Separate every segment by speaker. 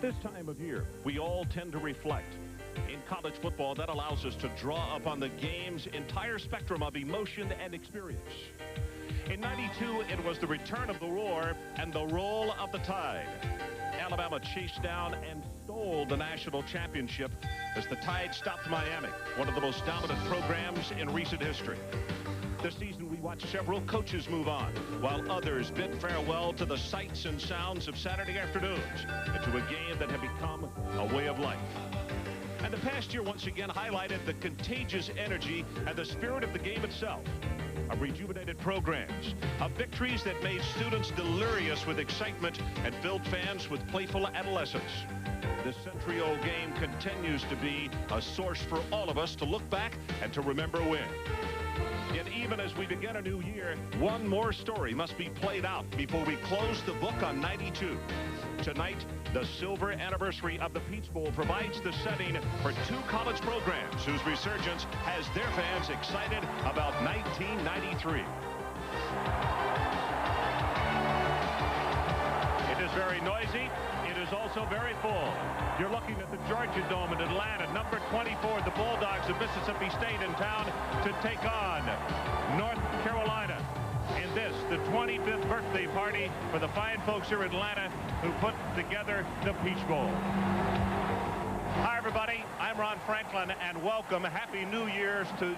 Speaker 1: this time of year, we all tend to reflect. In college football, that allows us to draw upon the game's entire spectrum of emotion and experience. In '92, it was the return of the roar and the roll of the tide. Alabama chased down and stole the national championship as the Tide stopped Miami, one of the most dominant programs in recent history. This season, we watched several coaches move on, while others bid farewell to the sights and sounds of Saturday afternoons and to a game that had become a way of life. And the past year once again highlighted the contagious energy and the spirit of the game itself. Of rejuvenated programs, of victories that made students delirious with excitement and filled fans with playful adolescence. This century-old game continues to be a source for all of us to look back and to remember when. Yet even as we begin a new year, one more story must be played out before we close the book on '92. Tonight, the silver anniversary of the Peach Bowl provides the setting for two college programs whose resurgence has their fans excited about 1993. It is very noisy. It is also very full. You're looking at the Georgia Dome in Atlanta. Number 24, the Bulldogs of Mississippi State in town to take on North Carolina. In this, the 25th birthday party for the fine folks here in Atlanta who put together the Peach Bowl. Hi, everybody. I'm Ron Franklin, and welcome. Happy New Year's to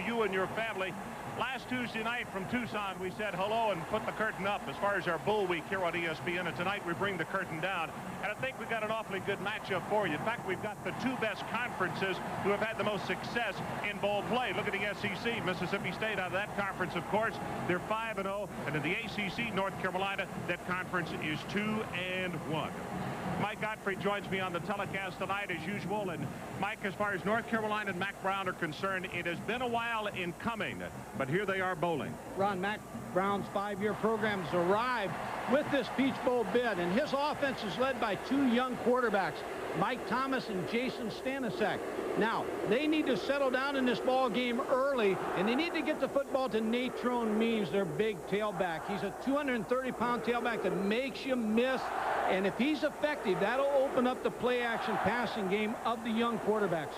Speaker 1: you and your family. Last Tuesday night from Tucson, we said hello and put the curtain up as far as our Bull Week here on ESPN, and tonight we bring the curtain down. And I think we've got an awfully good matchup for you. In fact, we've got the two best conferences who have had the most success in bowl play. Look at the SEC. Mississippi State out of that conference, of course. They're 5-0. And in the ACC, North Carolina, that conference is 2-1. Mike Godfrey joins me on the telecast tonight as usual. And Mike, as far as North Carolina and Mack Brown are concerned, it has been a while in coming, but here they are bowling.
Speaker 2: Ron, Mack Brown's 5-year program has arrived with this Peach Bowl bid, and his offense is led by two young quarterbacks, Mike Thomas and Jason Stanisiak. Now, they need to settle down in this ball game early, and they need to get the football to Natrone Means, their big tailback. He's a 230-pound tailback that makes you miss, and if he's effective, that'll open up the play-action passing game of the young quarterbacks.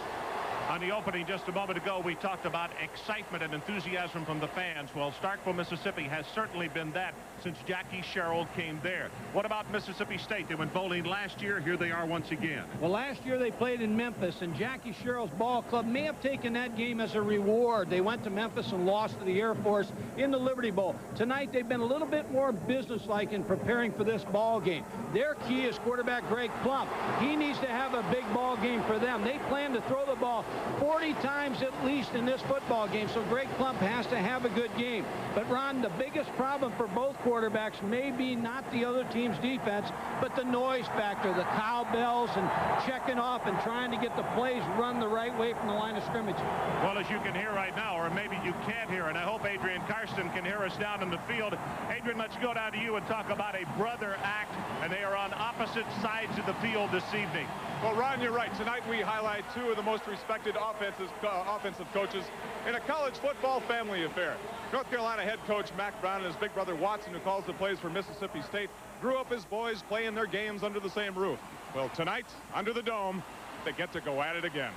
Speaker 1: On the opening just a moment ago, we talked about excitement and enthusiasm from the fans. Well, Starkville, Mississippi has certainly been that since Jackie Sherrill came there. What about Mississippi State? They went bowling last year. Here they are once again.
Speaker 2: Well, last year they played in Memphis, and Jackie Sherrill's ball club may have taken that game as a reward. They went to Memphis and lost to the Air Force in the Liberty Bowl. Tonight, they've been a little bit more businesslike in preparing for this ball game. Their key is quarterback Greg Plump. He needs to have a big ball game for them. They plan to throw the ball 40 times at least in this football game, so Greg Plump has to have a good game. But, Ron, the biggest problem for both quarterbacks may be not the other team's defense, but the noise factor, the cowbells and checking off and trying to get the plays run the right way from the line of scrimmage.
Speaker 1: Well, as you can hear right now, or maybe you can't hear, and I hope Adrian Karsten can hear us down in the field. Adrian, let's go down to you and talk about a brother act, and they are on opposite sides of the field this evening.
Speaker 3: Well, Ron, you're right. Tonight we highlight two of the most respected offensive coaches in a college football family affair. North Carolina head coach Mack Brown and his big brother Watson, who calls the plays for Mississippi State, grew up his boys playing their games under the same roof. Well, tonight, under the dome, they get to go at it again.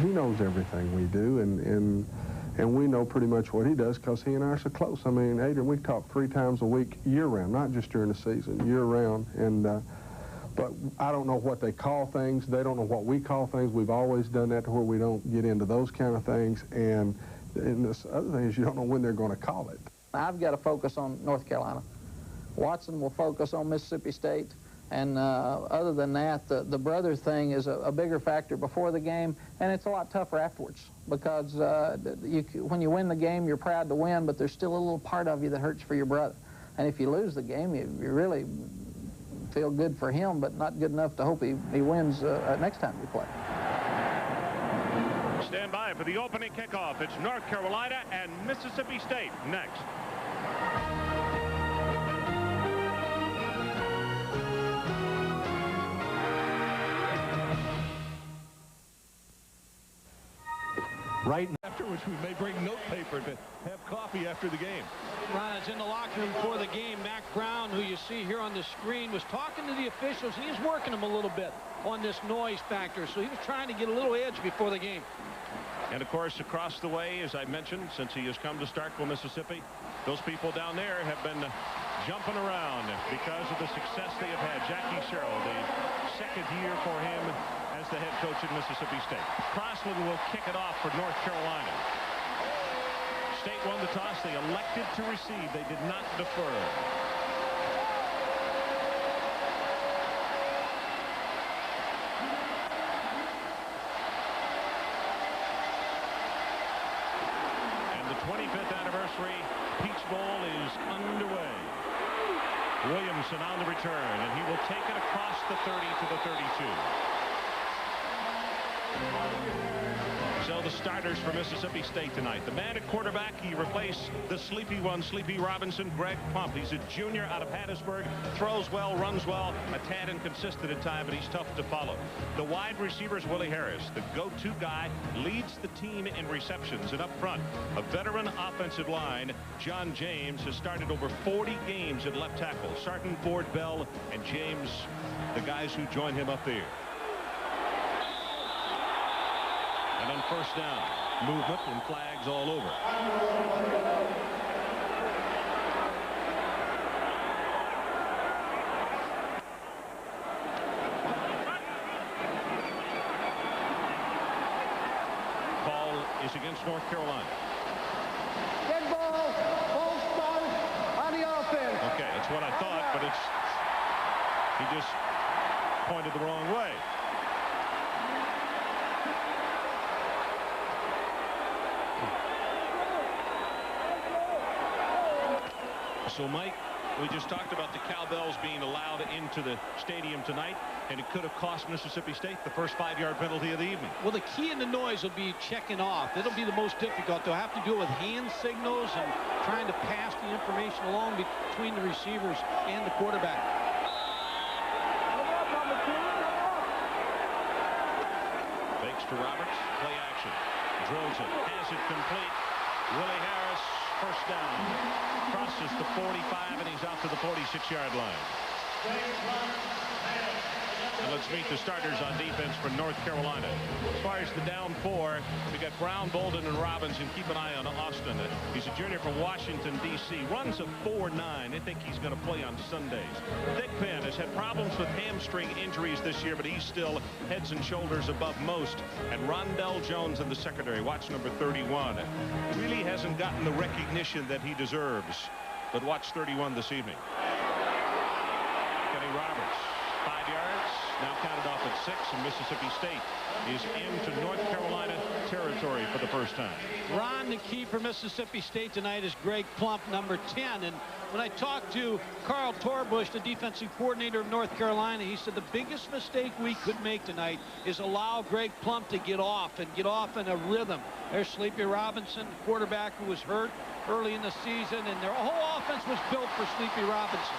Speaker 4: He knows everything we do, and we know pretty much what he does because he and I are so close. I mean, Adrian, we talk 3 times a week year-round, not just during the season, year-round. And but I don't know what they call things. They don't know what we call things. We've always done that to where we don't get into those kind of things. And this other thing is you don't know when they're going to call it.
Speaker 5: I've got to focus on North Carolina. Watson will focus on Mississippi State. And other than that, the brother thing is a bigger factor before the game, and it's a lot tougher afterwards because when you win the game, you're proud to win, but there's still a little part of you that hurts for your brother. And if you lose the game, you really feel good for him, but not good enough to hope he wins next time we play.
Speaker 1: Stand by for the opening kickoff. It's North Carolina and Mississippi State next.
Speaker 6: Right now. afterwards, we may bring note paper to have coffee after the game.
Speaker 2: Ron is in the locker room before the game. Mac Brown, who you see here on the screen, was talking to the officials, and he was working them a little bit on this noise factor. So he was trying to get a little edge before the game.
Speaker 1: And, of course, across the way, as I mentioned, since he has come to Starkville, Mississippi, those people down there have been jumping around because of the success they have had. Jackie Sherrill, the second year for him as the head coach at Mississippi State. Crossland will kick it off for North Carolina. State won the toss. They elected to receive. They did not defer. And the 25th anniversary Peach Bowl is underway. Williamson on the return, and he will take it across the 30 to the 32. So the starters for Mississippi State tonight. The man at quarterback, he replaced the sleepy one, Sleepy Robinson, Greg Plump. He's a junior out of Hattiesburg, throws well, runs well, a tad inconsistent at time, but he's tough to follow. The wide receivers, Willie Harris, the go-to guy, leads the team in receptions. And up front, a veteran offensive line, John James, has started over 40 games at left tackle. Sarton, Ford, Bell, and James, the guys who join him up there. And then first down, movement and flags all over. Call is against North Carolina.
Speaker 7: Dead ball. Ball spot on the offense.
Speaker 1: Okay, that's what I thought, but he just pointed the wrong way. So, Mike, we just talked about the cowbells being allowed into the stadium tonight, and it could have cost Mississippi State the first 5-yard penalty of the evening.
Speaker 2: Well, the key in the noise will be checking off. It'll be the most difficult. They'll have to do it with hand signals and trying to pass the information along between the receivers and the quarterback.
Speaker 1: Fakes to Roberts, play action. Drills it, has it complete. Willie Harris, first down. Crosses the 45, and he's out to the 46-yard line. And let's meet the starters on defense for North Carolina. As far as the down four, we got Brown, Bolden, and Robinson. Keep an eye on Austin. He's a junior from Washington, D.C. Runs a 4.9. I think he's going to play on Sundays. Thigpen has had problems with hamstring injuries this year, but he's still heads and shoulders above most. And Rondell Jones in the secondary, watch number 31. Really hasn't gotten the recognition that he deserves. But watch 31 this evening. Kenny Roberts, 5 yards. Now counted off at 6, and Mississippi State is into North Carolina territory for the first time.
Speaker 2: Ron, the key for Mississippi State tonight is Greg Plump, number 10. And when I talked to Carl Torbush, the defensive coordinator of North Carolina, he said the biggest mistake we could make tonight is allow Greg Plump to get off in a rhythm. There's Sleepy Robinson, quarterback who was hurt early in the season, and their whole offense was built for Sleepy Robinson.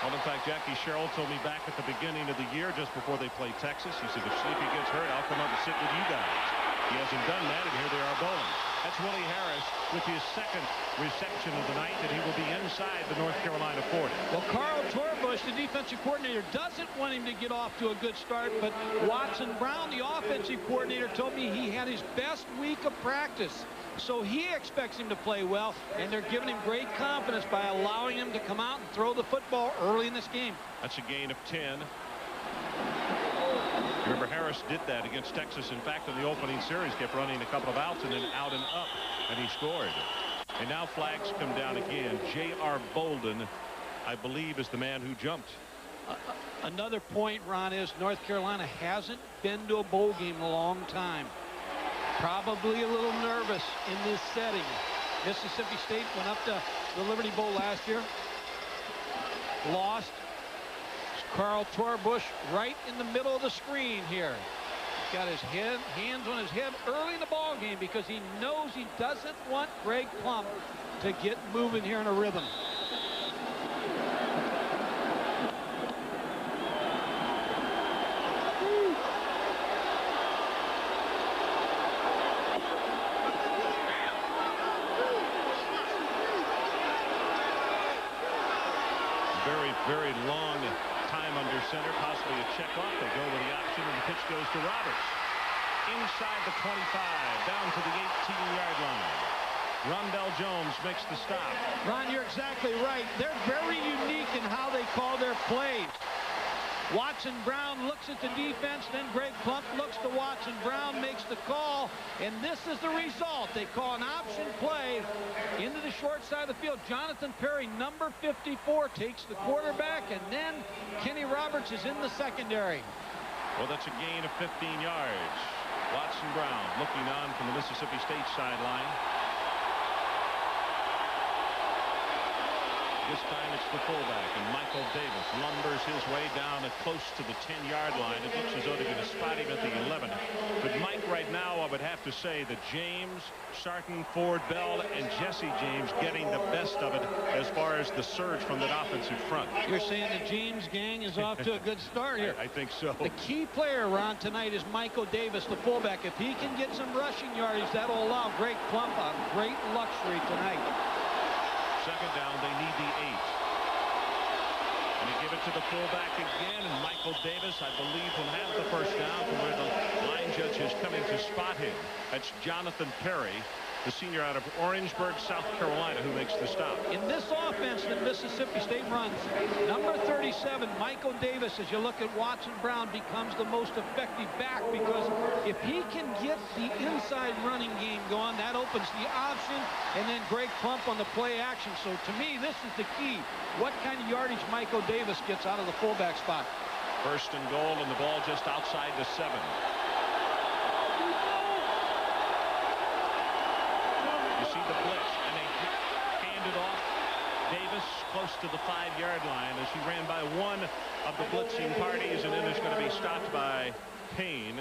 Speaker 1: Well, in fact, Jackie Sherrill told me back at the beginning of the year, just before they played Texas, he said, if Sleepy gets hurt, I'll come up and sit with you guys. He hasn't done that, and here they are bowling. That's Willie Harris with his second reception of the night, and he will be inside the North Carolina 40.
Speaker 2: Well, Carl Torbush, the defensive coordinator, doesn't want him to get off to a good start, but Watson Brown, the offensive coordinator, told me he had his best week of practice. So he expects him to play well, and they're giving him great confidence by allowing him to come out and throw the football early in this game.
Speaker 1: That's a gain of 10. Remember, Harris did that against Texas. In fact, in the opening series, kept running a couple of outs and then out and up, and he scored. And now flags come down again. J.R. Bolden, I believe, is the man who jumped.
Speaker 2: Another point, Ron, is North Carolina hasn't been to a bowl game in a long time. Probably a little nervous in this setting. Mississippi State went up to the Liberty Bowl last year. Lost. Carl Torbush right in the middle of the screen here. He's got his hands on his head early in the ball game because he knows he doesn't want Greg Plump to get moving here in a rhythm.
Speaker 1: very long time under center, possibly a check off. They go with the option, and the pitch goes to Roberts. Inside the 25, down to the 18-yard line. Rondell Jones makes the stop.
Speaker 2: Ron, you're exactly right. They're very unique in how they call their plays. Watson Brown looks at the defense, then Greg Plump looks to Watson Brown, makes the call, and this is the result. They call an option play into the short side of the field. Jonathan Perry, number 54, takes the quarterback, and then Kenny Roberts is in the secondary.
Speaker 1: Well, that's a gain of 15 yards. Watson Brown looking on from the Mississippi State sideline. This time it's the fullback, and Michael Davis lumbers his way down close to the 10-yard line. It looks as though they're going to spot him at the 11. But Mike, right now, I would have to say that James, Sarton, Ford, Bell, and Jesse James getting the best of it as far as the surge from that offensive front.
Speaker 2: You're saying the James gang is off to a good start here.
Speaker 1: I think so.
Speaker 2: The key player, Ron, tonight is Michael Davis, the fullback. If he can get some rushing yardage, that'll allow Greg Plump a great luxury tonight.
Speaker 1: Second down, they need the 8. And they give it to the fullback again, and Michael Davis, I believe, will have the first down from where the line judge is coming to spot him. That's Jonathan Perry, the senior out of Orangeburg, South Carolina, who makes the stop.
Speaker 2: In this offense that Mississippi State runs, number 37, Michael Davis, as you look at Watson Brown, becomes the most effective back, because if he can get the inside running game going, that opens the option, and then Greg Plump on the play action. So to me, this is the key. What kind of yardage Michael Davis gets out of the fullback spot.
Speaker 1: First and goal, and the ball just outside the 7. See the blitz, and they hand it off. Davis close to the 5-yard line as he ran by one of the blitzing parties, and then it's going to be stopped by Payne.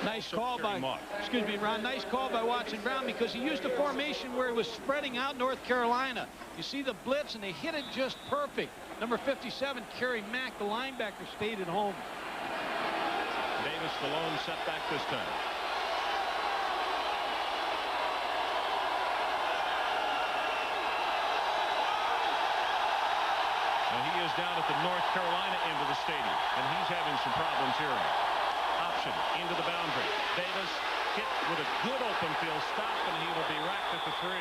Speaker 2: Nice call by, excuse me, Ron, nice call by Watson Brown, because he used a formation where he was spreading out North Carolina. You see the blitz, and they hit it just perfect. Number 57, Kerry Mack, the linebacker, stayed at home.
Speaker 1: Davis, the lone setback this time. He is down at the North Carolina end of the stadium, and he's having some problems here. Option into the boundary. Davis hit with a good open field stop, and he will be racked at the 3.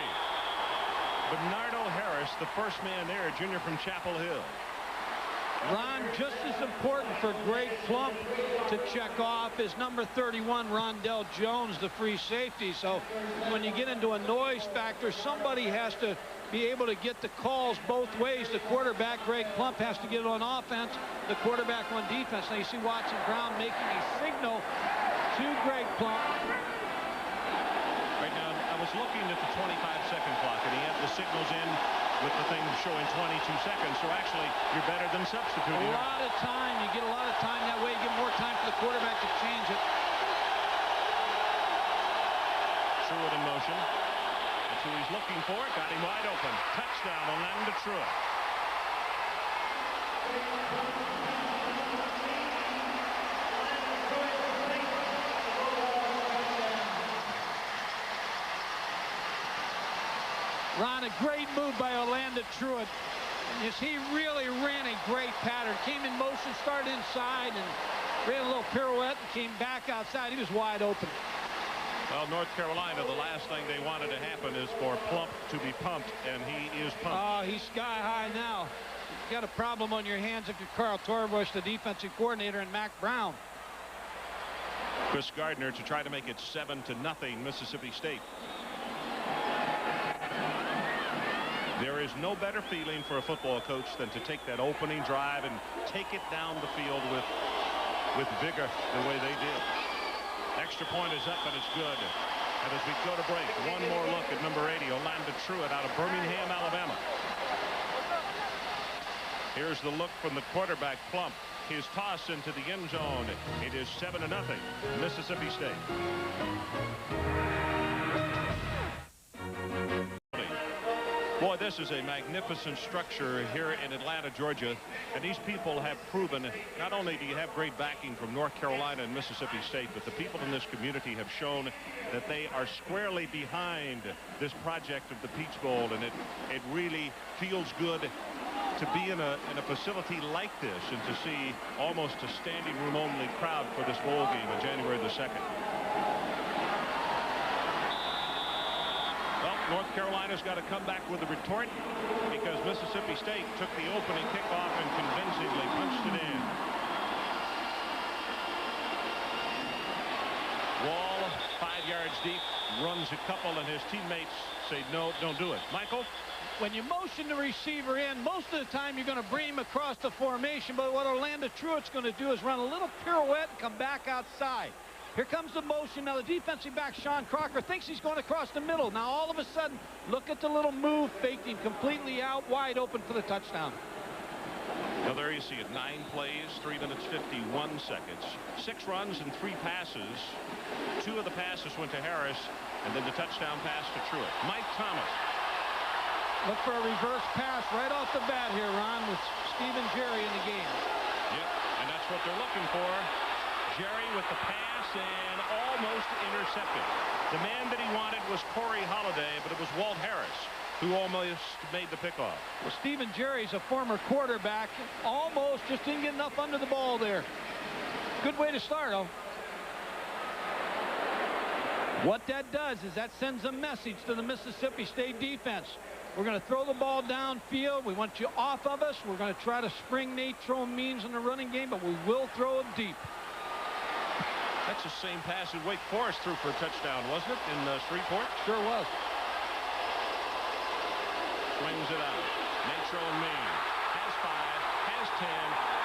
Speaker 1: Bernardo Harris, the first man there, junior from Chapel Hill.
Speaker 2: Ron, just as important for Greg Plump to check off is number 31, Rondell Jones, the free safety. So when you get into a noise factor, somebody has to be able to get the calls both ways. The quarterback, Greg Plump, has to get it on offense, the quarterback on defense. Now you see Watson Brown making a signal to Greg Plump.
Speaker 1: Right now, I was looking at the 25-second clock, and he had the signals in with the thing showing 22 seconds. So actually, you're better than substituting.
Speaker 2: A lot of time. You get a lot of time that way. You get more time for the quarterback to change it.
Speaker 1: Truitt in motion. That's who he's looking for. Got him wide open. Touchdown, Orlando Truitt.
Speaker 2: Ron, a great move by Orlando Truitt. Yes, he really ran a great pattern. Came in motion, started inside, and ran a little pirouette and came back outside. He was wide open.
Speaker 1: Well, North Carolina, the last thing they wanted to happen is for Plump to be pumped, and he is pumped.
Speaker 2: Oh, he's sky high now. You've got a problem on your hands if you're Carl Torbush, the defensive coordinator, and Mack Brown.
Speaker 1: Chris Gardner to try to make it 7-0 Mississippi State. There is no better feeling for a football coach than to take that opening drive and take it down the field with vigor the way they did. Extra point is up, and it's good. And as we go to break, one more look at number 80, Orlando Truitt out of Birmingham, Alabama. Here's the look from the quarterback, Plump. His toss into the end zone. It is 7-0 Mississippi State. Boy, this is a magnificent structure here in Atlanta, Georgia. And these people have proven, not only do you have great backing from North Carolina and Mississippi State, but the people in this community have shown that they are squarely behind this project of the Peach Bowl. And it really feels good to be in a facility like this and to see almost a standing room only crowd for this bowl game on January the 2nd. Well, North Carolina's got to come back with a retort because Mississippi State took the opening kickoff and convincingly punched it in. Wall 5 yards deep, runs a couple, and his teammates say no, don't do it. Michael?
Speaker 2: When you motion the receiver in, most of the time you're going to bring him across the formation, but what Orlando Truitt's going to do is run a little pirouette and come back outside. Here comes the motion. Now the defensive back, Sean Crocker, thinks he's going across the middle. Now all of a sudden, look at the little move, faked him completely out, wide open for the touchdown.
Speaker 1: Well, there you see it. 9 plays, 3 minutes 51 seconds. 6 runs and 3 passes. 2 of the passes went to Harris, and then the touchdown pass to Truitt. Mike Thomas.
Speaker 2: Look for a reverse pass right off the bat here, Ron, with Stephen Jerry in the game.
Speaker 1: Yep, and that's what they're looking for. Jerry with the pass and almost intercepted. The man that he wanted was Corey Holiday, but it was Walt Harris who almost made the pickoff.
Speaker 2: Well, Stephen Jerry's a former quarterback. Almost just didn't get enough under the ball there. Good way to start, though. What that does is that sends a message to the Mississippi State defense. We're going to throw the ball downfield. We want you off of us. We're going to try to spring Natrone Means in the running game, but we will throw it deep.
Speaker 1: That's the same pass that Wake Forest threw for a touchdown, wasn't it, in Shreveport?
Speaker 2: Sure was.
Speaker 1: Swings it out. Natrone Means has 5, has 10,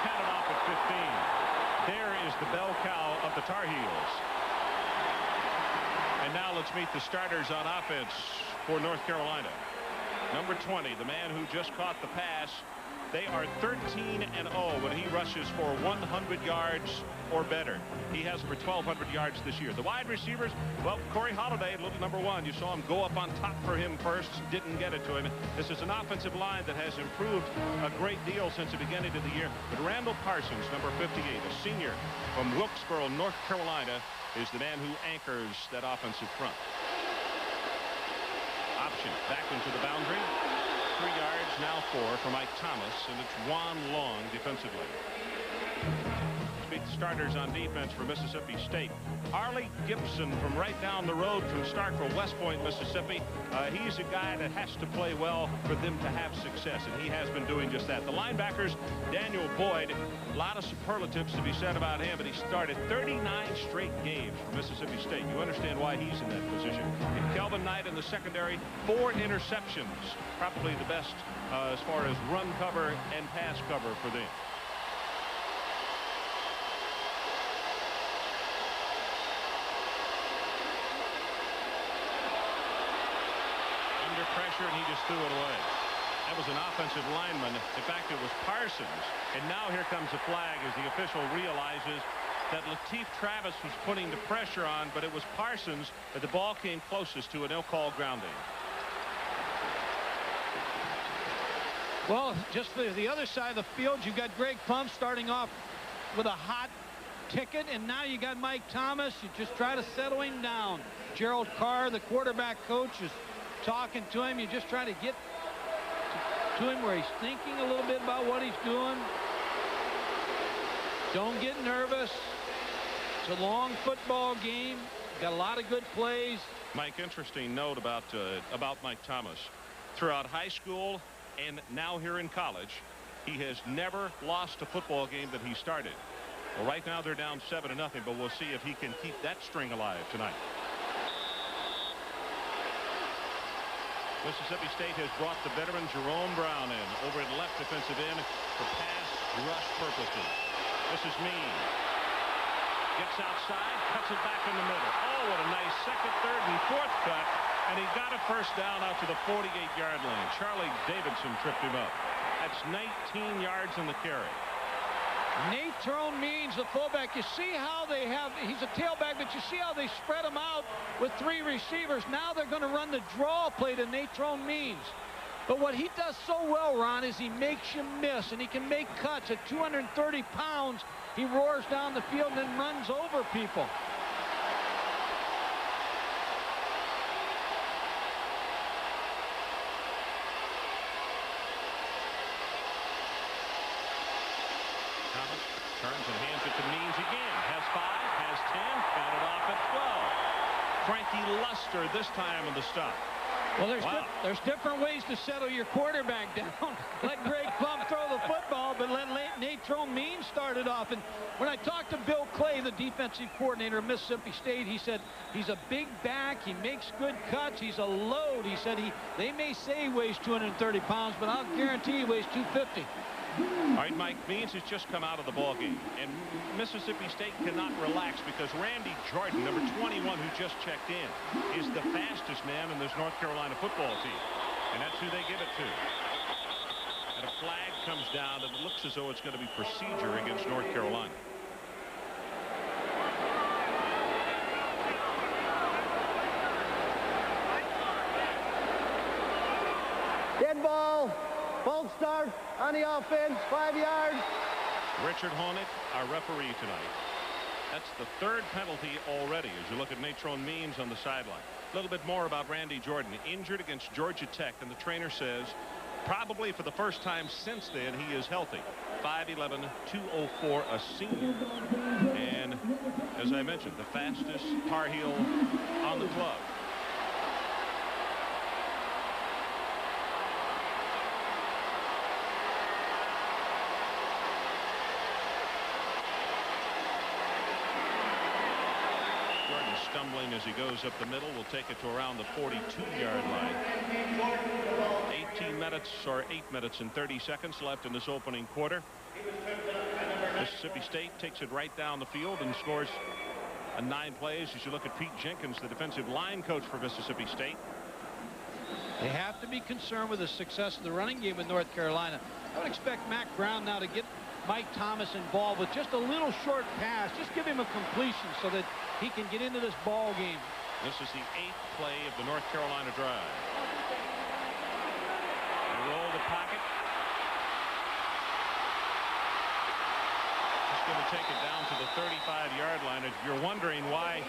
Speaker 1: counted off at 15. There is the bell cow of the Tar Heels. And now let's meet the starters on offense for North Carolina. Number 20, the man who just caught the pass. They are 13-0 when he rushes for 100 yards or better. He has over 1,200 yards this year. The wide receivers, well, Corey Holiday, little number 1. You saw him go up on top for him first, didn't get it to him. This is an offensive line that has improved a great deal since the beginning of the year. But Randall Parsons, number 58, a senior from Wilkesboro, North Carolina, is the man who anchors that offensive front. Option back into the boundary. 3 yards, now 4 for Mike Thomas, and it's Juan Long defensively. Speak starters on defense for Mississippi State. Arlie Gibson from right down the road from Starkville, West Point, Mississippi. He's a guy that has to play well for them to have success, and he has been doing just that. The linebackers, Daniel Boyd, a lot of superlatives to be said about him, but he started 39 straight games for Mississippi State. You understand why he's in that position. And Kelvin Knight in the secondary, 4 interceptions. Probably the best as far as run cover and pass cover for them. Pressure, and he just threw it away. That was an offensive lineman. In fact, it was Parsons. And now here comes the flag as the official realizes that Lateef Travis was putting the pressure on, but it was Parsons that the ball came closest to, and they'll call grounding.
Speaker 2: Well, just for the other side of the field, you've got Greg Pump starting off with a hot ticket, and now you got Mike Thomas. You just try to settle him down. Gerald Carr, the quarterback coach, is talking to him. You just try to get to him where he's thinking a little bit about what he's doing. Don't get nervous. It's a long football game. Got a lot of good plays.
Speaker 1: Mike, interesting note about Mike Thomas. Throughout high school and now here in college, he has never lost a football game that he started. Well, right now they're down 7-0, but we'll see if he can keep that string alive tonight. Mississippi State has brought the veteran Jerome Brown in over at left defensive end for pass rush purposes. This is Means. Gets outside, cuts it back in the middle. Oh, what a nice second, third, and fourth cut. And he got a first down out to the 48-yard line. Charlie Davidson tripped him up. That's 19 yards in the carry.
Speaker 2: Natrone Means, the fullback. You see how they have, he's a tailback, but you see how they spread him out with 3 receivers. Now they're going to run the draw play to Natrone Means. But what he does so well, Ron, is he makes you miss, and he can make cuts. At 230 pounds, he roars down the field and then runs over people.
Speaker 1: to Means again. Has 5, has 10, batted off at 12. Frankie Luster this time on the stop.
Speaker 2: Well, there's different ways to settle your quarterback down. Let Greg Plum throw the football, but let Natrone Means start it off. And when I talked to Bill Clay, the defensive coordinator of Mississippi State, he said he's a big back. He makes good cuts. He's a load. He said they may say he weighs 230 pounds, but I'll guarantee he weighs 250.
Speaker 1: All right, Mike Means has just come out of the ball game, and Mississippi State cannot relax because Randy Jordan, number 21, who just checked in, is the fastest man in this North Carolina football team, and that's who they give it to. And a flag comes down, and it looks as though it's going to be procedure against North Carolina.
Speaker 7: Dead ball. False start on the offense, 5 yards.
Speaker 1: Richard Honig, our referee tonight. That's the third penalty already as you look at Natrone Means on the sideline. A little bit more about Randy Jordan. Injured against Georgia Tech, and the trainer says probably for the first time since then he is healthy. 5'11", 204, a senior. And as I mentioned, the fastest Tar Heel on the club. Stumbling as he goes up the middle, will take it to around the 42-yard line. 8 minutes and 30 seconds left in this opening quarter. Mississippi State takes it right down the field and scores 9 plays. As you look at Pete Jenkins, the defensive line coach for Mississippi State.
Speaker 2: They have to be concerned with the success of the running game with North Carolina. I would expect Mack Brown now to get Mike Thomas involved with just a little short pass. Just give him a completion so that he can get into this ball game.
Speaker 1: This is the 8th play of the North Carolina drive. They roll the pocket. Just going to take it down to the 35-yard line. If you're wondering why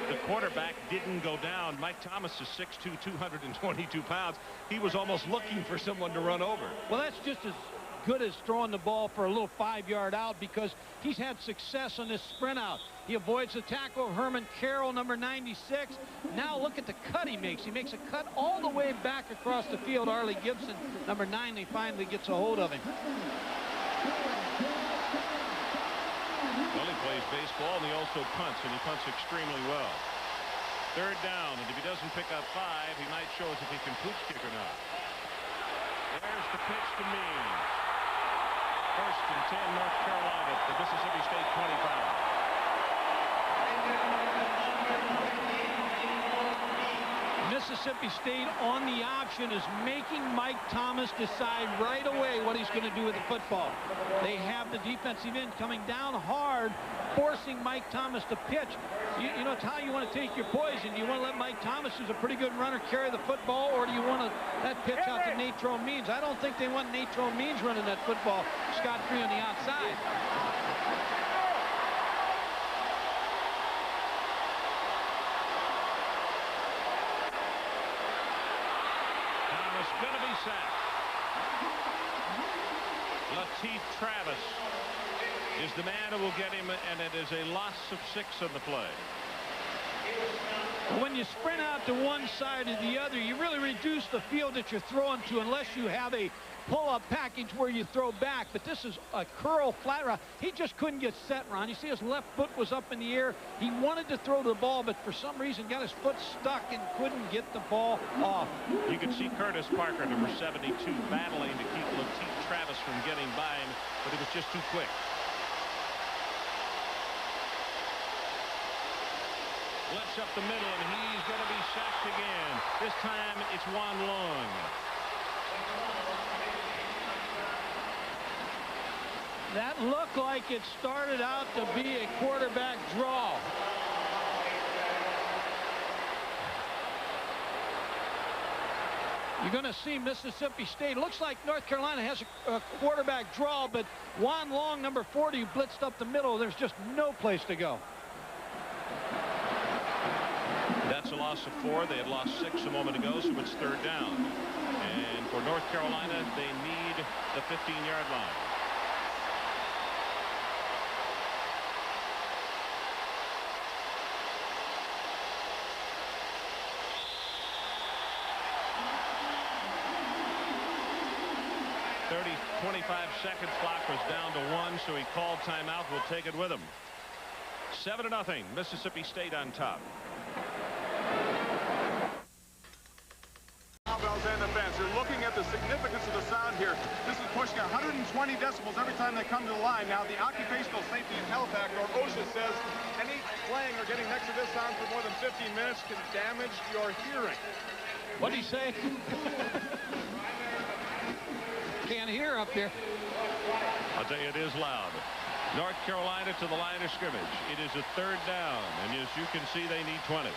Speaker 1: the quarterback didn't go down, Mike Thomas is 6'2", 222 pounds. He was almost looking for someone to run over.
Speaker 2: Well, that's just as good as throwing the ball for a little 5-yard out because he's had success on this sprint out. He avoids the tackle of Herman Carroll, number 96. Now look at the cut he makes. He makes a cut all the way back across the field. Arlie Gibson, number 9, he finally gets a hold of him.
Speaker 1: Well, he plays baseball, and he also punts, and he punts extremely well. 3rd down, and if he doesn't pick up 5, he might show us if he can pooch kick or not. There's the pitch to Means. 1st and 10, North Carolina at the Mississippi State 25.
Speaker 2: Mississippi State on the option is making Mike Thomas decide right away what he's going to do with the football. They have the defensive end coming down hard, forcing Mike Thomas to pitch. You know, it's how you want to take your poison. Do you want to let Mike Thomas, who's a pretty good runner, carry the football, or do you want to that pitch out to Natrone Means? I don't think they want Natrone Means running that football scot-free on the outside.
Speaker 1: Going to be sacked. Lateef Travis is the man who will get him, and it is a loss of 6 on the play.
Speaker 2: When you sprint out to one side or the other, you really reduce the field that you're throwing to unless you have a pull-up package where you throw back. But this is a curl flat route. He just couldn't get set, Ron. You see his left foot was up in the air. He wanted to throw the ball, but for some reason got his foot stuck and couldn't get the ball off.
Speaker 1: You can see Curtis Parker, number 72, battling to keep Lateef Travis from getting by him, but it was just too quick. Blitz up the middle, and he's going to be sacked again. This time it's Juan Long.
Speaker 2: That looked like it started out to be a quarterback draw. You're going to see Mississippi State. Looks like North Carolina has a quarterback draw, but Juan Long, number 40, blitzed up the middle. There's just no place to go.
Speaker 1: That's a loss of 4. They had lost 6 a moment ago, so it's 3rd down. And for North Carolina, they need the 15-yard line. 25-second clock was down to 1, so he called timeout. We'll take it with him. 7-0, Mississippi State on top.
Speaker 3: Cowbells and the fans. You're looking at the significance of the sound here. This is pushing 120 decibels every time they come to the line. Now, the Occupational Safety and Health Act, or OSHA, says any playing or getting next to this sound for more than 15 minutes can damage your hearing.
Speaker 2: What did he say? Can't hear up here.
Speaker 1: I'll tell you, it is loud. North Carolina to the line of scrimmage. It is a 3rd down, and as you can see, they need 20.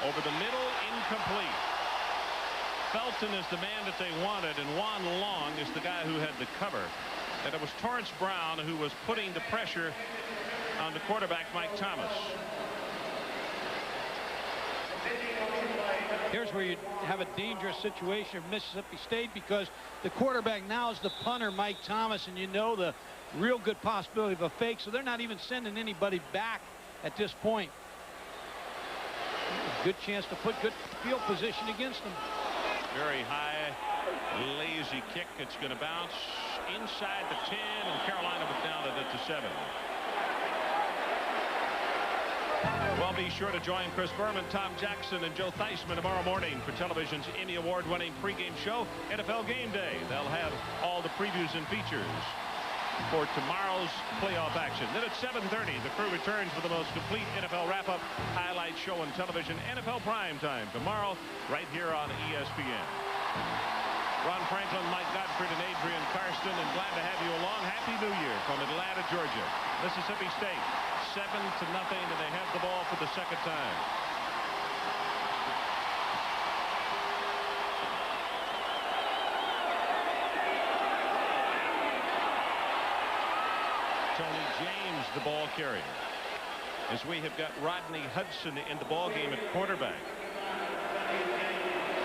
Speaker 1: Over the middle, incomplete. Felton is the man that they wanted, and Juan Long is the guy who had the cover. And it was Torrance Brown who was putting the pressure on the quarterback, Mike Thomas.
Speaker 2: Here's where you have a dangerous situation of Mississippi State, because the quarterback now is the punter, Mike Thomas, and you know the real good possibility of a fake, so they're not even sending anybody back at this point. Good chance to put good field position against them.
Speaker 1: Very high, lazy kick. It's going to bounce inside the 10, and Carolina was down it at the 7. Well, be sure to join Chris Berman, Tom Jackson, and Joe Theismann tomorrow morning for television's Emmy Award-winning pregame show, NFL Game Day. They'll have all the previews and features for tomorrow's playoff action. Then at 7:30, the crew returns with the most complete NFL wrap-up, highlight show on television, NFL Primetime, tomorrow right here on ESPN. Ron Franklin, Mike Gottfried, and Adrian Karsten, and glad to have you along. Happy New Year from Atlanta, Georgia. Mississippi State, 7-0, and they have the ball for the 2nd time. Tony James, the ball carrier, as we have got Rodney Hudson in the ball game at quarterback.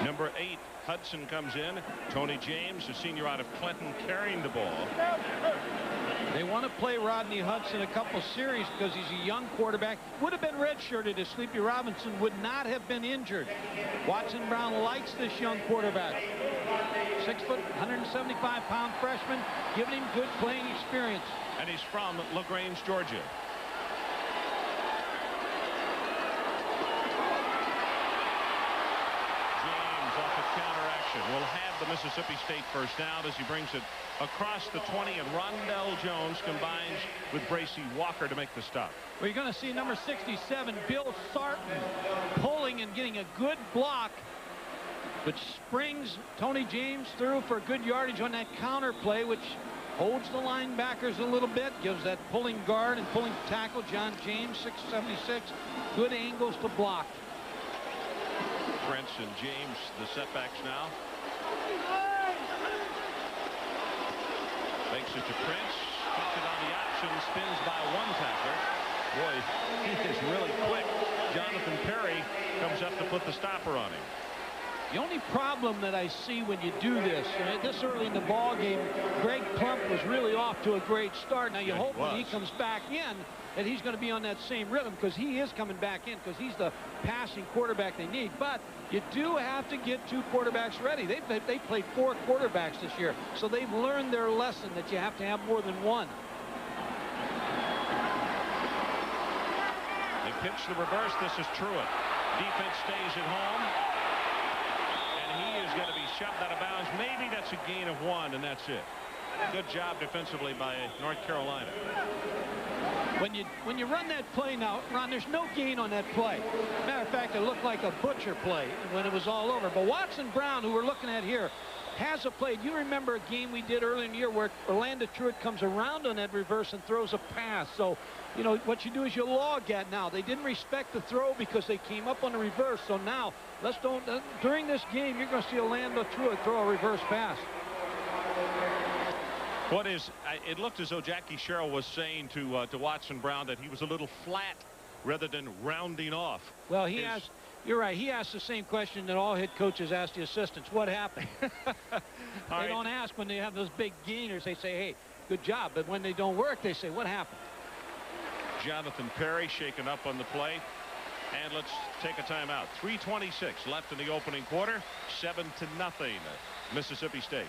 Speaker 1: Number 8, Hudson comes in. Tony James, a senior out of Clinton, carrying the ball.
Speaker 2: They want to play Rodney Hudson a couple series because he's a young quarterback. Would have been redshirted if Sleepy Robinson would not have been injured. Watson Brown likes this young quarterback. 6 foot, 175-pound freshman, giving him good playing experience.
Speaker 1: And he's from LaGrange, Georgia. Will have the Mississippi State first down as he brings it across the 20, and Rondell Jones combines with Bracy Walker to make the stop.
Speaker 2: Well, you're going to see number 67, Bill Sarton, pulling and getting a good block, which springs Tony James through for good yardage on that counter play, which holds the linebackers a little bit, gives that pulling guard and pulling tackle, John James, 6'76", good angles to block.
Speaker 1: Prince and James, the setbacks now. Makes it to Prince. Puts it on the option. Spins by one tackler. Boy, he is really quick. Jonathan Perry comes up to put the stopper on him.
Speaker 2: The only problem that I see when you do this, this early in the ball game, Greg Plump was really off to a great start. Now you hope when he comes back in that he's going to be on that same rhythm, because he is coming back in, because he's the passing quarterback they need. But you do have to get 2 quarterbacks ready. They played 4 quarterbacks this year, so they've learned their lesson that you have to have more than one.
Speaker 1: They pitch the reverse. This is Truitt. Defense stays at home, and he is going to be shoved out of bounds. Maybe that's a gain of 1, and that's it. Good job defensively by North Carolina.
Speaker 2: When you run that play now, Ron, there's no gain on that play. Matter of fact, it looked like a butcher play when it was all over. But Watson Brown, who we're looking at here, has a play. You remember a game we did early in the year where Orlando Truitt comes around on that reverse and throws a pass. So, you know, what you do is you log at now. They didn't respect the throw because they came up on the reverse. So now, during this game, you're going to see Orlando Truitt throw a reverse pass.
Speaker 1: It looked as though Jackie Sherrill was saying to Watson Brown that he was a little flat rather than rounding off.
Speaker 2: Well, you're right. He asked the same question that all head coaches ask the assistants. What happened? They don't ask when they have those big gainers. They say, hey, good job. But when they don't work, they say, what happened?
Speaker 1: Jonathan Perry shaken up on the play. And let's take a timeout. 3:26 left in the opening quarter. 7-0 Mississippi State.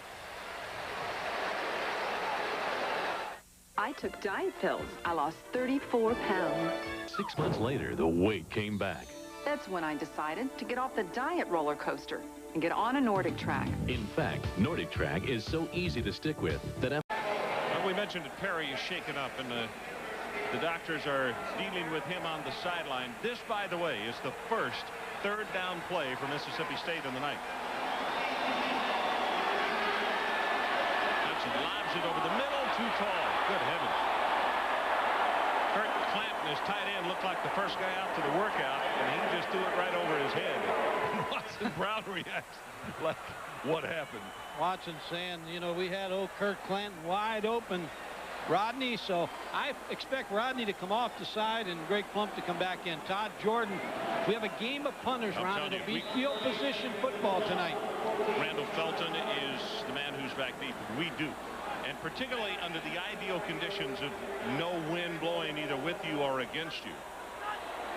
Speaker 8: I took diet pills. I lost 34 pounds.
Speaker 9: 6 months later, the weight came back.
Speaker 8: That's when I decided to get off the diet roller coaster and get on a Nordic Track.
Speaker 9: In fact, Nordic Track is so easy to stick with that
Speaker 1: Well, we mentioned that Perry is shaken up, and the doctors are dealing with him on the sideline. This, by the way, is the first third down play for Mississippi State in the night. Hudson lobs it over the middle, too tall. Good heavens. Kurt Clanton, his tight end, looked like the first guy out to the workout, and he just threw it right over his head. Watson Brown reacts like, what happened?
Speaker 2: Watson saying, you know, we had old Kurt Clanton wide open, Rodney, so I expect Rodney to come off the side and Greg Plump to come back in. Todd Jordan, we have a game of punters, Ron. It'll be field position football tonight.
Speaker 1: Randall Felton is the man who's back deep. We do. And particularly under the ideal conditions of no wind blowing either with you or against you.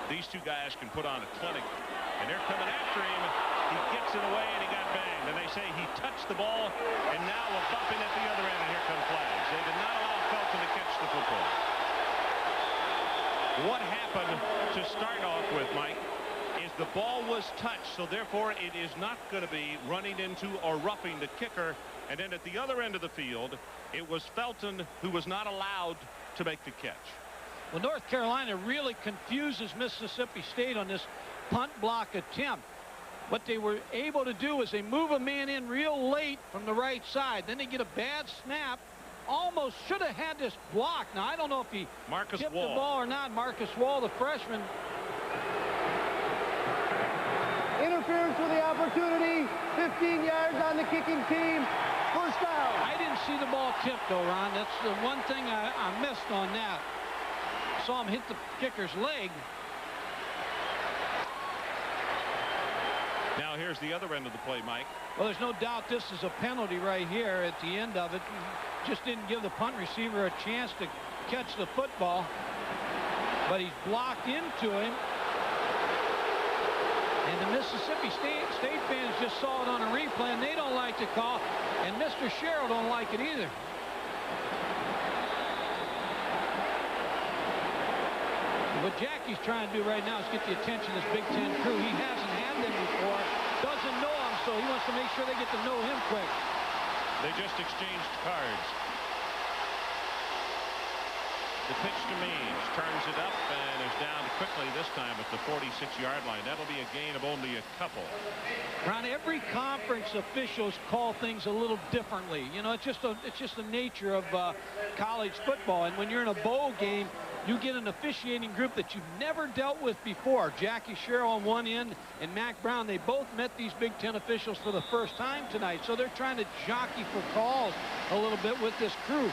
Speaker 1: These two guys can put on a clinic. And they're coming after him. He gets it away and he got banged. And they say he touched the ball, and now a bumping at the other end, and here come flags. They did not allow Felton to catch the football. What happened to start off with, Mike, is the ball was touched, so therefore it is not going to be running into or roughing the kicker. And then at the other end of the field, it was Felton who was not allowed to make the catch.
Speaker 2: Well, North Carolina really confuses Mississippi State on this punt block attempt. What they were able to do is they move a man in real late from the right side. Then they get a bad snap. Almost should have had this block. Now, I don't know if he tipped the ball or not. Marcus Wall, the freshman.
Speaker 7: Interference with the opportunity. 15 yards on the kicking team. First down.
Speaker 2: I didn't see the ball tipped, though, Ron. That's the one thing I missed on that. Saw him hit the kicker's leg.
Speaker 1: Now here's the other end of the play, Mike.
Speaker 2: Well, there's no doubt this is a penalty right here at the end of it. Just didn't give the punt receiver a chance to catch the football. But he's blocked into him. And the Mississippi State fans just saw it on a replay, and they don't like the call. And Mr. Sherrill don't like it either. What Jackie's trying to do right now is get the attention of this Big Ten crew. He hasn't had them before, doesn't know them, so he wants to make sure they get to know him quick.
Speaker 1: They just exchanged cards. The pitch to Means, turns it up and is down quickly this time at the 46-yard line. That'll be a gain of only a couple.
Speaker 2: Ron, every conference officials call things a little differently. You know, it's just the nature of college football. And when you're in a bowl game, you get an officiating group that you've never dealt with before. Jackie Sherrill on one end and Mack Brown. They both met these Big Ten officials for the first time tonight. So they're trying to jockey for calls a little bit with this crew.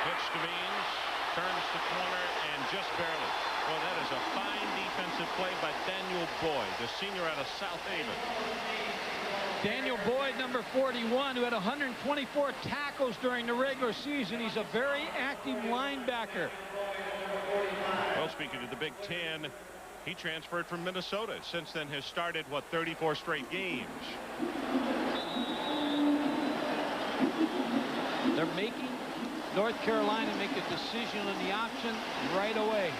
Speaker 1: Pitch to Means, turns the corner and just barely. Well, that is a fine defensive play by Daniel Boyd, the senior out of South Haven.
Speaker 2: Daniel Boyd, number 41, who had 124 tackles during the regular season. He's a very active linebacker.
Speaker 1: Well, speaking of the Big Ten, he transferred from Minnesota. Since then has started, what, 34 straight games.
Speaker 2: They're making North Carolina make a decision on the option right away.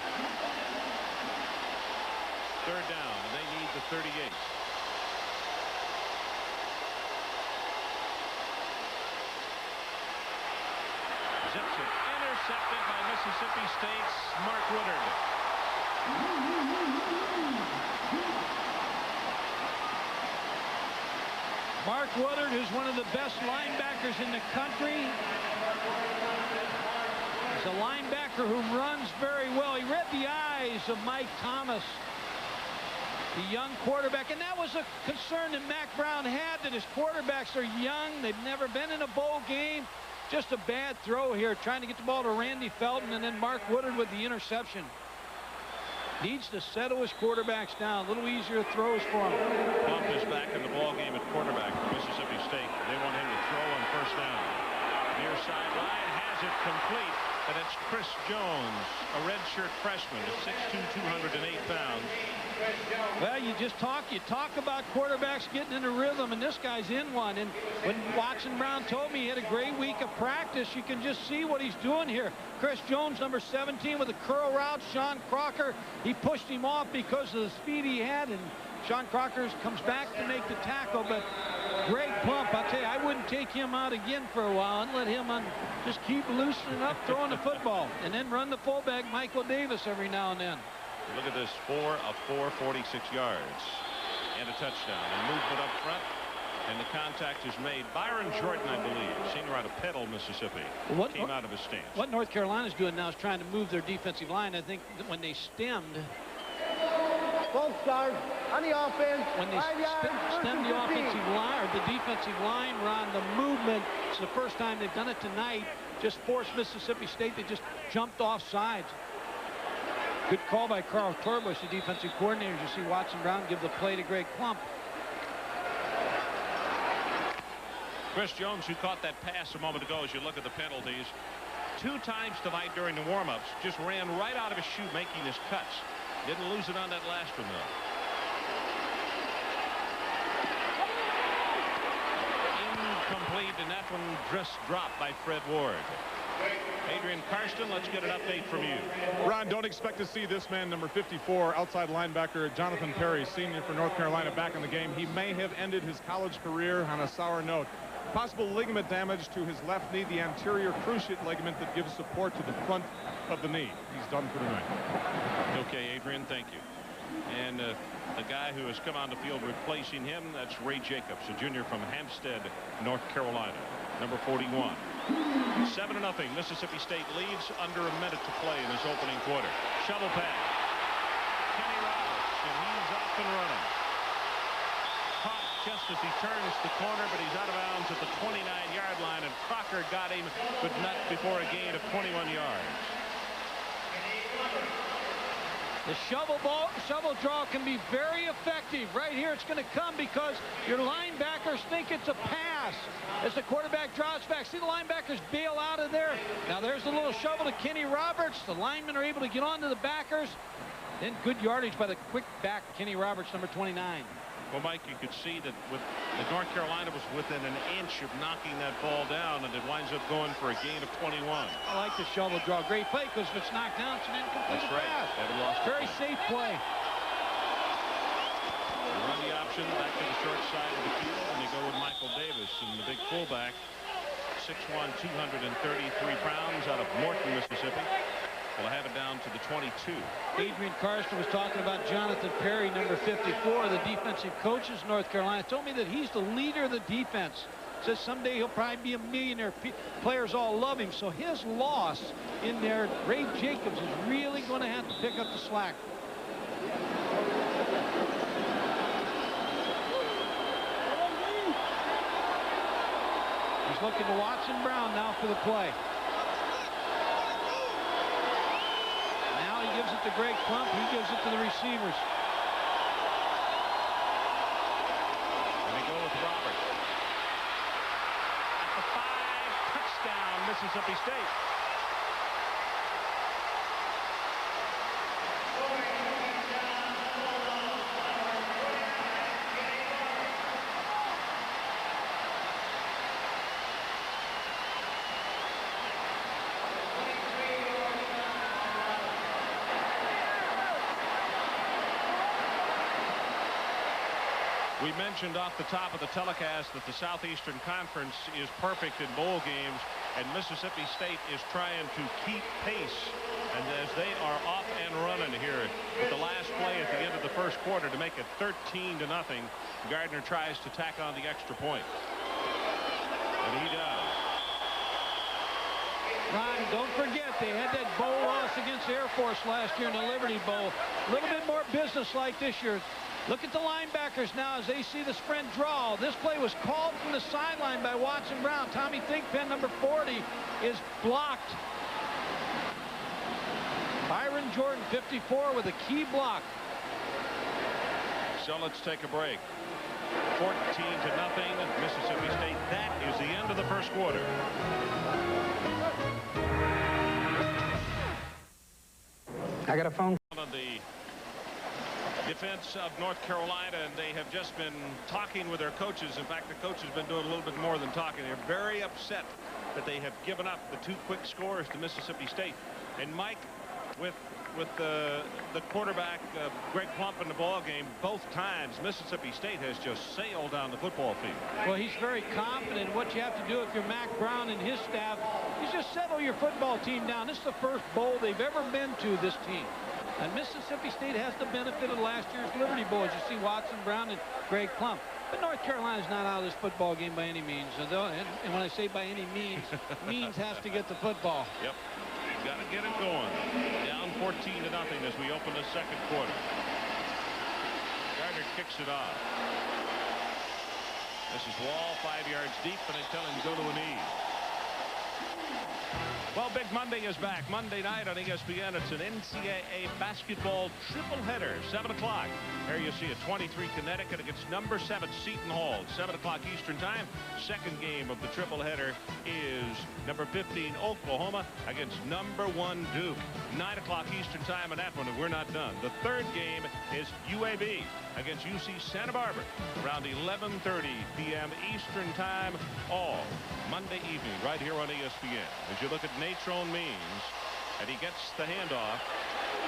Speaker 1: Third down, and they need the 38. Zips it, intercepted by Mississippi State's Mark Woodard.
Speaker 2: Mark Woodard, who's one of the best linebackers in the country. He's a linebacker who runs very well. He read the eyes of Mike Thomas, the young quarterback, and that was a concern that Mack Brown had, that his quarterbacks are young. They've never been in a bowl game. Just a bad throw here, trying to get the ball to Randy Felton, and then Mark Woodard with the interception. Needs to settle his quarterbacks down. A little easier throws for him.
Speaker 1: Plump is back in the ball game at quarterback for Mississippi State. They want him to throw on first down. Near sideline, has it complete, and it's Chris Jones, a redshirt freshman, 6'2", 208 pounds.
Speaker 2: Well, you talk about quarterbacks getting in a rhythm, and this guy's in one. And when Watson Brown told me he had a great week of practice, you can just see what he's doing here. Chris Jones, number 17, with a curl route. Sean Crocker, he pushed him off because of the speed he had, and Sean Crocker comes back to make the tackle. But Greg Plump, I'll tell you, I wouldn't take him out again for a while and let him just keep loosening up, throwing the football, and then run the fullback Michael Davis every now and then.
Speaker 1: Look at this, 4 of 4, 46 yards, and a touchdown. And movement up front, and the contact is made. Byron Jordan, I believe, senior out of Petal, Mississippi, came out of his stance.
Speaker 2: What North Carolina's doing now is trying to move their defensive line. I think when they stemmed,
Speaker 7: Both stars on the offense.
Speaker 2: when they stemmed the offensive line or the defensive line, Ron, the movement, it's the first time they've done it tonight, just forced Mississippi State. They just jumped off sides. Good call by Carl Torbush, the defensive coordinator. You see Watson Brown give the play to Greg Plump.
Speaker 1: Chris Jones, who caught that pass a moment ago, as you look at the penalties, 2 times tonight during the warm-ups, just ran right out of his shoe making his cuts. Didn't lose it on that last one, though. Incomplete, and that one just dropped by Fred Ward. Adrian Karsten, let's get an update from you.
Speaker 3: Ron, don't expect to see this man, number 54, outside linebacker Jonathan Perry, senior for North Carolina, back in the game. He may have ended his college career on a sour note. Possible ligament damage to his left knee, the anterior cruciate ligament that gives support to the front of the knee. He's done for tonight.
Speaker 1: Okay, Adrian, thank you. And the guy who has come on the field replacing him, that's Ray Jacobs, a junior from Hampstead, North Carolina, number 41. 7-0. Mississippi State leads under a minute to play in this opening quarter. Shovel pass. Kenny Roberts, and he's off and running. Caught just as he turns the corner, but he's out of bounds at the 29-yard line, and Crocker got him, but not before a gain of 21 yards.
Speaker 2: The shovel draw can be very effective. Right here, it's going to come because your linebackers think it's a pass. As the quarterback draws back, see the linebackers bail out of there. Now there's the little shovel to Kenny Roberts. The linemen are able to get onto the backers. Then good yardage by the quick back, Kenny Roberts, number 29.
Speaker 1: Well, Mike, you could see that North Carolina was within an inch of knocking that ball down, and it winds up going for a gain of 21.
Speaker 2: I like the shovel draw. Great play, because if it's knocked down, it's an incomplete
Speaker 1: That's right.
Speaker 2: pass. Very safe play.
Speaker 1: They run the option back to the short side of the field, and they go with Michael Davis, and the big fullback, 6'1", 233 pounds, out of Morton, Mississippi. Will have it down to the 22.
Speaker 2: Adrian Karsten was talking about Jonathan Perry, number 54, the defensive coach of North Carolina. Told me that he's the leader of the defense. Says someday he'll probably be a millionaire. Players all love him. So his loss in there, Ray Jacobs, is really going to have to pick up the slack. He's looking to Watson Brown now for the play. He gives it to Greg Plump. He gives it to the receivers.
Speaker 1: And they go with Roberts. At the 5, touchdown, Mississippi State. We mentioned off the top of the telecast that the Southeastern Conference is perfect in bowl games, and Mississippi State is trying to keep pace. And as they are off and running here with the last play at the end of the first quarter to make it 13-0, Gardner tries to tack on the extra point. And he does.
Speaker 2: Ron, don't forget, they had that bowl loss against Air Force last year in the Liberty Bowl. A little bit more business-like this year. Look at the linebackers now as they see the sprint draw. This play was called from the sideline by Watson Brown. Tommy Thigpen, number 40, is blocked. Byron Jordan, 54, with a key block.
Speaker 1: So let's take a break. 14-0 Mississippi State. That is the end of the first quarter.
Speaker 10: I got a phone.
Speaker 1: On the defense of North Carolina, and they have just been talking with their coaches. In fact, the coach has been doing a little bit more than talking. They're very upset that they have given up the 2 quick scores to Mississippi State. And Mike, with the quarterback Greg Plump in the ball game, both times Mississippi State has just sailed down the football field.
Speaker 2: Well, he's very confident. What you have to do if you're Mack Brown and his staff is just settle your football team down. This is the first bowl they've ever been to, this team. And Mississippi State has the benefit of last year's Liberty Bowl, as you see Watson, Brown, and Greg Plump. But North Carolina's not out of this football game by any means. And when I say by any means, means has to get the football.
Speaker 1: Yep. Got to get it going. Down 14-0 as we open the second quarter. Gardner kicks it off. This is Wall 5 yards deep, and they tell him to go to a knee. Well, Big Monday is back. Monday night on ESPN. It's an NCAA basketball triple header, 7 o'clock. Here you see a 23 Connecticut against number 7 Seton Hall, 7 o'clock Eastern time. Second game of the triple header is number 15 Oklahoma against number 1 Duke, 9 o'clock Eastern time on that one, and we're not done. The third game is UAB against UC Santa Barbara around 11:30 p.m. Eastern time, all Monday evening right here on ESPN. As you look at Natrone Means, and he gets the handoff,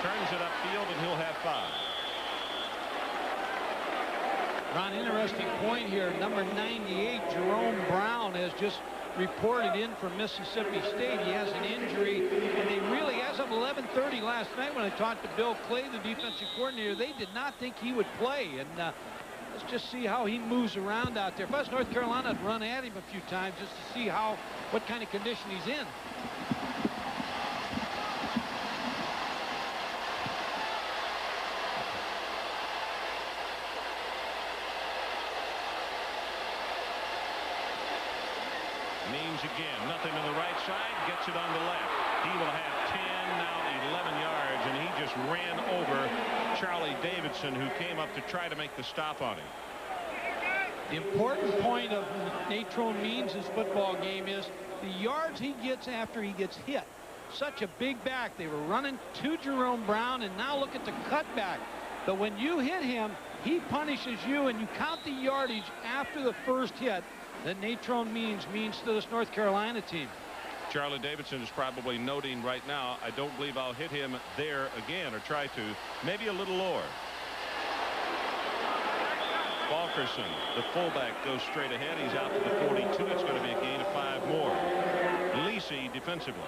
Speaker 1: turns it upfield, and he'll have 5.
Speaker 2: Ron, interesting point here. Number 98, Jerome Brown, has just reported in from Mississippi State. He has an injury, and they really, as of 11:30 last night when I talked to Bill Clay, the defensive coordinator, they did not think he would play. And let's just see how he moves around out there. If I was North Carolina, I'd run at him a few times just to see what kind of condition he's in.
Speaker 1: Means again, nothing on the right side, gets it on the left. He will have 10, now 11 yards, and he just ran over Charlie Davidson, who came up to try to make the stop on him.
Speaker 2: The important point of Natrone Means' football game is the yards he gets after he gets hit. Such a big back. They were running to Jerome Brown, and now look at the cutback. But when you hit him, he punishes you, and you count the yardage after the first hit that Natrone means to this North Carolina team.
Speaker 1: Charlie Davidson is probably noting right now, I don't believe I'll hit him there again, or try to. Maybe a little lower. Fulkerson, the fullback, goes straight ahead. He's out to the 42. It's going to be a gain of 5 more. Lisi defensively.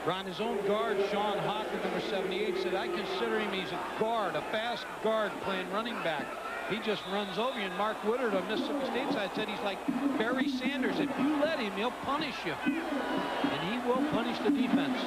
Speaker 2: Ron, his own guard, Sean Hawker, number 78, said, I consider him, he's a guard, a fast guard playing running back. He just runs over you. And Mark Woodard on Mississippi State side said he's like Barry Sanders. If you let him, he'll punish you. And he will punish the defense.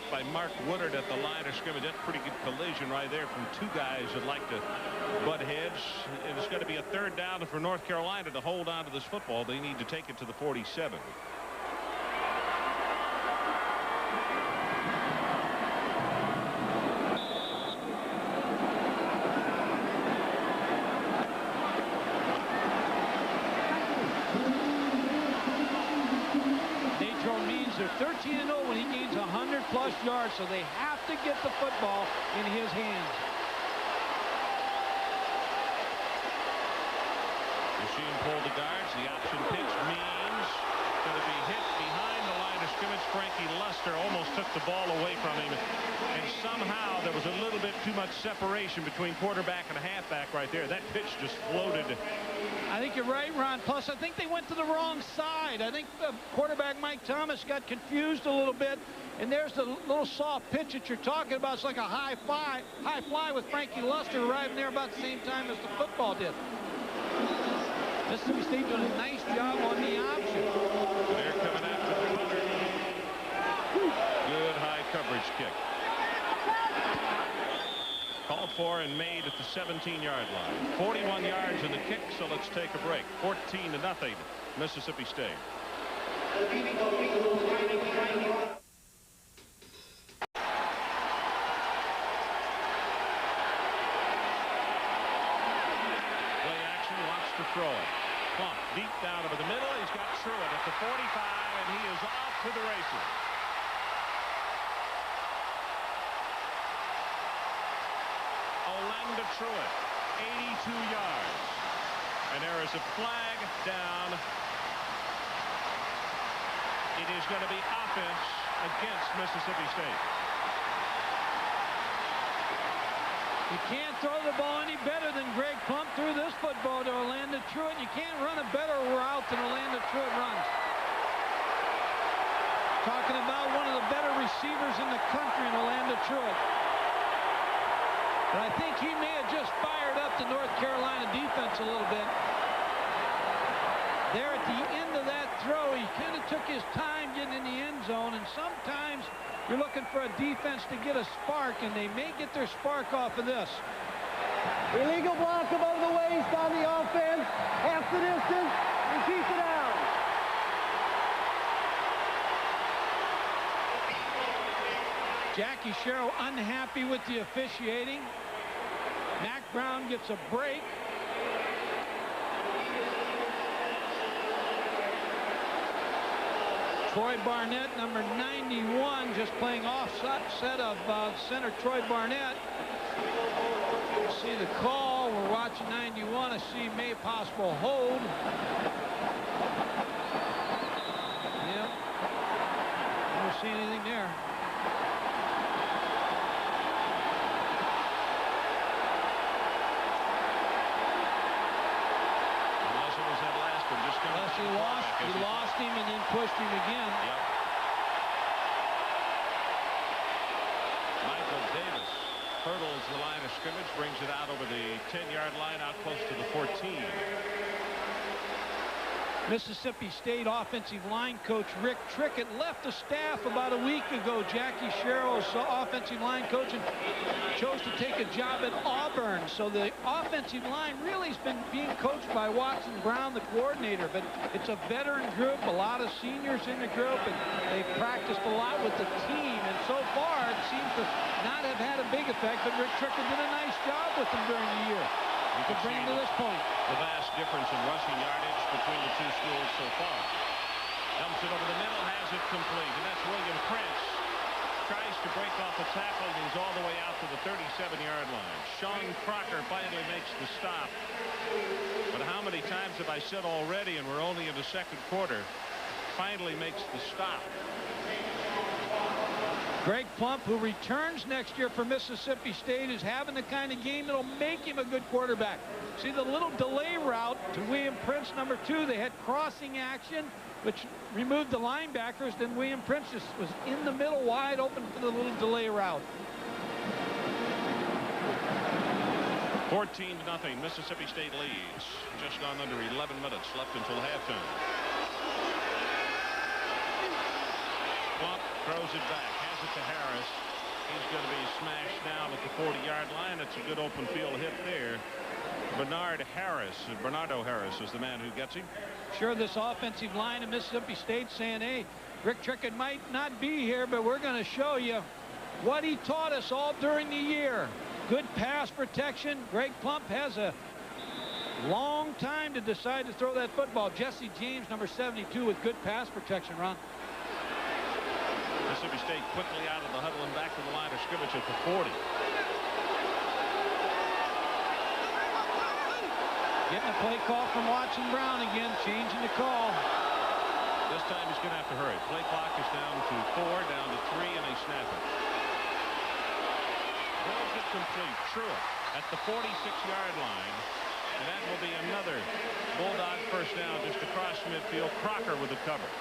Speaker 1: By Mark Woodard at the line of scrimmage. That's pretty good collision right there from 2 guys that like to butt heads. And it's going to be a 3rd down for North Carolina to hold on to this football. They need to take it to the 47.
Speaker 2: Natrone Means, they're 13-0 when he gains 100-plus yards, so they have to get the football in his hands.
Speaker 1: You see him pull the guards. The option pitch Means going to be hit behind the line of scrimmage. Frankie Luster almost took the ball away from him, and somehow there was a little bit too much separation between quarterback and halfback right there. That pitch just floated.
Speaker 2: I think you're right, Ron. Plus, I think they went to the wrong side. I think the quarterback, Mike Thomas, got confused a little bit. And there's the little soft pitch that you're talking about. It's like a high fly with Frankie Luster arriving there about the same time as the football did. Mississippi State doing a nice job on the option.
Speaker 1: They're coming after the punter. Good high coverage kick. Called for and made at the 17-yard line. 41 yards in the kick, so let's take a break. 14-0, Mississippi State. Play action, wants to throw it. Plump deep down over the middle. He's got Truitt at the 45, and he is off to the races. Orlando Truitt, 82 yards. And there is a flag down. It is going to be offense against Mississippi State.
Speaker 2: You can't throw the ball any better than Greg Plump threw this football to Orlando Truitt. You can't run a better route than Orlando Truitt runs. Talking about one of the better receivers in the country in Orlando Truitt. But I think he may have just fired up the North Carolina defense a little bit. There at the end of that throw, he kind of took his time getting in the end zone, and sometimes you're looking for a defense to get a spark, and they may get their spark off of this.
Speaker 7: Illegal block above the waist on the offense. Half the distance and keep it out.
Speaker 2: Jackie Sherrill unhappy with the officiating. Mack Brown gets a break. Troy Barnett, number 91, just playing offset of center Troy Barnett. See the call. We're watching 91. I see may possible hold. Yep. Don't see anything there. He lost him and then pushed him again.
Speaker 1: Yep. Michael Davis hurdles the line of scrimmage, brings it out over the 10-yard line, out close to the 14.
Speaker 2: Mississippi State offensive line coach Rick Trickett left the staff about a week ago. Jackie Sherrill's offensive line coach, and chose to take a job at Auburn. So the offensive line really has been being coached by Watson Brown, the coordinator. But it's a veteran group, a lot of seniors in the group, and they've practiced a lot with the team. And so far, it seems to not have had a big effect. But Rick Trickett did a nice job with them during the year to bring them to this point.
Speaker 1: The vast difference in rushing yardage between the two schools so far. Dumps it over the middle, has it complete, and that's William Prince. Tries to break off the tackle, and he's all the way out to the 37-yard line. Sean Crocker finally makes the stop. But how many times have I said already, and we're only in the second quarter, finally makes the stop.
Speaker 2: Greg Plump, who returns next year for Mississippi State, is having the kind of game that'll make him a good quarterback. See the little delay route to William Prince, number 2. They had crossing action, which removed the linebackers. Then William Prince just was in the middle, wide open for the little delay route.
Speaker 1: 14-0. Mississippi State leads. Just gone under 11 minutes left until halftime. Plump throws it back. Has it to Harris. He's going to be smashed down at the 40-yard line. It's a good open field hit there. Bernardo Harris is the man who gets him.
Speaker 2: Sure, this offensive line of Mississippi State saying, hey, Rick Trickett might not be here, but we're going to show you what he taught us all during the year. Good pass protection. Greg Plump has a long time to decide to throw that football. Jesse James, number 72, with good pass protection, Ron.
Speaker 1: Mississippi State quickly out of the huddle and back to the line of scrimmage at the 40.
Speaker 2: Getting a play call from Watson Brown again, changing the call.
Speaker 1: This time he's going to have to hurry. Play clock is down to 4, down to 3, and they snap it. Throws it complete. Truitt at the 46-yard line. And that will be another Bulldog first down just across midfield. Crocker with the cover.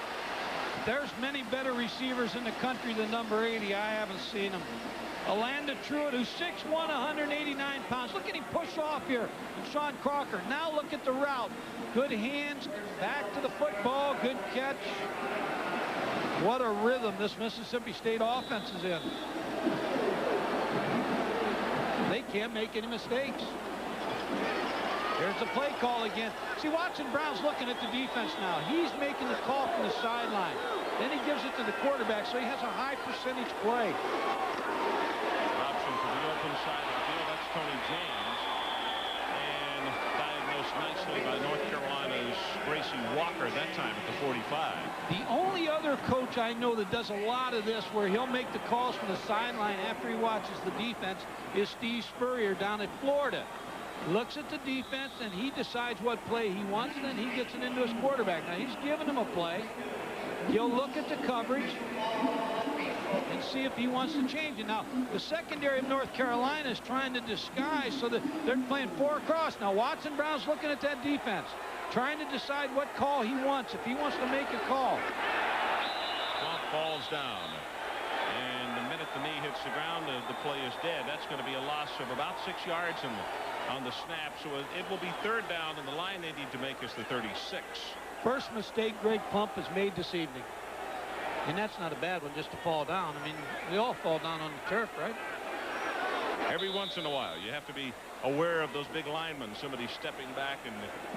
Speaker 2: There's many better receivers in the country than number 80. I haven't seen them. Orlando Truitt, who's 6'1", 189 pounds. Look at him push off here. And Sean Crocker. Now look at the route. Good hands. Back to the football. Good catch. What a rhythm this Mississippi State offense is in. They can't make any mistakes. There's the play call again. See, Watson Brown's looking at the defense now. He's making the call from the sideline. Then he gives it to the quarterback, so he has a high percentage play.
Speaker 1: Option for the open side of the field. That's Tony James. And diagnosed nicely by North Carolina's Gracie Walker that time at the 45.
Speaker 2: The only other coach I know that does a lot of this, where he'll make the calls from the sideline after he watches the defense, is Steve Spurrier down at Florida. Looks at the defense and he decides what play he wants, and then he gets it into his quarterback. Now he's giving him a play. He'll look at the coverage and see if he wants to change it. Now the secondary of North Carolina is trying to disguise so that they're playing 4 across. Now Watson Brown's looking at that defense, trying to decide what call he wants, if he wants to make a call.
Speaker 1: Clock falls down, and the minute the knee hits the ground, the play is dead. That's going to be a loss of about 6 yards on the snap, so it will be 3rd down, and the line they need to make is the 36.
Speaker 2: First mistake Greg Plump has made this evening. And that's not a bad one, just to fall down. I mean, we all fall down on the turf, right?
Speaker 1: Every once in a while, you have to be aware of those big linemen, somebody stepping back and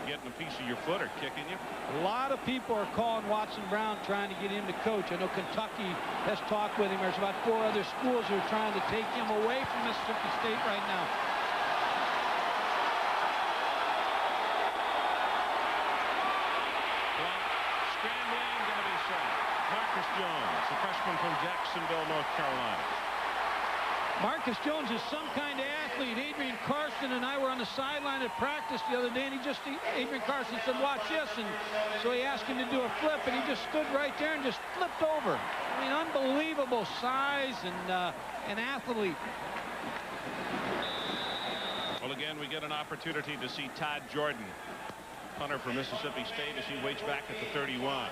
Speaker 1: getting a piece of your foot or kicking you.
Speaker 2: A lot of people are calling Watson Brown, trying to get him to coach. I know Kentucky has talked with him. There's about 4 other schools who are trying to take him away from Mississippi State right now.
Speaker 1: Marcus Jones, the freshman from Jacksonville, North Carolina.
Speaker 2: Marcus Jones is some kind of athlete. Adrian Carson and I were on the sideline at practice the other day, and Adrian Carson said, watch this, and so he asked him to do a flip, and he just stood right there and just flipped over. I mean, unbelievable size and an athlete.
Speaker 1: Well, again, we get an opportunity to see Todd Jordan, punter for Mississippi State, as he waits back at the 31.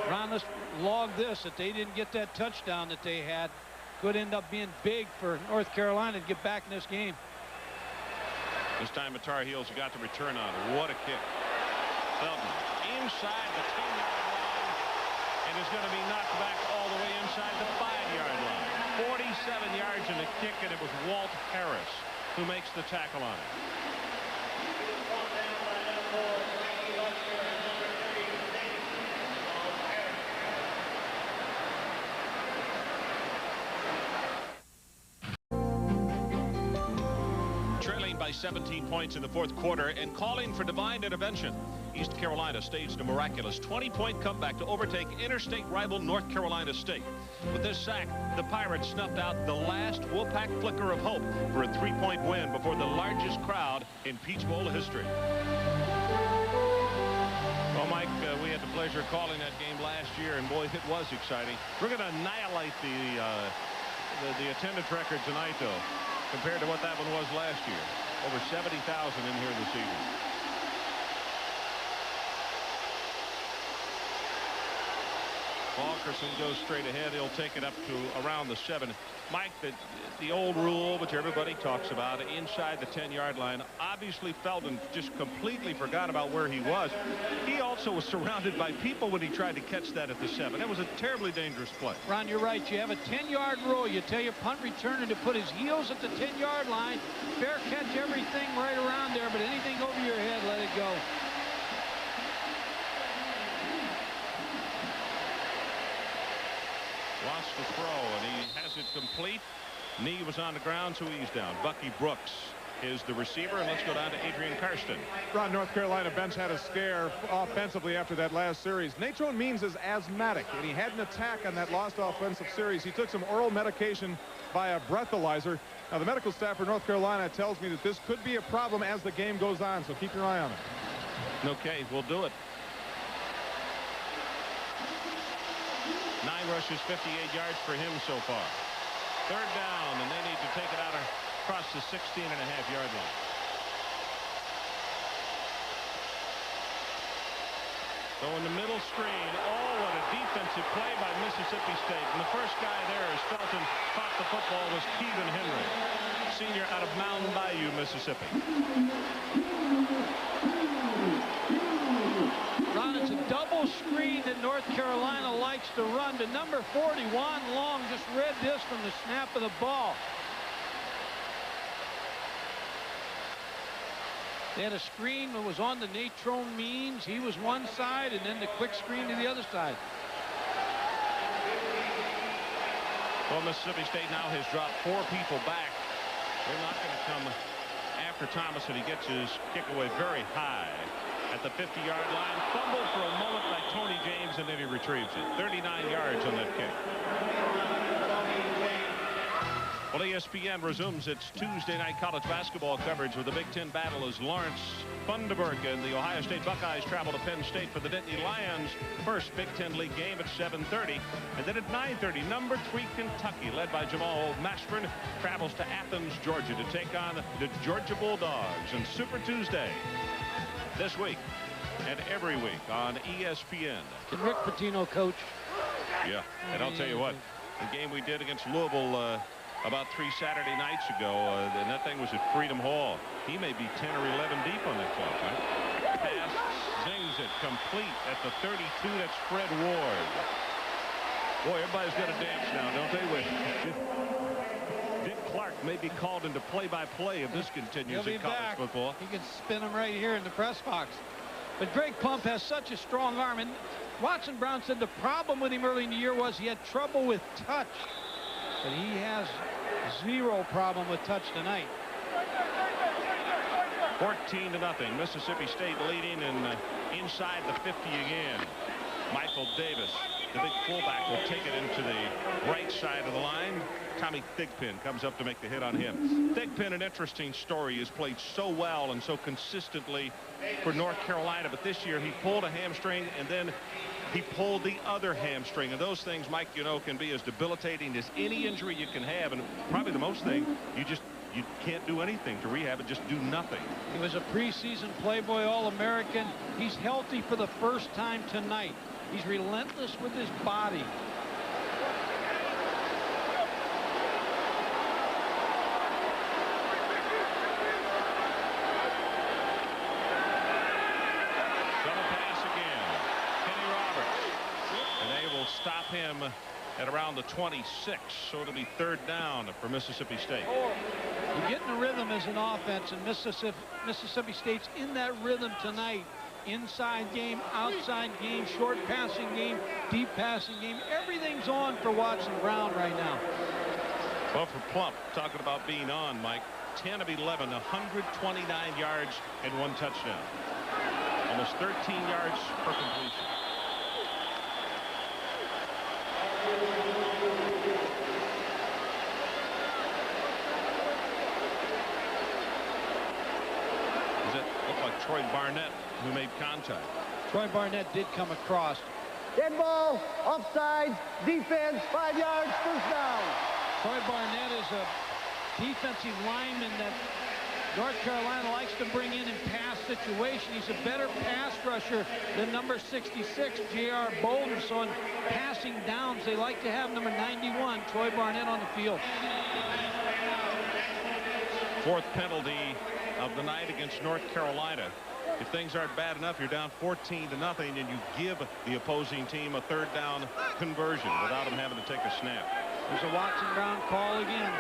Speaker 2: Ron, let's log this, that they didn't get that touchdown that they had. Could end up being big for North Carolina to get back in this game.
Speaker 1: This time the Tar Heels got the return on it. What a kick. Felton inside the 10-yard line and is going to be knocked back all the way inside the 5-yard line. 47 yards in the kick, and it was Walt Harris who makes the tackle on it. By 17 points in the 4th quarter and calling for divine intervention, East Carolina staged a miraculous 20-point comeback to overtake interstate rival North Carolina State. With this sack, the Pirates snuffed out the last Wolfpack flicker of hope for a 3-point win before the largest crowd in Peach Bowl history. Well, Mike, we had the pleasure of calling that game last year, and boy, it was exciting. We're going to annihilate the attendance record tonight, though, compared to what that one was last year. Over 70,000 in here this evening. Fulkerson goes straight ahead. He'll take it up to around the 7. Mike, the old rule, which everybody talks about, inside the 10-yard line. Obviously, Felton just completely forgot about where he was. He also was surrounded by people when he tried to catch that at the 7. That was a terribly dangerous play.
Speaker 2: Ron, you're right. You have a 10-yard rule. You tell your punt returner to put his heels at the 10-yard line. Fair catch everything right around there, but anything over your head, let it go.
Speaker 1: Lost the throw, and he has it complete. Knee was on the ground, so he's down. Bucky Brooks is the receiver, and let's go down to Adrian Karsten.
Speaker 3: Ron, North Carolina bench had a scare offensively after that last series. Natrone Means is asthmatic, and he had an attack on that lost offensive series. He took some oral medication via breathalyzer. Now, the medical staff for North Carolina tells me that this could be a problem as the game goes on, so keep your eye on it.
Speaker 1: Okay, we'll do it. 9 rushes, 58 yards for him so far. 3rd down, and they need to take it out across the 16.5-yard line. So in the middle screen, oh, what a defensive play by Mississippi State. And the first guy there, as Felton caught the football, was Keevan Henry, senior out of Mountain Bayou, Mississippi.
Speaker 2: Ron, it's a double screen that North Carolina likes to run. The number 41 Long just read this from the snap of the ball. They had a screen that was on the Natrone Means. He was one side, and then the quick screen to the other side.
Speaker 1: Well, Mississippi State now has dropped 4 people back. They're not going to come after Thomas, and he gets his kick away very high at the 50-yard line. Fumbled for a moment by Tony James, and then he retrieves it. 39 yards on that kick. Well, ESPN resumes its Tuesday night college basketball coverage with the Big Ten battle as Lawrence Funderburg and the Ohio State Buckeyes travel to Penn State for the Nittany Lions' first Big Ten League game at 7:30. And then at 9:30, number 3 Kentucky, led by Jamal Mashburn, travels to Athens, Georgia to take on the Georgia Bulldogs. And Super Tuesday this week and every week on ESPN.
Speaker 2: Can Rick Pitino coach?
Speaker 1: Yeah, and I'll tell you what, the game we did against Louisville about 3 Saturday nights ago, and that thing was at Freedom Hall. He may be 10 or 11 deep on that club, right? Pass, zings it, complete at the 32. That's Fred Ward. Boy, everybody's got a dance now, don't they? Dick Clark may be called into play-by-play if this continues in college football.
Speaker 2: He can spin him right here in the press box. But Greg Pump has such a strong arm, and Watson Brown said the problem with him early in the year was he had trouble with touch. But he has 0 problem with touch tonight.
Speaker 1: 14-0. Mississippi State leading and inside the 50 again. Michael Davis, the big fullback, will take it into the right side of the line. Tommy Thigpen comes up to make the hit on him. Thigpen, an interesting story, has played so well and so consistently for North Carolina, but this year he pulled a hamstring and then he pulled the other hamstring, and those things, Mike, you know, can be as debilitating as any injury you can have, and probably the most thing, you can't do anything to rehab it, just do nothing.
Speaker 2: He was a preseason Playboy All-American. He's healthy for the first time tonight. He's relentless with his body.
Speaker 1: Stop him at around the 26, so it'll be 3rd down for Mississippi State.
Speaker 2: You get in a rhythm as an offense, and Mississippi State's in that rhythm tonight. Inside game, outside game, short passing game, deep passing game. Everything's on for Watson Brown right now.
Speaker 1: Well, for Plump, talking about being on, Mike, 10 of 11, 129 yards and 1 touchdown. Almost 13 yards per completion. Does it look like Troy Barnett who made contact?
Speaker 2: Troy Barnett did come across.
Speaker 7: Dead ball, offsides, defense, 5 yards, first down.
Speaker 2: Troy Barnett is a defensive lineman that North Carolina likes to bring in pass situation. He's a better pass rusher than number 66, J.R. Bolden. So in passing downs, they like to have number 91, Troy Barnett, on the field.
Speaker 1: 4th penalty of the night against North Carolina. If things aren't bad enough, you're down 14-0, and you give the opposing team a 3rd down conversion without them having to take a snap.
Speaker 2: There's a Watson Brown call again.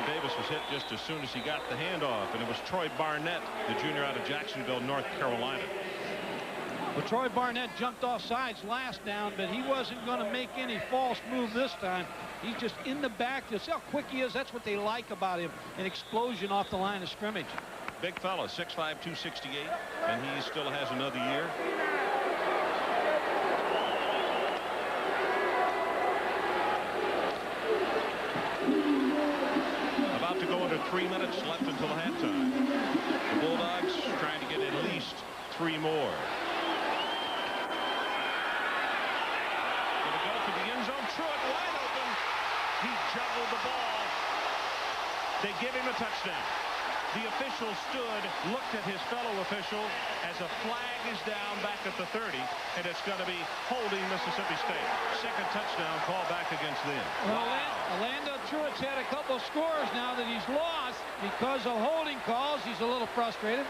Speaker 1: Davis was hit just as soon as he got the handoff, and it was Troy Barnett, the junior out of Jacksonville, North Carolina.
Speaker 2: Well, Troy Barnett jumped off sides last down, but he wasn't going to make any false move this time. He's just in the back. You see how quick he is? That's what they like about him, an explosion off the line of scrimmage.
Speaker 1: Big fella, 6'5", 268, and he still has another year. About to go under 3 minutes left until halftime. The Bulldogs trying to get at least 3 more. Gonna go to the end zone. Truitt wide open. He juggled the ball. They give him a touchdown. The official stood, looked at his fellow official as a flag is down back at the 30, and it's going to be holding Mississippi State. 2nd touchdown call back against them.
Speaker 2: Well, Orlando Truitt's had a couple of scores now that he's lost because of holding calls. He's a little frustrated.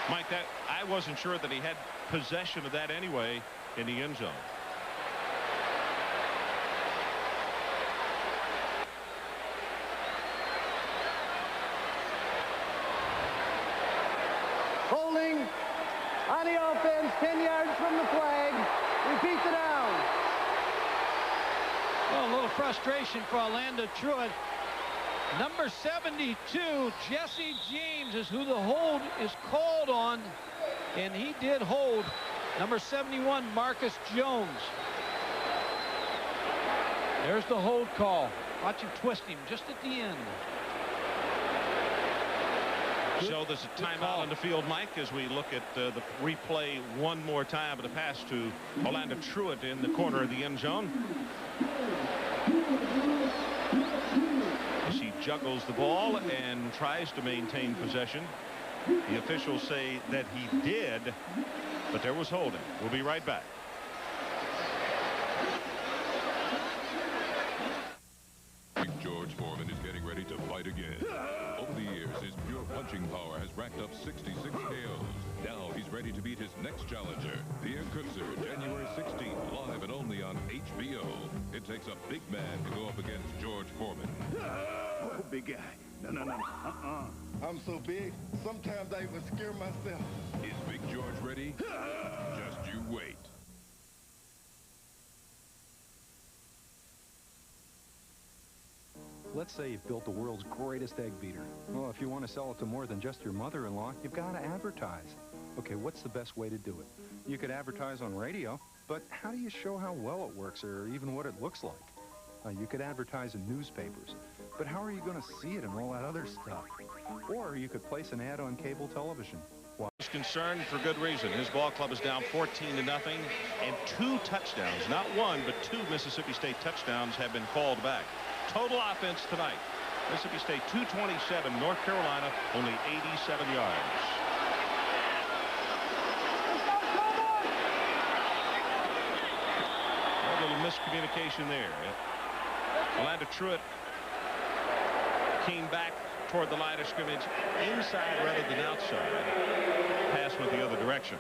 Speaker 1: Mike, I wasn't sure that he had possession of that anyway in the end zone.
Speaker 7: 10 yards from the flag. Repeat the down.
Speaker 2: Well, a little frustration for Orlando Truett. Number 72, Jesse James, is who the hold is called on, and he did hold number 71, Marcus Jones. There's the hold call. Watch him twist him just at the end.
Speaker 1: So there's a timeout on the field, Mike, as we look at the replay one more time of the pass to Orlando Truett in the corner of the end zone. As he juggles the ball and tries to maintain possession. The officials say that he did, but there was holding. We'll be right back.
Speaker 11: George Foreman is getting ready to fight again. Over the years, his pure punching power has racked up 66 KOs. Now he's ready to beat his next challenger, the Eclipser, January 16th, live and only on HBO. It takes a big man to go up against George Foreman.
Speaker 6: Oh, big guy. No.
Speaker 12: I'm so big, sometimes I even scare myself.
Speaker 11: Is Big George ready? Just you wait.
Speaker 10: Let's say you've built the world's greatest egg beater. Well, if you want to sell it to more than just your mother-in-law, you've got to advertise. Okay, what's the best way to do it? You could advertise on radio, but how do you show how well it works or even what it looks like? You could advertise in newspapers, but how are you going to see it and all that other stuff? Or you could place an ad on cable television.
Speaker 1: He's concerned for good reason. His ball club is down 14-0, and 2 touchdowns, not 1, but 2 Mississippi State touchdowns have been called back. Total offense tonight, Mississippi State 227, North Carolina only 87 yards. A little miscommunication there. Orlando Truett came back toward the line of scrimmage inside rather than outside. Pass went the other direction.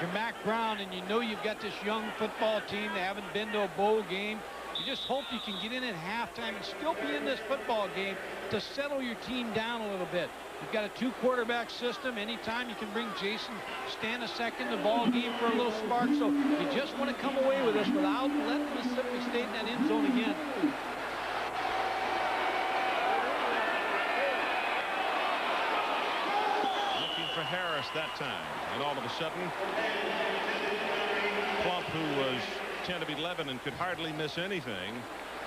Speaker 2: You're Mack Brown, and you know you've got this young football team. They haven't been to a bowl game. You just hope you can get in at halftime and still be in this football game to settle your team down a little bit. You've got a 2-quarterback system. Anytime you can bring Jason Stanisiak in the ball game for a little spark. So you just want to come away with this without letting Mississippi State in that end zone again.
Speaker 1: Looking for Harris that time. And all of a sudden, Plump, who was 10 of 11 and could hardly miss anything,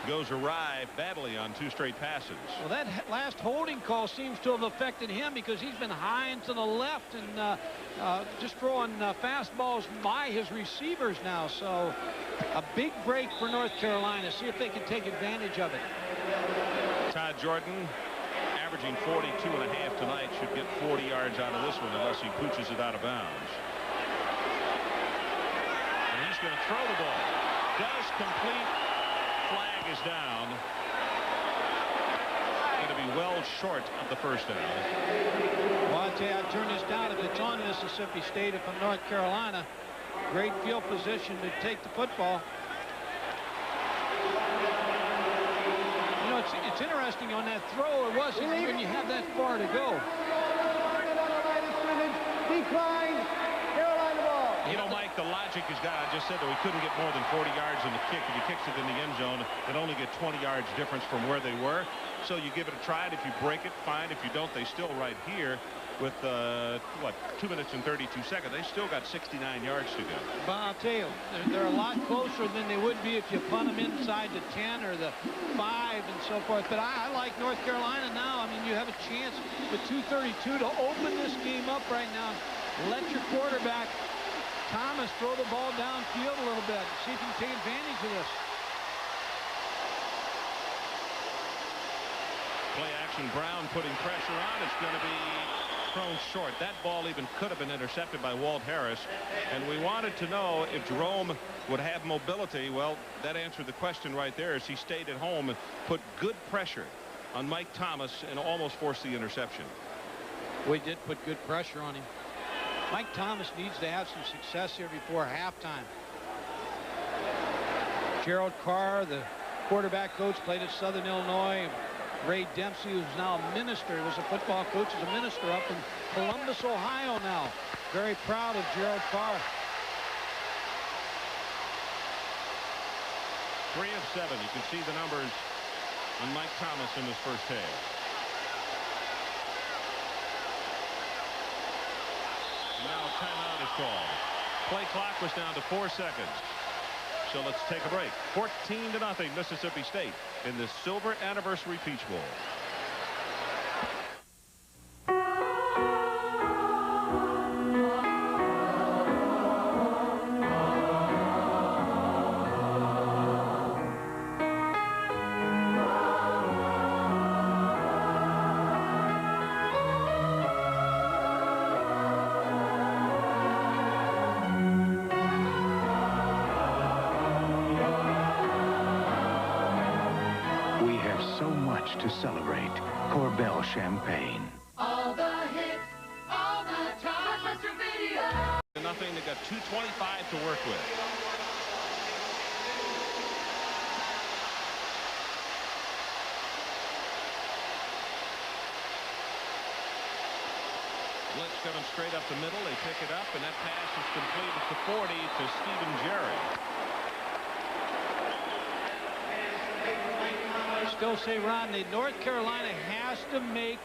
Speaker 1: goes awry badly on 2 straight passes.
Speaker 2: Well, that last holding call seems to have affected him because he's been high and to the left and just throwing fastballs by his receivers now. So a big break for North Carolina. See if they can take advantage of it.
Speaker 1: Todd Jordan, averaging 42.5 tonight, should get 40 yards out of this one unless he pooches it out of bounds. And he's going to throw the ball. Does complete. Flag is down. Going to be well short of the first down.
Speaker 2: Well, I'll tell you, I'd turn this down if it's on Mississippi State. If I'm North Carolina, great field position to take the football. You know, it's interesting on that throw. It wasn't when you have that far to go.
Speaker 7: Decline. Carolina ball.
Speaker 1: You know, Mike, the logic is God. I just said that we couldn't get more than 40 yards in the kick. If he kicks it in the end zone, they'd only get 20 yards difference from where they were. So you give it a try. And if you break it, fine. If you don't, they still right here with, 2 minutes and 32 seconds. They still got 69 yards to go.
Speaker 2: But I'll tell you, they're a lot closer than they would be if you punt them inside the 10 or the 5 and so forth. But I like North Carolina now. I mean, you have a chance with 2:32 to open this game up right now. Let your quarterback, Thomas, throw the ball downfield a little bit. See if you can take advantage of this.
Speaker 1: Play action, Brown putting pressure on. It's going to be thrown short. That ball even could have been intercepted by Walt Harris. And we wanted to know if Jerome would have mobility. Well, that answered the question right there as he stayed at home and put good pressure on Mike Thomas and almost forced the interception.
Speaker 2: We did put good pressure on him. Mike Thomas needs to have some success here before halftime. Gerald Carr, the quarterback coach, played at Southern Illinois. Ray Dempsey, who's now a minister, was a football coach, is a minister up in Columbus, Ohio now. Very proud of Gerald Carr.
Speaker 1: 3 of 7. You can see the numbers on Mike Thomas in his first half. Now a timeout is called. Play clock was down to 4 seconds. So let's take a break. 14-0 Mississippi State in the Silver Anniversary Peach Bowl.
Speaker 13: To celebrate Corbel Champagne.
Speaker 14: All the hits, all the time. Blockbuster Video.
Speaker 1: Nothing. They got 2:25 to work with. Blitz coming straight up the middle. They pick it up, and that pass is complete at the 40 to Stephen Jerry.
Speaker 2: Still say, Ron, North Carolina has to make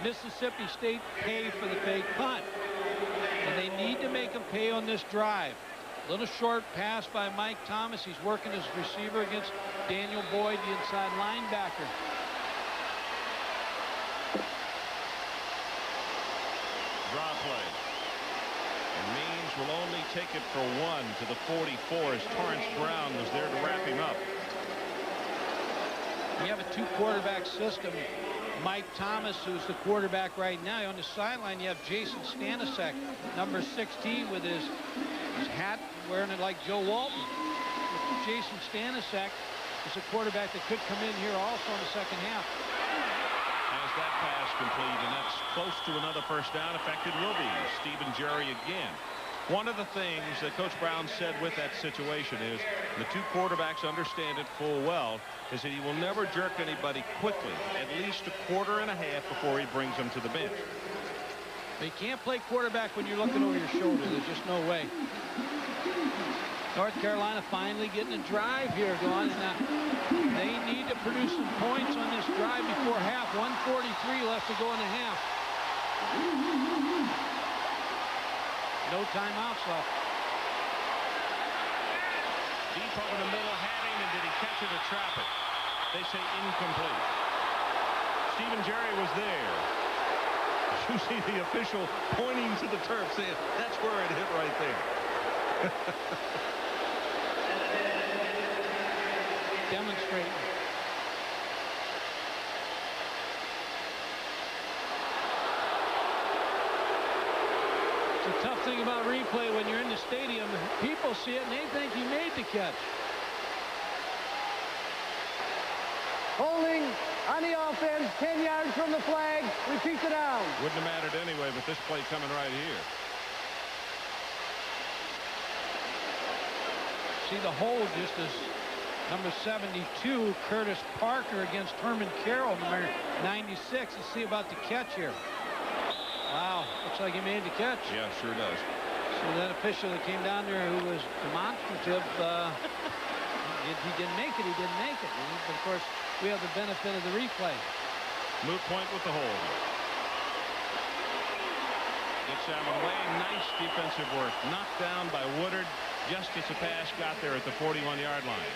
Speaker 2: Mississippi State pay for the fake punt. And they need to make them pay on this drive. Little short pass by Mike Thomas. He's working as receiver against Daniel Boyd, the inside linebacker.
Speaker 1: Draw play. And Means will only take it for 1 to the 44 as Torrance Brown was there to wrap him up.
Speaker 2: You have a 2-quarterback system. Mike Thomas, who's the quarterback right now. On the sideline, you have Jason Stanisiak, number 16, with his hat, wearing it like Joe Walton. Jason Stanisiak is a quarterback that could come in here also in the second half.
Speaker 1: Has that pass complete, and that's close to another first down. In fact, it will be Stephen Jerry again. One of the things that Coach Brown said with that situation is the 2 quarterbacks understand it full well, is that he will never jerk anybody quickly, at least a quarter and a half before he brings them to the bench.
Speaker 2: But you can't play quarterback when you're looking over your shoulder. There's just no way. North Carolina finally getting a drive here going. And they need to produce some points on this drive before half. 1:43 left to go in the half. No timeouts left.
Speaker 1: Deep over the middle, Hatting, and did he catch it or trap it? They say incomplete. Stephen Jerry was there. You see the official pointing to the turf saying, that's where it hit right there.
Speaker 2: Demonstrating. The tough thing about replay when you're in the stadium, people see it and they think he made the catch.
Speaker 7: Holding on the offense, 10 yards from the flag. Repeat the down.
Speaker 1: Wouldn't have mattered anyway, but this play coming right here.
Speaker 2: See the hold just as number 72, Curtis Parker, against Herman Carroll, number 96. Let's see about the catch here. Wow, looks like he made the catch.
Speaker 1: Yeah, sure does.
Speaker 2: So that official that came down there who was demonstrative, he didn't make it, he didn't make it. But of course, we have the benefit of the replay.
Speaker 1: Moot point with the hold. Gets that one away. Nice defensive work. Knocked down by Woodard just as the pass got there at the 41-yard line.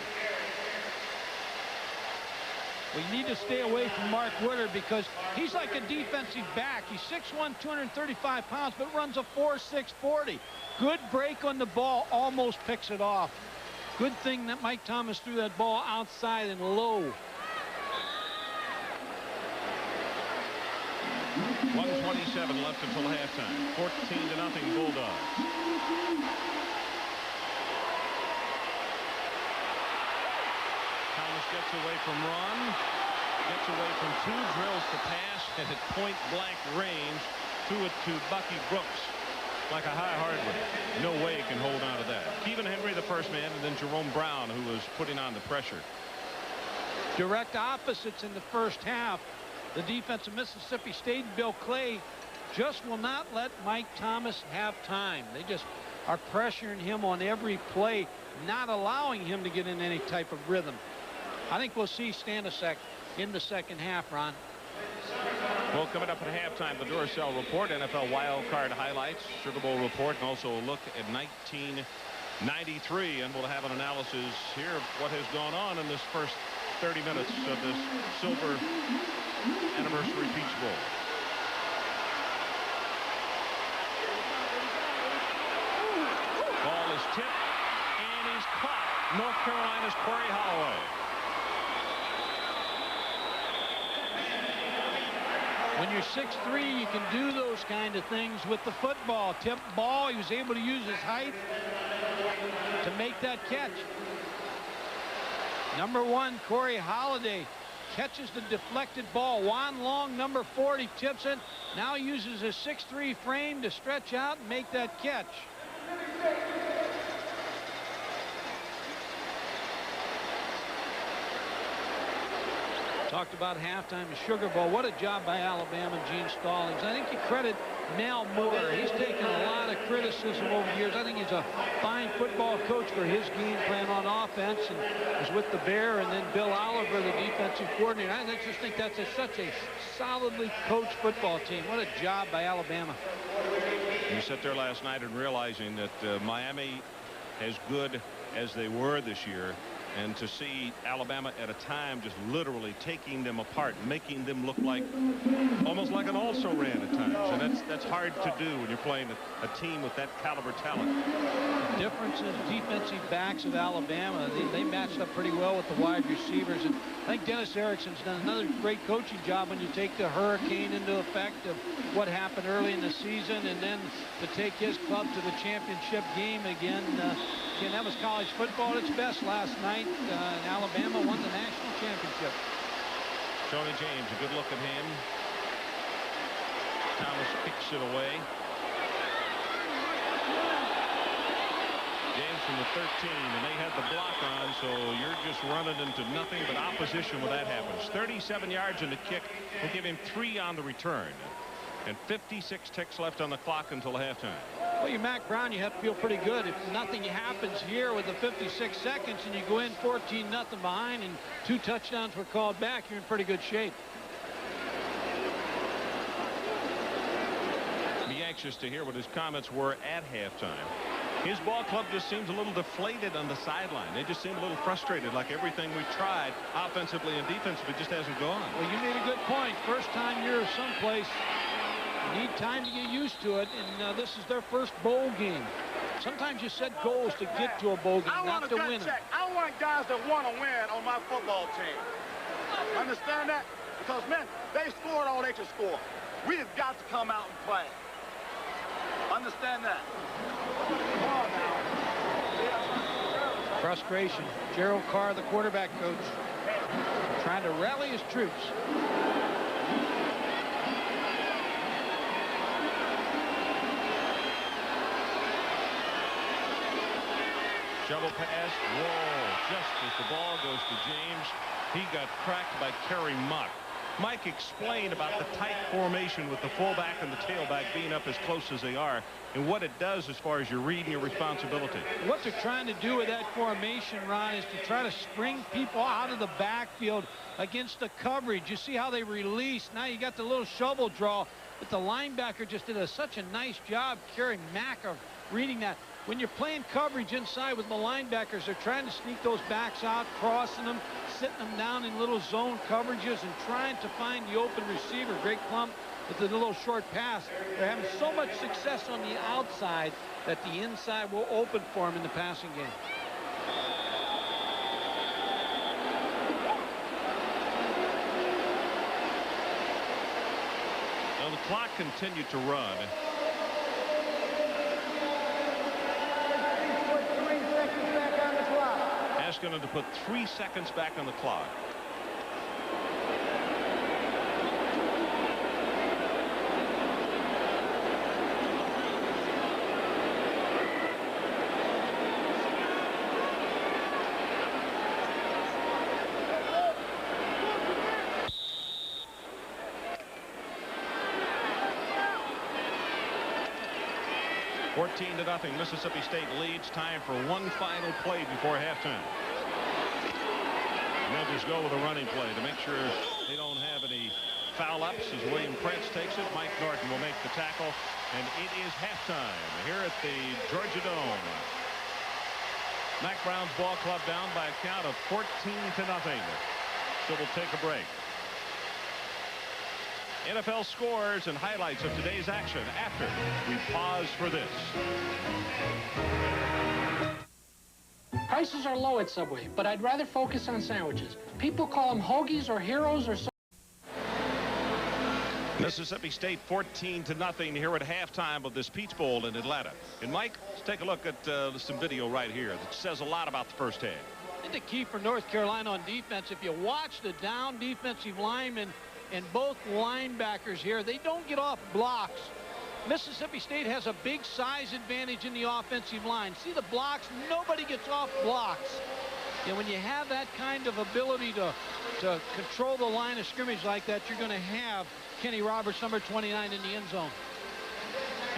Speaker 2: We need to stay away from Mark Woodard because he's like a defensive back. He's 6'1", 235 pounds, but runs a 4.6 40. Good break on the ball, almost picks it off. Good thing that Mike Thomas threw that ball outside and low.
Speaker 1: 1:27 left until halftime. 14-0 Bulldogs. Thomas gets away from run, gets away from 2, drills the pass, and at point-blank range, threw it to Bucky Brooks like a high hardwood. No way he can hold on to that. Kevin Henry, the first man, and then Jerome Brown, who was putting on the pressure.
Speaker 2: Direct opposites in the first half. The defense of Mississippi State, Bill Clay, just will not let Mike Thomas have time. They just are pressuring him on every play, not allowing him to get in any type of rhythm. I think we'll see Stanisic in the second half, Ron.
Speaker 1: Well, coming up at halftime, the Duracell Report, NFL Wild Card highlights, Sugar Bowl report, and also a look at 1993. And we'll have an analysis here of what has gone on in this first 30 minutes of this Silver Anniversary Peach Bowl. Ball is tipped, and he's caught. North Carolina's Corey Holloway.
Speaker 2: When you're 6'3", you can do those kind of things with the football. Tip ball, he was able to use his height to make that catch. Number 1, Corey Holiday catches the deflected ball. Juan Long, number 40, tips it. Now uses his 6'3" frame to stretch out and make that catch. Talked about halftime and Sugar Bowl. What a job by Alabama and Gene Stallings. I think you credit Mel Moore. He's taken a lot of criticism over the years. I think he's a fine football coach for his game plan on offense, and was with the Bear, and then Bill Oliver, the defensive coordinator. I just think that's such a solidly coached football team. What a job by Alabama.
Speaker 1: You sat there last night and realizing that Miami, as good as they were this year, and to see Alabama at a time just literally taking them apart, making them look like almost like an also-ran at times. And that's hard to do when you're playing a team with that caliber talent.
Speaker 2: The difference is defensive backs of Alabama. They matched up pretty well with the wide receivers. And I think Dennis Erickson's done another great coaching job when you take the hurricane into effect of what happened early in the season, and then to take his club to the championship game again. Again, that was college football at its best last night. And Alabama won the national championship.
Speaker 1: Tony James, a good look at him. Thomas kicks it away. James from the 13, and they had the block on, so you're just running into nothing but opposition when that happens. 37 yards in the kick. We'll give him 3 on the return. And 56 ticks left on the clock until halftime.
Speaker 2: Well, you're Mack Brown, you have to feel pretty good. If nothing happens here with the 56 seconds and you go in 14-0 behind and 2 touchdowns were called back, you're in pretty good shape.
Speaker 1: Be anxious to hear what his comments were at halftime. His ball club just seems a little deflated on the sideline. They just seem a little frustrated, like everything we've tried offensively and defensively just hasn't gone.
Speaker 2: Well, you made a good point. First time you're someplace, you need time to get used to it, and this is their first bowl game. Sometimes you set goals to get to a bowl game, not to win it.
Speaker 15: I want guys that want to win on my football team. Understand that? Because, man, they scored all they could score. We have got to come out and play. Understand that?
Speaker 2: Frustration. Gerald Carr, the quarterback coach, trying to rally his troops.
Speaker 1: Shovel pass. Whoa. Just as the ball goes to James, he got cracked by Kerry Mock. Mike, explain about the tight formation with the fullback and the tailback being up as close as they are, and what it does as far as your read and your responsibility.
Speaker 2: What they're trying to do with that formation, Ron, is to try to spring people out of the backfield against the coverage. You see how they release. Now you got the little shovel draw, but the linebacker just did such a nice job, Kerry Mack, of reading that. When you're playing coverage inside with the linebackers, they're trying to sneak those backs out, crossing them, sitting them down in little zone coverages, and trying to find the open receiver. Greg Plump with the little short pass. They're having so much success on the outside that the inside will open for them in the passing game.
Speaker 1: Well, the clock continued to run. Asking him to put 3 seconds back on the clock. 14-0. Mississippi State leads. Time for one final play before halftime. And they'll just go with a running play to make sure they don't have any foul-ups as William Prince takes it. Mike Norton will make the tackle, and it is halftime here at the Georgia Dome. Mack Brown's ball club down by a count of 14-0. So we'll take a break. NFL scores and highlights of today's action after we pause for this.
Speaker 16: Prices are low at Subway, but I'd rather focus on sandwiches. People call them hoagies or heroes or so.
Speaker 1: Mississippi State 14-0 here at halftime of this Peach Bowl in Atlanta. And Mike, let's take a look at some video right here that says a lot about the first half.
Speaker 2: And the key for North Carolina on defense, if you watch the down defensive linemen and both linebackers here, they don't get off blocks. Mississippi State has a big size advantage in the offensive line. See the blocks? Nobody gets off blocks. And when you have that kind of ability to control the line of scrimmage like that, you're going to have Kenny Roberts, number 29, in the end zone.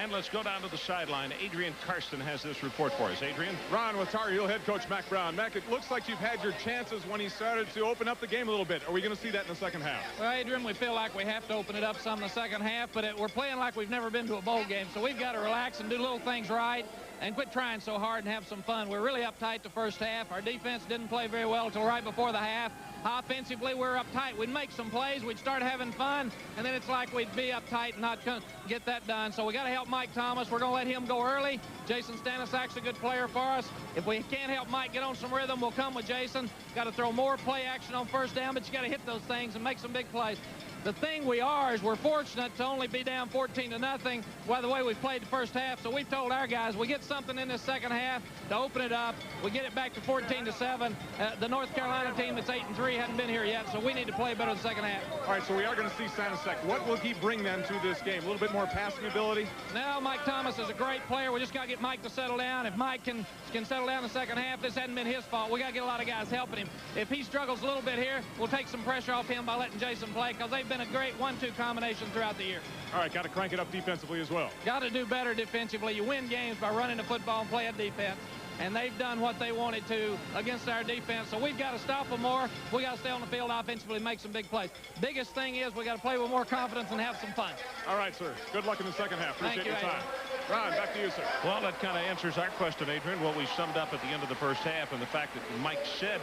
Speaker 1: And let's go down to the sideline. Adrian Karsten has this report for us. Adrian?
Speaker 3: Ron, with Tar Heel head coach Mack Brown. Mack, it looks like you've had your chances when he started to open up the game a little bit. Are we going to see that in the second half?
Speaker 17: Well, Adrian, we feel like we have to open it up some in the second half, but we're playing like we've never been to a bowl game, so we've got to relax and do little things right and quit trying so hard and have some fun. We're really uptight the first half. Our defense didn't play very well until right before the half. Offensively, we're uptight. We'd make some plays, we'd start having fun, and then it's like we'd be uptight and not get that done. So we got to help Mike Thomas. We're going to let him go early. Jason Stanisak's a good player for us. If we can't help Mike get on some rhythm, we'll come with Jason. Got to throw more play action on first down, but you got to hit those things and make some big plays. The thing we are is we're fortunate to only be down 14-0 by the way we played the first half. So we've told our guys we get something in this second half to open it up. We get it back to 14-7. The North Carolina team that's 8-3 hadn't been here yet, so we need to play better the second half.
Speaker 3: All right, so we are going to see Stanisak. What will he bring then to this game? A little bit more passing ability?
Speaker 17: No, Mike Thomas is a great player. We just got to get Mike to settle down. If Mike can settle down the second half, this hadn't been his fault. We got to get a lot of guys helping him. If he struggles a little bit here, we'll take some pressure off him by letting Jason play, because they've been a great 1-2 combination throughout the year.
Speaker 3: All right, got to crank it up defensively as well.
Speaker 17: Got to do better defensively. You win games by running the football and playing defense. And they've done what they wanted to against our defense. So we've got to stop them more. We got to stay on the field offensively and make some big plays. Biggest thing is we got to play with more confidence and have some fun.
Speaker 3: All right, sir. Good luck in the second half. Appreciate your time. Ron, back to you, sir.
Speaker 1: Well, that kind of answers our question, Adrian. What we summed up at the end of the first half, and the fact that Mike said,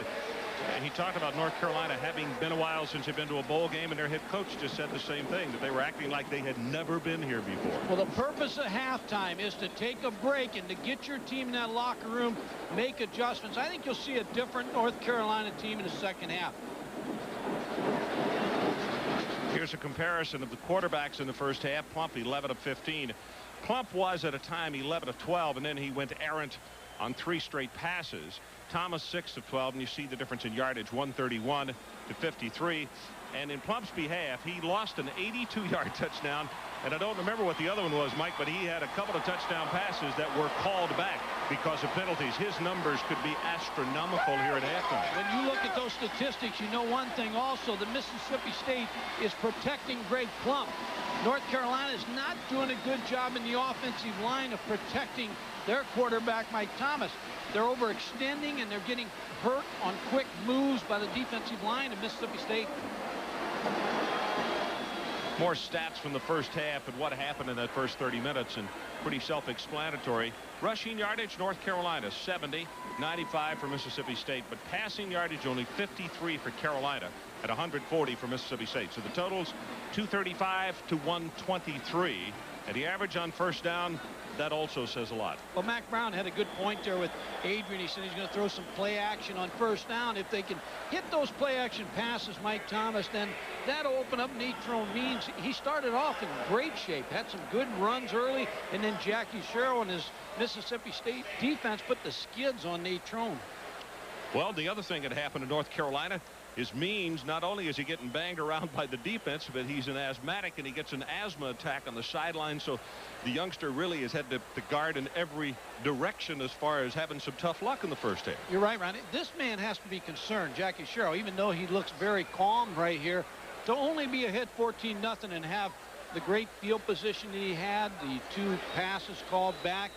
Speaker 1: he talked about North Carolina having been a while since they've been to a bowl game, and their head coach just said the same thing, that they were acting like they had never been here before.
Speaker 2: Well, the purpose of halftime is to take a break and to get your team in that locker room, make adjustments. I think you'll see a different North Carolina team in the second half.
Speaker 1: Here's a comparison of the quarterbacks in the first half. Plump, 11 of 15. Plump was at a time 11 of 12, and then he went errant on 3 straight passes. Thomas 6 of 12, and you see the difference in yardage, 131 to 53. And in Plump's behalf, he lost an 82-yard touchdown, and I don't remember what the other one was, Mike, but he had a couple of touchdown passes that were called back because of penalties. His numbers could be astronomical here at halftime.
Speaker 2: When you look at those statistics, you know one thing also, that Mississippi State is protecting Greg Plump. North Carolina is not doing a good job in the offensive line of protecting their quarterback, Mike Thomas. They're overextending, and they're getting hurt on quick moves by the defensive line of Mississippi State.
Speaker 1: More stats from the first half and what happened in that first 30 minutes, and pretty self-explanatory. Rushing yardage, North Carolina 70, 95 for Mississippi State, but passing yardage only 53 for Carolina at 140 for Mississippi State. So the totals 235 to 123, and the average on first down, that also says a lot.
Speaker 2: Well, Mack Brown had a good point there with Adrian. He said he's going to throw some play action on first down. If they can hit those play action passes, Mike Thomas, then that'll open up Natrone Means. He started off in great shape, had some good runs early, and then Jackie Sherrill and his Mississippi State defense put the skids on Natrone.
Speaker 1: Well, the other thing that happened in North Carolina is Means, not only is he getting banged around by the defense, but he's an asthmatic, and he gets an asthma attack on the sideline. So the youngster really has had to guard in every direction as far as having some tough luck in the first half.
Speaker 2: You're right, Ronnie. This man has to be concerned, Jackie Sherrill, even though he looks very calm right here, to only be ahead 14-0 and have the great field position that he had, the 2 passes called back.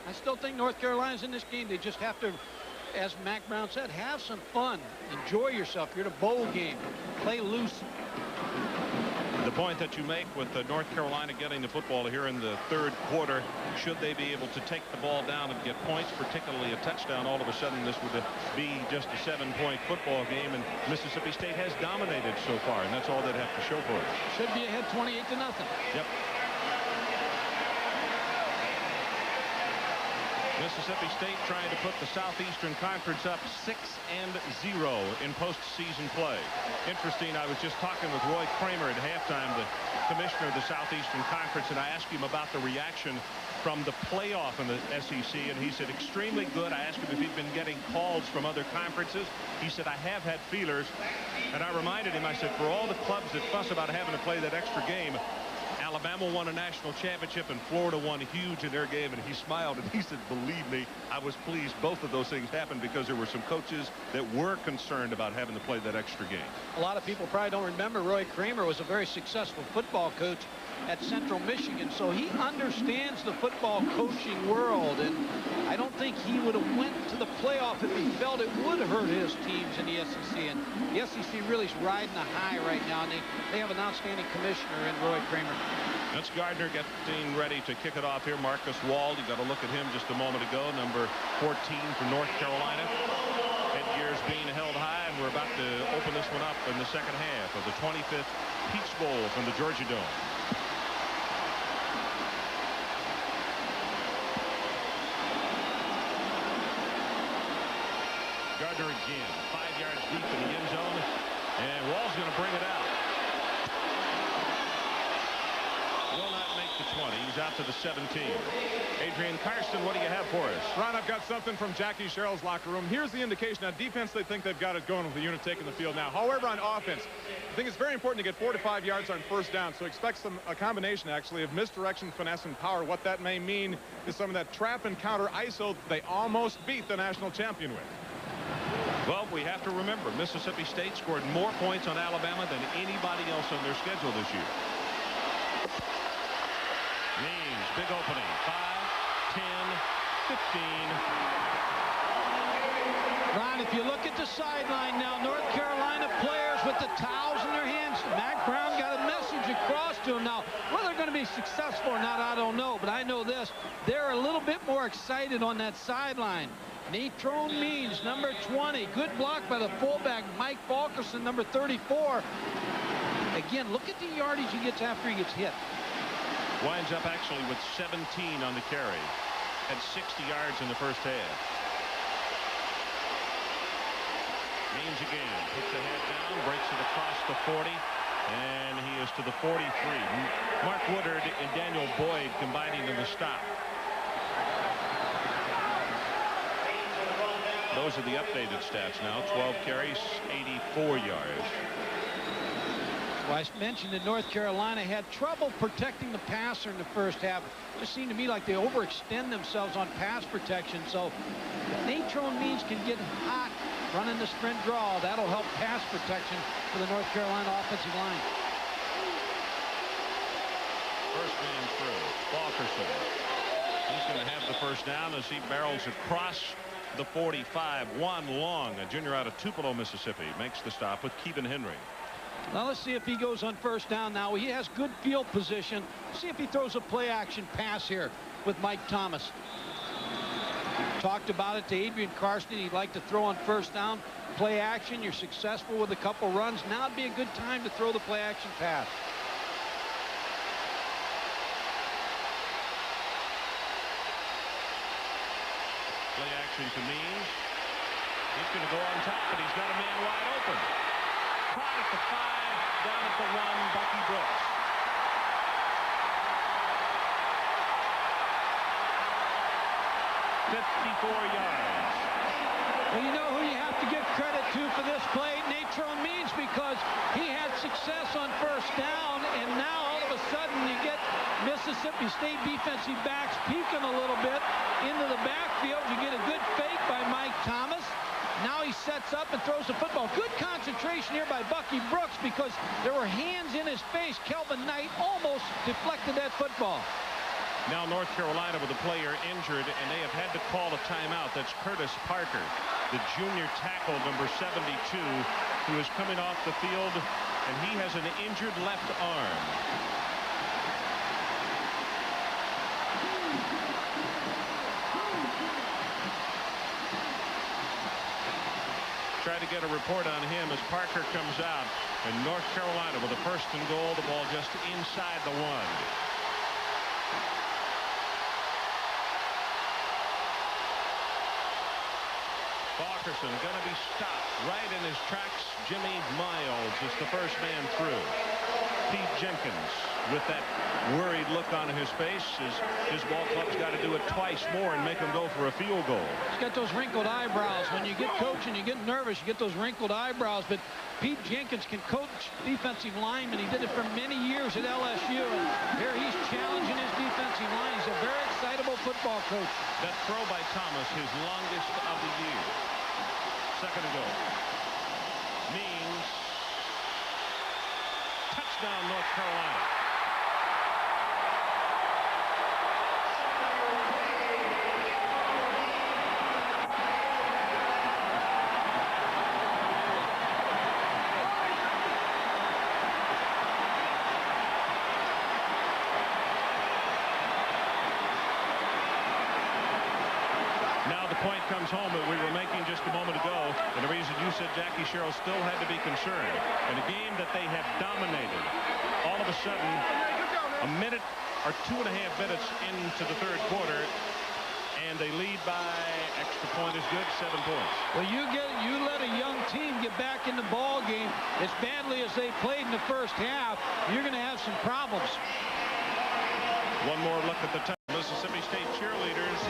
Speaker 2: I still think North Carolina's in this game. They just have to, as Mack Brown said, have some fun. Enjoy yourself. You're at a bowl game. Play loose.
Speaker 1: The point that you make with North Carolina getting the football here in the third quarter, should they be able to take the ball down and get points, particularly a touchdown, all of a sudden this would be just a 7-point football game, and Mississippi State has dominated so far, and that's all they'd have to show for it.
Speaker 2: Should be ahead 28-0.
Speaker 1: Yep. Mississippi State trying to put the Southeastern Conference up 6-0 in postseason play. Interesting, I was just talking with Roy Kramer at halftime, the commissioner of the Southeastern Conference, and I asked him about the reaction from the playoff in the SEC, and he said extremely good. I asked him if he'd been getting calls from other conferences. He said, I have had feelers. And I reminded him, I said, for all the clubs that fuss about having to play that extra game, Alabama won a national championship and Florida won huge in their game, and he smiled and he said, believe me, I was pleased both of those things happened because there were some coaches that were concerned about having to play that extra game.
Speaker 2: A lot of people probably don't remember Roy Kramer was a very successful football coach at Central Michigan, so he understands the football coaching world, and I don't think he would have went to the playoff if he felt it would hurt his teams in the SEC, and the SEC really is riding a high right now, and they have an outstanding commissioner in Roy Kramer.
Speaker 1: That's Gardner getting ready to kick it off here. Marcus Wald, you got to look at him just a moment ago, number 14 from North Carolina. Headgear's being held high, and we're about to open this one up in the second half of the 25th Peach Bowl from the Georgia Dome. Gardner again, 5 yards deep in the end zone, and Wall's going to bring it out. Will not make the 20. He's out to the 17. Adrian Karsten, what do you have for us?
Speaker 3: Ron, I've got something from Jackie Sherrill's locker room. Here's the indication. On defense, they think they've got it going with the unit taking the field now. However, on offense, I think it's very important to get 4 to 5 yards on first down. So expect a combination, actually, of misdirection, finesse, and power. What that may mean is some of that trap and counter ISO they almost beat the national champion with.
Speaker 1: Well, we have to remember, Mississippi State scored more points on Alabama than anybody else on their schedule this year. Means big opening. 5, 10, 15.
Speaker 2: Ron, if you look at the sideline now, North Carolina players with the towels in their hands. Mack Brown got a message across to them. Now, whether they're going to be successful or not, I don't know. But I know this. They're a little bit more excited on that sideline. Natrone Means, number 20. Good block by the fullback, Mike Fulkerson, number 34. Again, look at the yardage he gets after he gets hit.
Speaker 1: Winds up actually with 17 on the carry. Had 60 yards in the first half. Means again. Puts the head down, breaks it across the 40. And he is to the 43. Mark Woodard and Daniel Boyd combining in the stop. Those are the updated stats now. 12 carries, 84 yards.
Speaker 2: Well, I mentioned that North Carolina had trouble protecting the passer in the first half. It just seemed to me like they overextend themselves on pass protection. So if Natrone Means can get hot running the sprint draw, that'll help pass protection for the North Carolina offensive line.
Speaker 1: First man through. Fulkerson. He's going to have the first down as he barrels across the 45. Juan Long, a junior out of Tupelo, Mississippi, makes the stop with Keevan Henry.
Speaker 2: Now let's see if he goes on first down now. He has good field position. See if he throws a play action pass here with Mike Thomas. Talked about it to Adrian Karsten. He'd like to throw on first down. Play action. You're successful with a couple runs. Now would be a good time to throw the play action pass.
Speaker 1: Play action to Means. He's going to go on top, but he's got a man wide open. Caught at the 5, down at the 1, Bucky Brooks. yards.
Speaker 2: Well, you know who you have to give credit to for this play? Natrone Means, because he had success on first down, and now all of a sudden you get Mississippi State defensive backs peeking a little bit into the backfield. You get a good fake by Mike Thomas. Now he sets up and throws the football. Good concentration here by Bucky Brooks, because there were hands in his face. Kelvin Knight almost deflected that football.
Speaker 1: Now North Carolina with a player injured, and they have had to call a timeout. That's Curtis Parker, the junior tackle, number 72, who is coming off the field, and he has an injured left arm. Try to get a report on him as Parker comes out, and North Carolina with a first and goal, the ball just inside the 1. Falkerson going to be stopped right in his tracks. Jimmy Miles is the first man through. Pete Jenkins with that worried look on his face. His ball club's got to do it twice more and make him go for a field goal.
Speaker 2: He's got those wrinkled eyebrows. When you get coaching, you get nervous, you get those wrinkled eyebrows. But Pete Jenkins can coach defensive linemen. He did it for many years at LSU. And here he's challenging his defensive line. He's a very excitable football coach.
Speaker 1: That throw by Thomas, his longest of the year. Second and goal. Means touchdown, North Carolina. Now the point comes home that we were making just a moment ago, and the reason you said Jackie Sherrill still had to be concerned. In a game that they had dominated, all of a sudden, a minute or 2.5 minutes into the third quarter, and they lead by extra point is good, 7 points.
Speaker 2: Well, you let a young team get back in the ball game as badly as they played in the first half, you're going to have some problems.
Speaker 1: One more look at the time. Mississippi State cheerleaders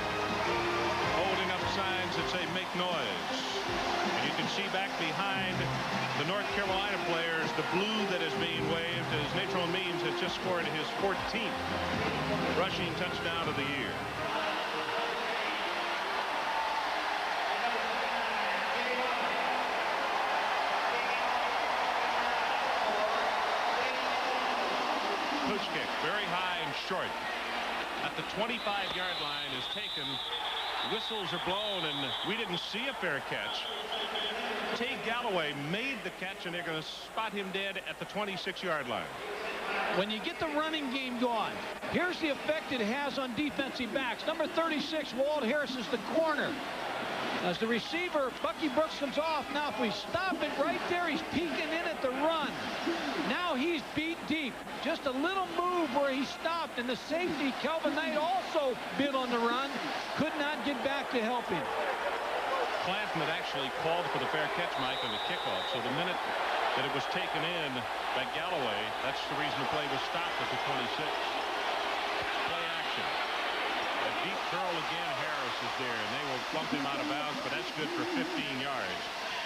Speaker 1: holding up signs that say make noise. And you can see back behind the North Carolina players the blue that is being waved as Natron Means has just scored his 14th rushing touchdown of the year. Push kick very high and short at the 25-yard line is taken. Whistles are blown, and we didn't see a fair catch. Tay Galloway made the catch, and they're going to spot him dead at the 26-yard line.
Speaker 2: When you get the running game going, here's the effect it has on defensive backs. Number 36, Walt Harris, is the corner. As the receiver, Bucky Brooks, comes off. Now, if we stop it right there, he's peeking in at the run. Now he's beat deep. Just a little move where he stopped, and the safety, Kelvin Knight, also bid on the run. Could not get back to help him.
Speaker 1: Clanton had actually called for the fair catch, Mike, on the kickoff. So the minute that it was taken in by Galloway, that's the reason the play was stopped at the 26. Play action. A deep curl again. Harris is there, and they will bump him out of bounds, but that's good for 15 yards.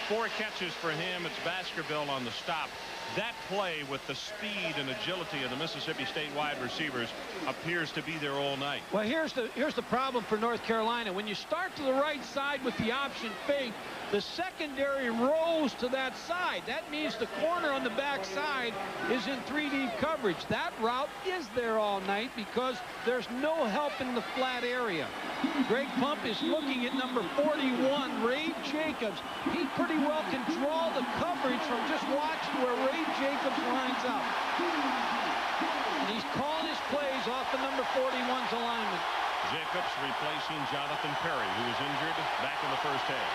Speaker 1: 4 catches for him. It's Baskerville on the stop. That play with the speed and agility of the Mississippi State wide receivers appears to be there all night.
Speaker 2: Well, here's the problem for North Carolina. When you start to the right side with the option fake, the secondary rolls to that side. That means the corner on the back side is in 3D coverage. That route is there all night because there's no help in the flat area. Greg Pump is looking at number 41, Ray Jacobs. He pretty well can draw the coverage from just watching where Ray Jacobs lines up. And he's calling his plays off the number 41's alignment.
Speaker 1: Jacobs replacing Jonathan Perry, who was injured back in the first half.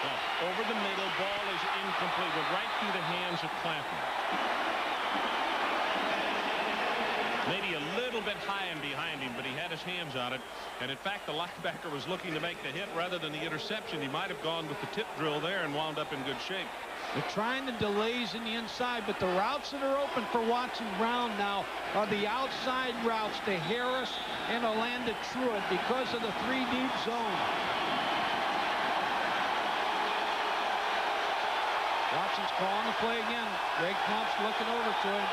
Speaker 1: Now, over the middle, ball is incomplete. Went right through the hands of Clanton. Maybe a little bit high and behind him, but he had his hands on it. And in fact, the linebacker was looking to make the hit rather than the interception. He might have gone with the tip drill there and wound up in good shape.
Speaker 2: They're trying the delays in the inside, but the routes that are open for Watson Brown now are the outside routes to Harris and Orlando Truitt because of the 3 deep zone. Watson's calling the play again. Greg Pump's looking over to him.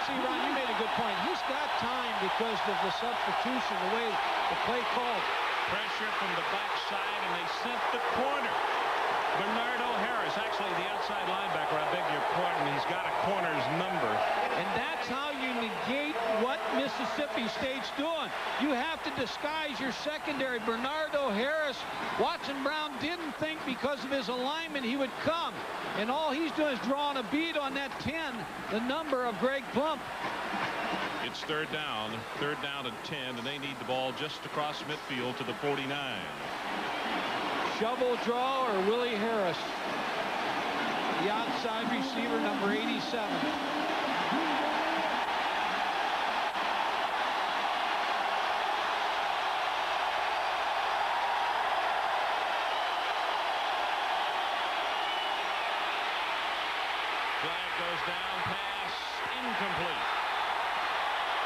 Speaker 2: See, Ron, you made a good point. He's got time because of the substitution, the way the play called.
Speaker 1: Pressure from the backside, and they sent the corner. Bernardo Harris, actually the outside linebacker, I beg your pardon. He's got a corner's number.
Speaker 2: And that's how you negate what Mississippi State's doing. You have to disguise your secondary. Bernardo Harris, Watson Brown didn't think because of his alignment he would come. And all he's doing is drawing a bead on that 10, the number of Greg Plump.
Speaker 1: It's third down and 10, and they need the ball just across midfield to the 49.
Speaker 2: Shovel draw or Willie Harris, the outside receiver, number 87.
Speaker 1: Flag goes down, pass incomplete.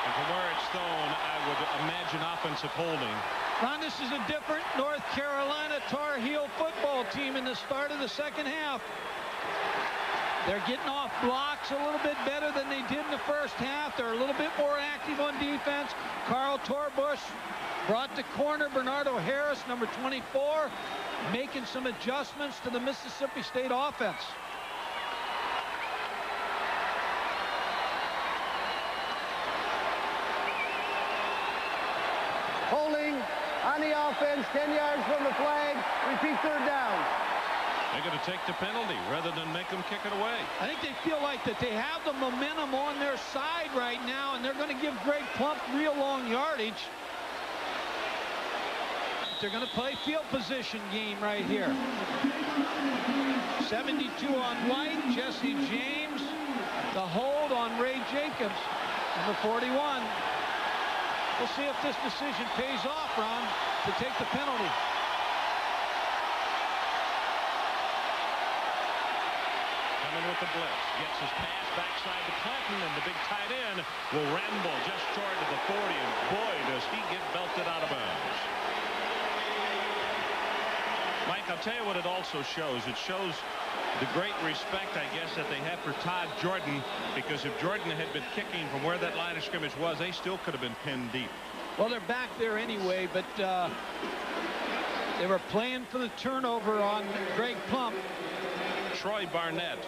Speaker 1: And from where it's thrown, I would imagine offensive holding.
Speaker 2: Ron, this is a different North Carolina Tar Heel football team in the start of the second half. They're getting off blocks a little bit better than they did in the first half. They're a little bit more active on defense. Carl Torbush brought to corner Bernardo Harris, number 24, making some adjustments to the Mississippi State offense.
Speaker 7: Holding on the offense, 10 yards from the flag. Repeat, third down.
Speaker 1: They're going to take the penalty rather than make them kick it away.
Speaker 2: I think they feel like that they have the momentum on their side right now, and they're going to give Greg Plump real long yardage. They're going to play field position game right here. 72 on White, Jesse James. The hold on Ray Jacobs, number 41. We'll see if this decision pays off, Ron, to take the penalty.
Speaker 1: Coming with the blitz. Gets his pass backside to Clinton, and the big tight end will ramble just short of the 40, and boy, does he get belted out of bounds. Mike, I'll tell you what it also shows. It shows the great respect, I guess, that they have for Todd Jordan, because if Jordan had been kicking from where that line of scrimmage was, they still could have been pinned deep.
Speaker 2: Well, they're back there anyway, but they were playing for the turnover on Greg Plump.
Speaker 1: Troy Barnett,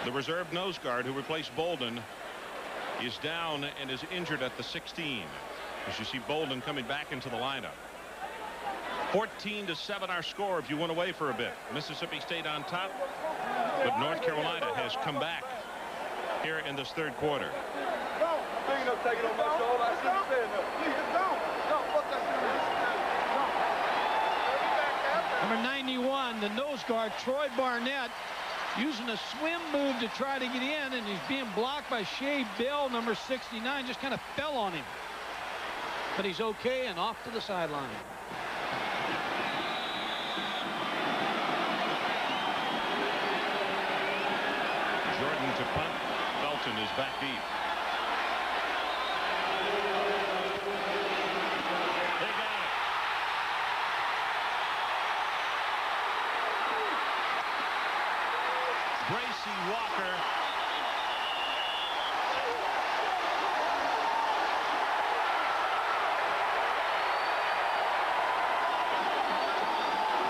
Speaker 1: the reserve nose guard who replaced Bolden, is down and is injured at the 16. As you see Bolden coming back into the lineup. 14-7 our score if you went away for a bit. Mississippi State on top, but North Carolina has come back here in this third quarter.
Speaker 2: Number 91, the nose guard, Troy Barnett, using a swim move to try to get in, and he's being blocked by Shea Bell, number 69, just kind of fell on him. But he's okay and off to the sideline.
Speaker 1: Jordan to punt. Belton is back deep. They got it. Bracy Walker.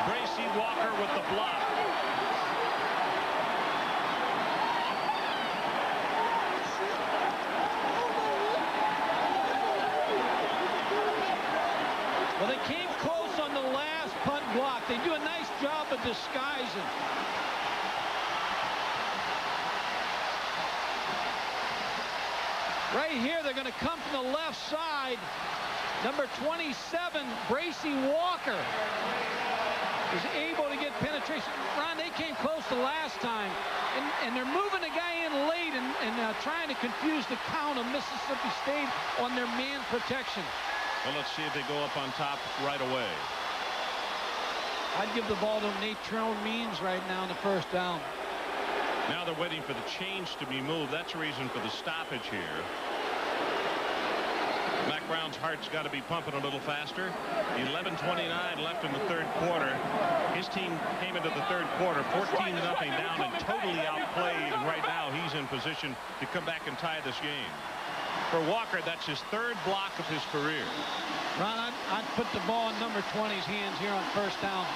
Speaker 1: Bracy Walker with the block.
Speaker 2: Well, they came close on the last punt block. They do a nice job of disguising. Right here, they're going to come from the left side. Number 27, Bracy Walker, is able to get penetration. Ron, they came close the last time, and they're moving the guy in late and trying to confuse the count of Mississippi State on their man protection.
Speaker 1: Well, let's see if they go up on top right away.
Speaker 2: I'd give the ball to Natrell Means right now in the first down.
Speaker 1: Now they're waiting for the change to be moved. That's a reason for the stoppage here. Mack Brown's heart's got to be pumping a little faster. 11:29 left in the third quarter. His team came into the third quarter 14-0 down and totally outplayed. And right now he's in position to come back and tie this game. For Walker, that's his third block of his career.
Speaker 2: Ron, I'd put the ball in number 20's hands here on first down.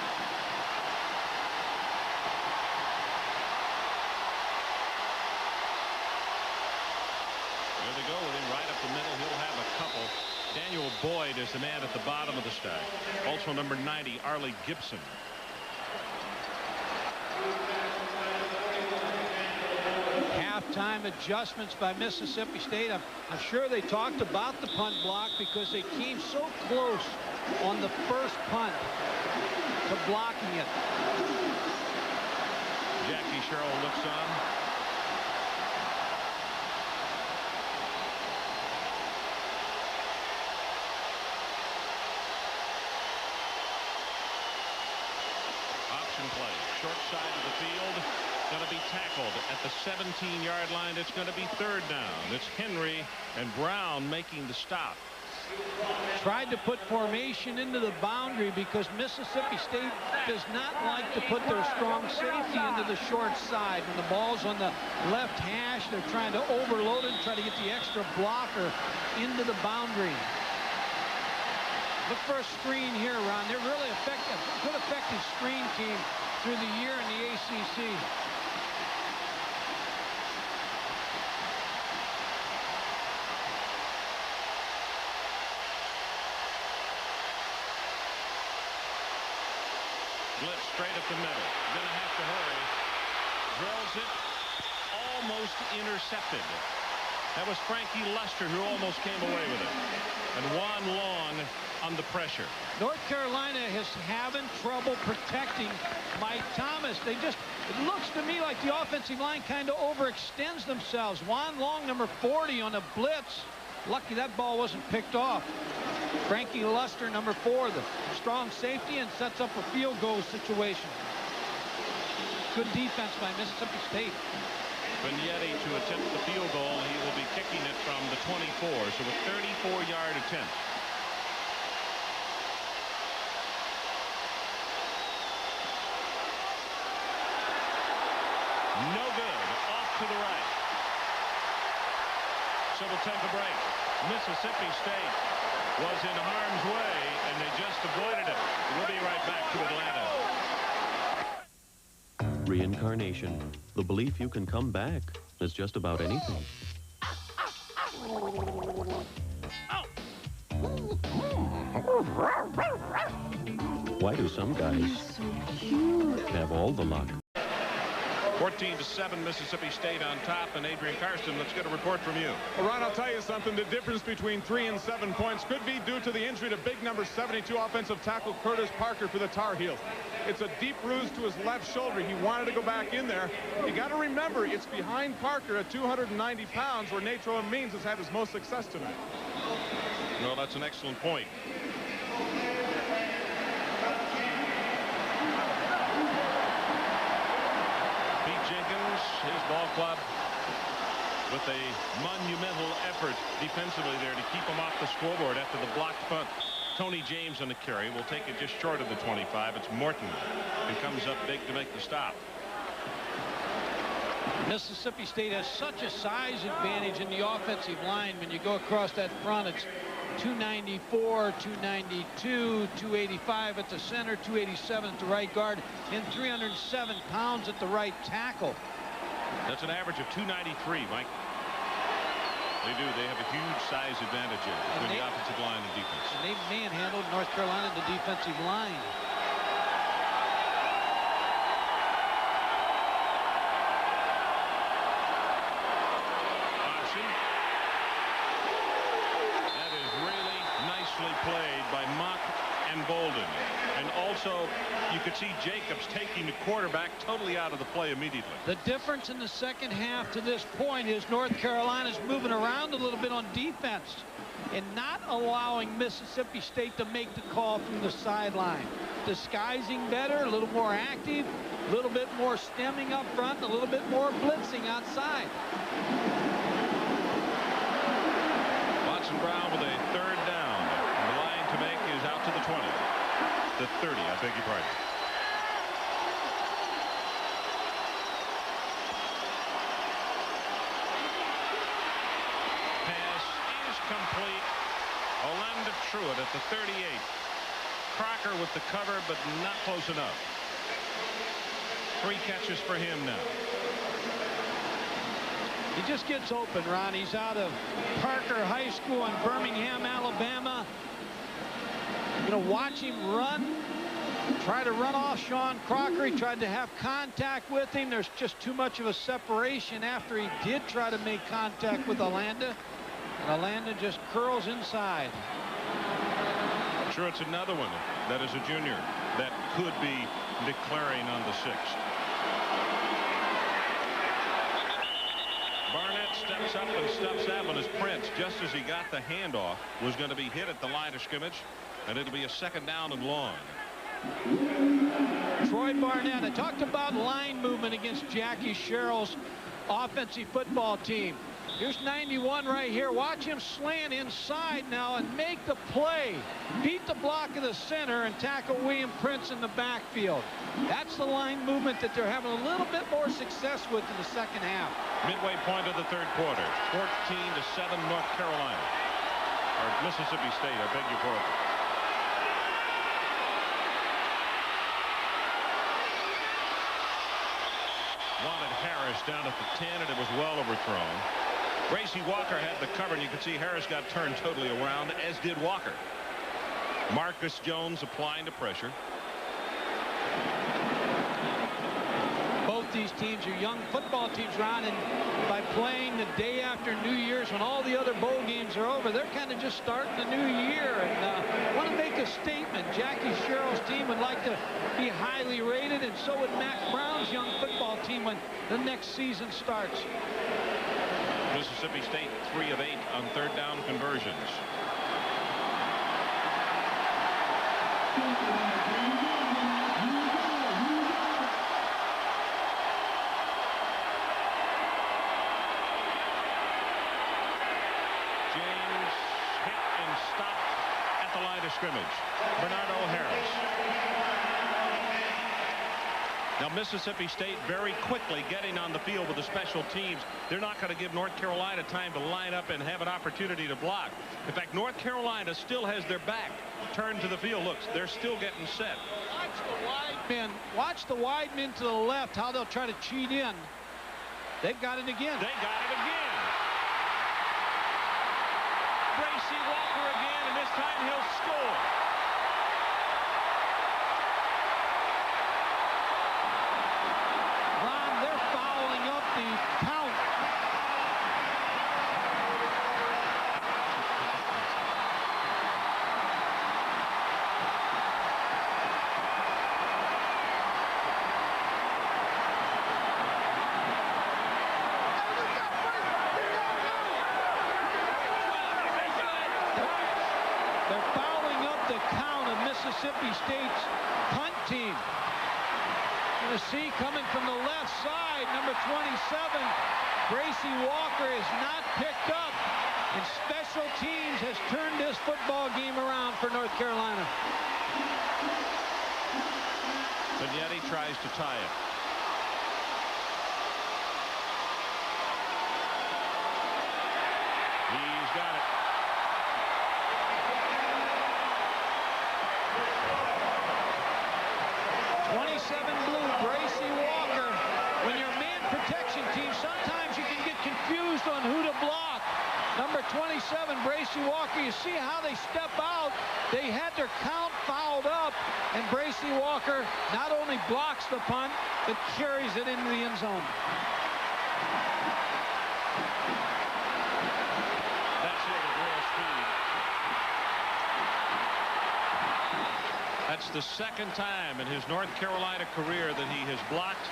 Speaker 1: Daniel Boyd is the man at the bottom of the stack. Also number 90, Arlie Gibson.
Speaker 2: Halftime adjustments by Mississippi State. I'm sure they talked about the punt block because they came so close on the first punt to blocking it.
Speaker 1: Jackie Sherrill looks on. Play short side of the field, going to be tackled at the 17-yard line. It's going to be third down. It's Henry and Brown making the stop.
Speaker 2: Tried to put formation into the boundary because Mississippi State does not like to put their strong safety into the short side. When the ball's on the left hash, they're trying to overload it and try to get the extra blocker into the boundary. Look for a screen here, Ron. They're really effective. Good effective screen team through the year in the ACC.
Speaker 1: Blitz straight up the middle. Gonna have to hurry. Drills it. Almost intercepted. That was Frankie Luster who almost came away with it. And Juan Long on the pressure.
Speaker 2: North Carolina is having trouble protecting Mike Thomas. It looks to me like the offensive line kind of overextends themselves. Juan Long, number 40 on a blitz. Lucky that ball wasn't picked off. Frankie Luster, number 4, the strong safety, and sets up a field goal situation. Good defense by Mississippi State.
Speaker 1: Vignetti to attempt the field goal. He will be kicking it from the 24, so a 34-yard attempt. No good. Off to the right. So we'll take a break. Mississippi State was in harm's way, and they just avoided it. We'll be right back to Atlanta.
Speaker 9: Reincarnation. The belief you can come back is just about anything. Why do some guys have all the luck?
Speaker 1: 14-7 Mississippi State on top, and Adrian Karsten, let's get a report from you.
Speaker 3: Well, Ron, I'll tell you something. The difference between 3 and 7 points could be due to the injury to big number 72 offensive tackle Curtis Parker for the Tar Heels. It's a deep bruise to his left shoulder. He wanted to go back in there. You got to remember, it's behind Parker at 290 pounds where Natro Amines has had his most success tonight.
Speaker 1: No, that's an excellent point. Jenkins, his ball club, with a monumental effort defensively there to keep him off the scoreboard after the blocked punt. Tony James on the carry will take it just short of the 25. It's Morton who comes up big to make the stop.
Speaker 2: Mississippi State has such a size advantage in the offensive line. When you go across that front, it's 294, 292, 285 at the center, 287 at the right guard, and 307 pounds at the right tackle.
Speaker 1: That's an average of 293, Mike. They do. They have a huge size advantage between the offensive line and defense.
Speaker 2: And they manhandled North Carolina, the defensive line.
Speaker 1: Played by Mock and Bolden. And also, you could see Jacobs taking the quarterback totally out of the play immediately.
Speaker 2: The difference in the second half to this point is North Carolina's moving around a little bit on defense and not allowing Mississippi State to make the call from the sideline. Disguising better, a little more active, a little bit more stemming up front, and a little bit more blitzing outside.
Speaker 1: Watson Brown with a third down. To make is out to the 20. The 30, I beg your pardon. Pass is complete. Olamide Truitt at the 38. Crocker with the cover, but not close enough. 3 catches for him now.
Speaker 2: He just gets open, Ron. He's out of Parker High School in Birmingham, Alabama. You know, watch him run, try to run off Sean Crocker. He tried to have contact with him. There's just too much of a separation after he did try to make contact with Alanda. And Alanda just curls inside.
Speaker 1: I'm sure it's another one that is a junior that could be declaring on the 6th. Barnett steps up and steps out on his Prince, just as he got the handoff, was going to be hit at the line of scrimmage, and it'll be a 2nd down and long.
Speaker 2: Troy Barnett. I talked about line movement against Jackie Sherrill's offensive football team. Here's 91 right here. Watch him slant inside now and make the play. Beat the block of the center and tackle William Prince in the backfield. That's the line movement that they're having a little bit more success with in the 2nd half.
Speaker 1: Midway point of the 3rd quarter. 14-7 North Carolina. Or Mississippi State, I beg your pardon. Wanted Harris down at the 10, and it was well overthrown. Gracie Walker had the cover, and you can see Harris got turned totally around, as did Walker. Marcus Jones applying the pressure.
Speaker 2: Both these teams are young football teams, Ron, and by playing the day after New Year's when all the other bowl games are over, they're kind of just starting the new year. And I want to make a statement. Jackie Sherrill's team would like to be highly rated, and so would Mac Brown's young football team when the next season starts.
Speaker 1: Mississippi State 3 of 8 on 3rd down conversions. James hit and stopped at the line of scrimmage. Bernardo Harris. Now Mississippi State very quickly getting on the field with the special teams. They're not going to give North Carolina time to line up and have an opportunity to block. In fact, North Carolina still has their back turned to the field. Look, they're still getting set.
Speaker 2: Watch the wide men. Watch the wide men to the left, how they'll try to cheat in. They've got it again.
Speaker 1: They got it again. Gracie Walker again, and this time he'll score.
Speaker 2: Count. They're fouling up the count of Mississippi State's punt team. You see coming from the left side, number 27, Gracie Walker is not picked up, and special teams has turned this football game around for North Carolina.
Speaker 1: Vignetti tries to tie it. He's got it.
Speaker 2: Blue, Gracie Walker. When you're a man protection team, sometimes you can get confused on who to block. Number 27, Gracie Walker, you see how they step out. They had their count fouled up, and Gracie Walker not only blocks the punt, but carries it into the end zone.
Speaker 1: That's it at real speed. That's the 2nd time in his North Carolina career that he has blocked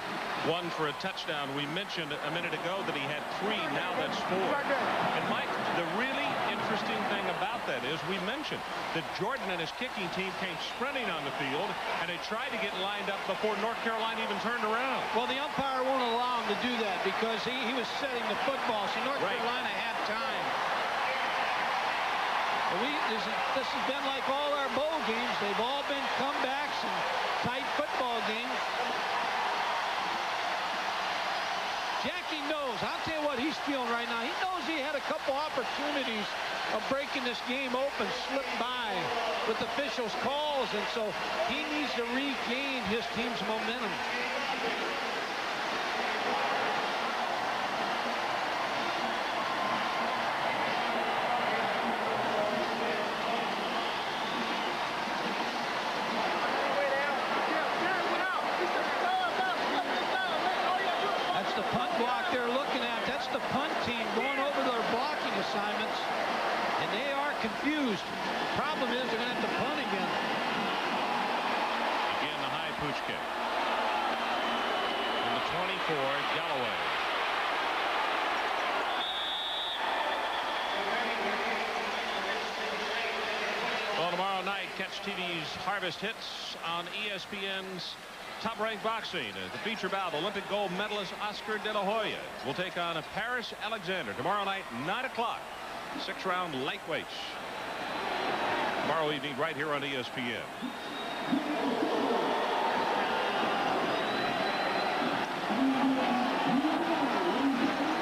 Speaker 1: one for a touchdown. We mentioned a minute ago that he had 3. Now that's 4. And Mike, the really interesting thing about that is we mentioned that Jordan and his kicking team came sprinting on the field, and they tried to get lined up before North Carolina even turned around.
Speaker 2: Well, the umpire won't allow him to do that because he was setting the football, so North Carolina had time. This has been like all our bowl games. They've all been comebacks and tight football games. Jackie knows. I'll tell you what he's feeling right now. He knows he had a couple opportunities of breaking this game open, slipped by with officials' calls, and so he needs to regain his team's momentum. used. Problem is they're going to have to punt again.
Speaker 1: Again, the high pooch kick. And the 24, Galloway. Well, tomorrow night, Catch TV's Harvest Hits on ESPN's Top-Ranked Boxing. The feature bout, Olympic gold medalist Oscar De La Hoya will take on Paris Alexander tomorrow night, 9 o'clock. 6-round lightweights. Tomorrow evening, right here on ESPN.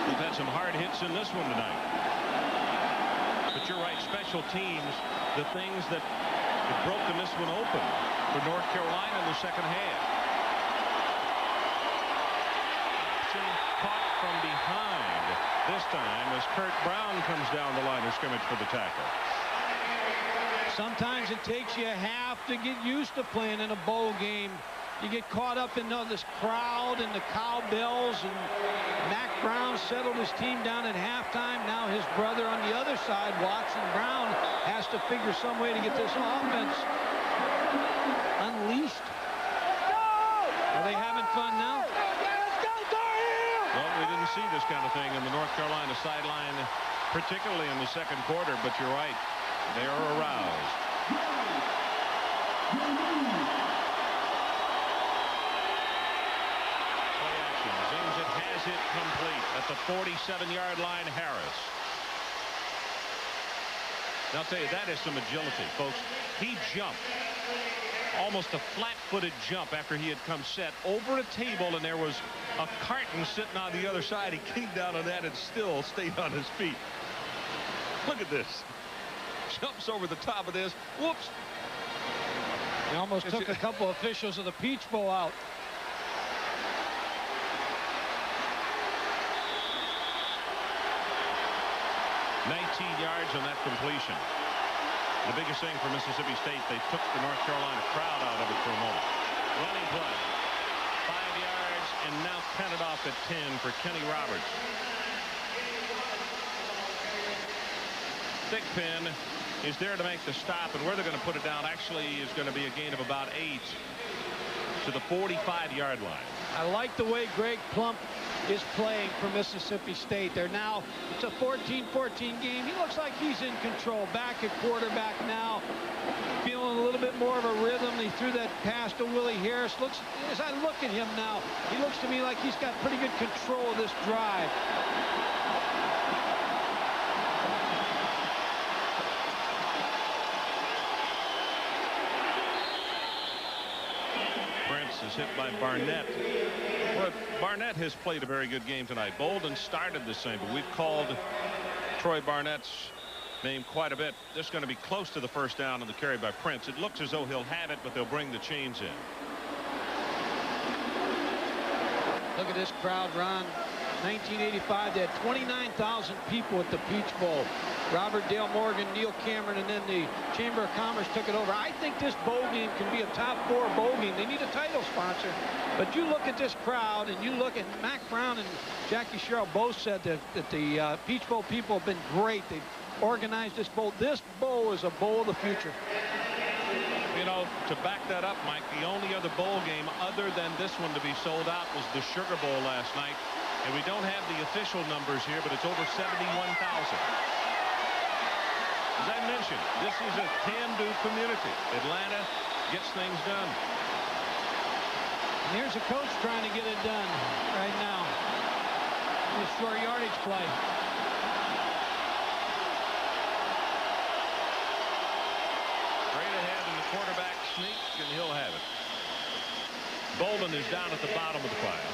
Speaker 1: We've had some hard hits in this one tonight. But you're right, special teams, the things that have broken this one open for North Carolina in the second half. Caught from behind this time as Kurt Brown comes down the line of scrimmage for the tackle.
Speaker 2: Sometimes it takes you a half to get used to playing in a bowl game. You get caught up in this crowd and the cowbells, and Mack Brown settled his team down at halftime. Now his brother on the other side, Watson Brown, has to figure some way to get this offense unleashed. Are they having fun now?
Speaker 1: Well, we didn't see this kind of thing in the North Carolina sideline, particularly in the second quarter, but you're right. They are aroused. Play action. Zings it, has it complete at the 47-yard line, Harris. Now, I'll tell you, that is some agility, folks. He jumped. Almost a flat-footed jump after he had come set over a table, and there was a carton sitting on the other side. He came down on that and still stayed on his feet. Look at this. Jumps over the top of this. Whoops.
Speaker 2: He almost took a couple officials of the Peach Bowl out. Yards
Speaker 1: on that completion. The biggest thing for Mississippi State, they took the North Carolina crowd out of it for a moment. Running play. 5 yards and now counted off at 10 for Kenny Roberts. Thigpen is there to make the stop, and where they're going to put it down actually is going to be a gain of about 8 to the 45-yard line.
Speaker 2: I like the way Greg Plump is playing for Mississippi State. They're now, it's a 14-14 game. He looks like he's in control. Back at quarterback now, feeling a little bit more of a rhythm. He threw that pass to Willie Harris. Looks, as I look at him now, he looks to me like he's got pretty good control of this drive.
Speaker 1: Is hit by Barnett. But Barnett has played a very good game tonight. Bolden started the same, but we've called Troy Barnett's name quite a bit. This is going to be close to the first down on the carry by Prince. It looks as though he'll have it, but they'll bring the chains in.
Speaker 2: Look at this crowd, Ron. 1985, they had 29,000 people at the Peach Bowl. Robert Dale Morgan, Neil Cameron, and then the Chamber of Commerce took it over. I think this bowl game can be a top 4 bowl game. They need a title sponsor. But you look at this crowd, and you look at Mack Brown and Jackie Sherrill both said that the Peach Bowl people have been great. They've organized this bowl. This bowl is a bowl of the future.
Speaker 1: You know, to back that up, Mike, the only other bowl game other than this one to be sold out was the Sugar Bowl last night. And we don't have the official numbers here, but it's over 71,000. As I mentioned, this is a can-do community. Atlanta gets things done.
Speaker 2: And here's a coach trying to get it done right now. This short yardage play.
Speaker 1: Straight ahead and the quarterback sneaks, and he'll have it. Bolden is down at the bottom of the pile.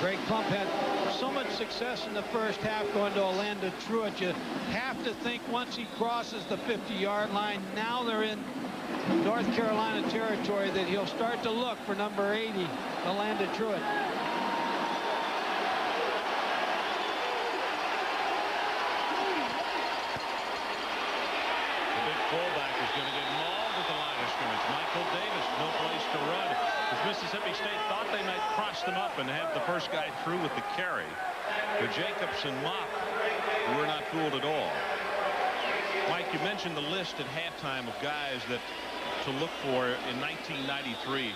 Speaker 2: Greg Plump had so much success in the first half going to Orlando Truett. You have to think once he crosses the 50-yard line, now they're in North Carolina territory, that he'll start to look for number 80, Orlando Truett.
Speaker 1: The big fullback is going to get mauled at the line of of scrimmage. Michael Davis, no place to run. As Mississippi State thought they might cross them up and have the first guy through with the carry. But Jacobs and Mock were not fooled at all. Mike, you mentioned the list at halftime of guys that to look for in 1993.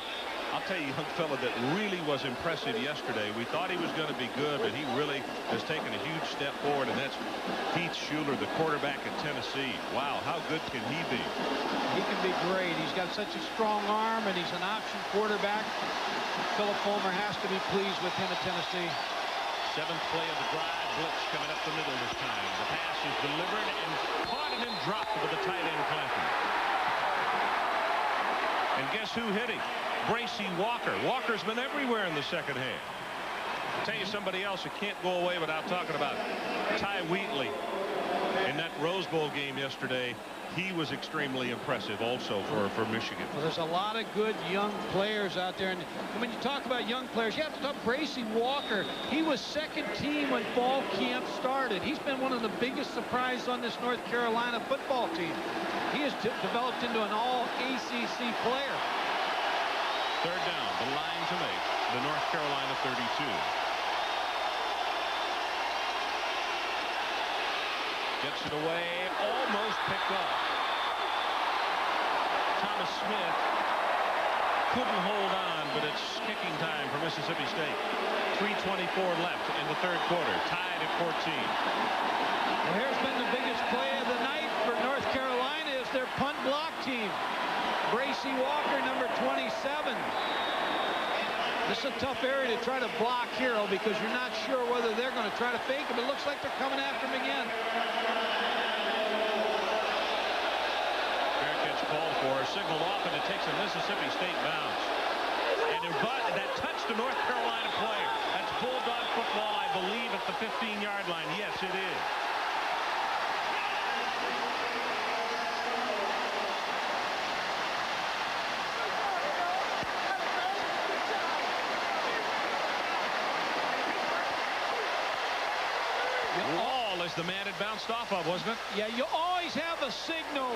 Speaker 1: I'll tell you, young fella that really was impressive yesterday. We thought he was going to be good, but he really has taken a huge step forward, and that's Heath Shuler, the quarterback at Tennessee. Wow, how good can he be?
Speaker 2: He can be great. He's got such a strong arm, and he's an option quarterback. Philip Fulmer has to be pleased with him at Tennessee.
Speaker 1: 7th play of the drive. Blitz coming up the middle this time. The pass is delivered and caught and then dropped with the tight end Clanton. And guess who hit him? Bracy Walker. Walker's been everywhere in the second half. I'll tell you somebody else who can't go away without talking about Ty Wheatley. In that Rose Bowl game yesterday, he was extremely impressive also for Michigan.
Speaker 2: Well, there's a lot of good young players out there. And when you talk about young players, you have to talk Bracy Walker. He was second team when fall camp started. He's been one of the biggest surprises on this North Carolina football team. He has developed into an all-ACC player.
Speaker 1: 3rd down, the line to make, the North Carolina 32. Gets it away, almost picked up. Thomas Smith couldn't hold on, but it's kicking time for Mississippi State. 3:24 left in the 3rd quarter, tied at 14.
Speaker 2: Well, here's been the biggest play of the night for North Carolina is their punt block team. Bracy Walker, number 27. This is a tough area to try to block Hero because you're not sure whether they're going to try to fake him. It looks like they're coming after him again.
Speaker 1: Fair catch called for, signaled off, and it takes a Mississippi State bounce. And that touched a North Carolina player. That's Bulldog football, I believe, at the 15-yard line. Yes, it is. As the man had bounced off of, wasn't it?
Speaker 2: Yeah, you always have a signal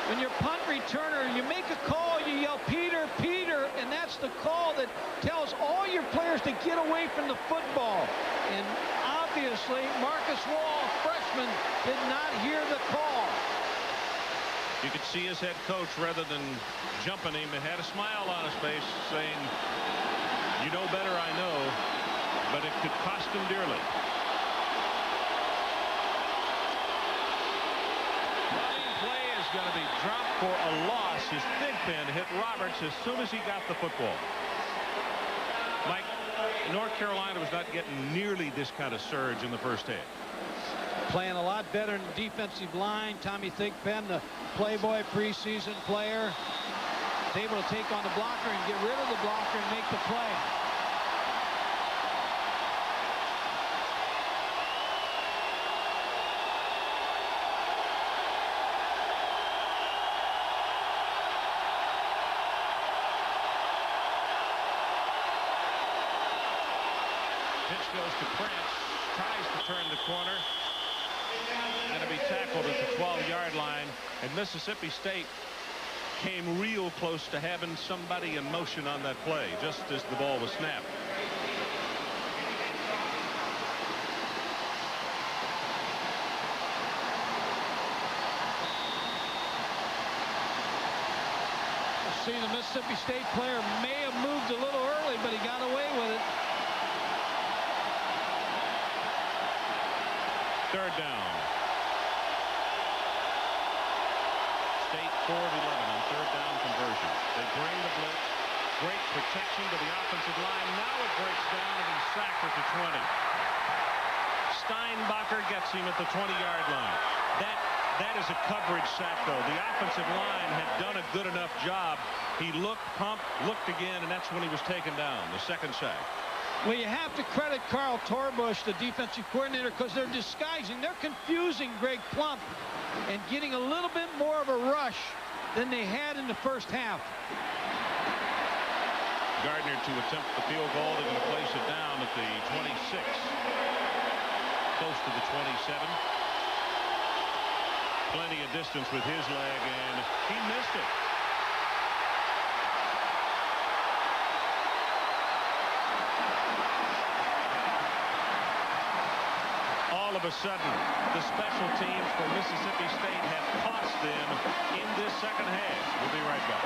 Speaker 2: when you're punt returner. You make a call, you yell Peter, Peter, and that's the call that tells all your players to get away from the football. And obviously, Marcus Wall, freshman, did not hear the call.
Speaker 1: You could see his head coach, rather than jumping him, had a smile on his face saying, "You know better, I know, but it could cost him dearly." Going to be dropped for a loss. His Thigpen hit Roberts as soon as he got the football. Mike, North Carolina was not getting nearly this kind of surge in the first half.
Speaker 2: Playing a lot better in the defensive line. Tommy Thigpen, the Playboy preseason player, is able to take on the blocker and get rid of the blocker and make the play.
Speaker 1: Goes to Prince, tries to turn the corner, going to be tackled at the 12-yard line, and Mississippi State came real close to having somebody in motion on that play just as the ball was snapped.
Speaker 2: See, the Mississippi State player may have moved a little early, but he got away with it.
Speaker 1: 3rd down. State 4 of 11 on 3rd down conversion. They bring the blitz. Great protection to the offensive line. Now it breaks down and he's sacked at the 20. Steinbacher gets him at the 20-yard line. That is a coverage sack, though. The offensive line had done a good enough job. He looked, pumped, looked again, and that's when he was taken down, the 2nd sack.
Speaker 2: Well, you have to credit Carl Torbush, the defensive coordinator, because they're disguising. They're confusing Greg Plump and getting a little bit more of a rush than they had in the first half.
Speaker 1: Gardner to attempt the field goal. They're going to place it down at the 26. Close to the 27. Plenty of distance with his leg, and he missed it. of a sudden, the special teams for Mississippi State have cost them in this second half. We'll be right back.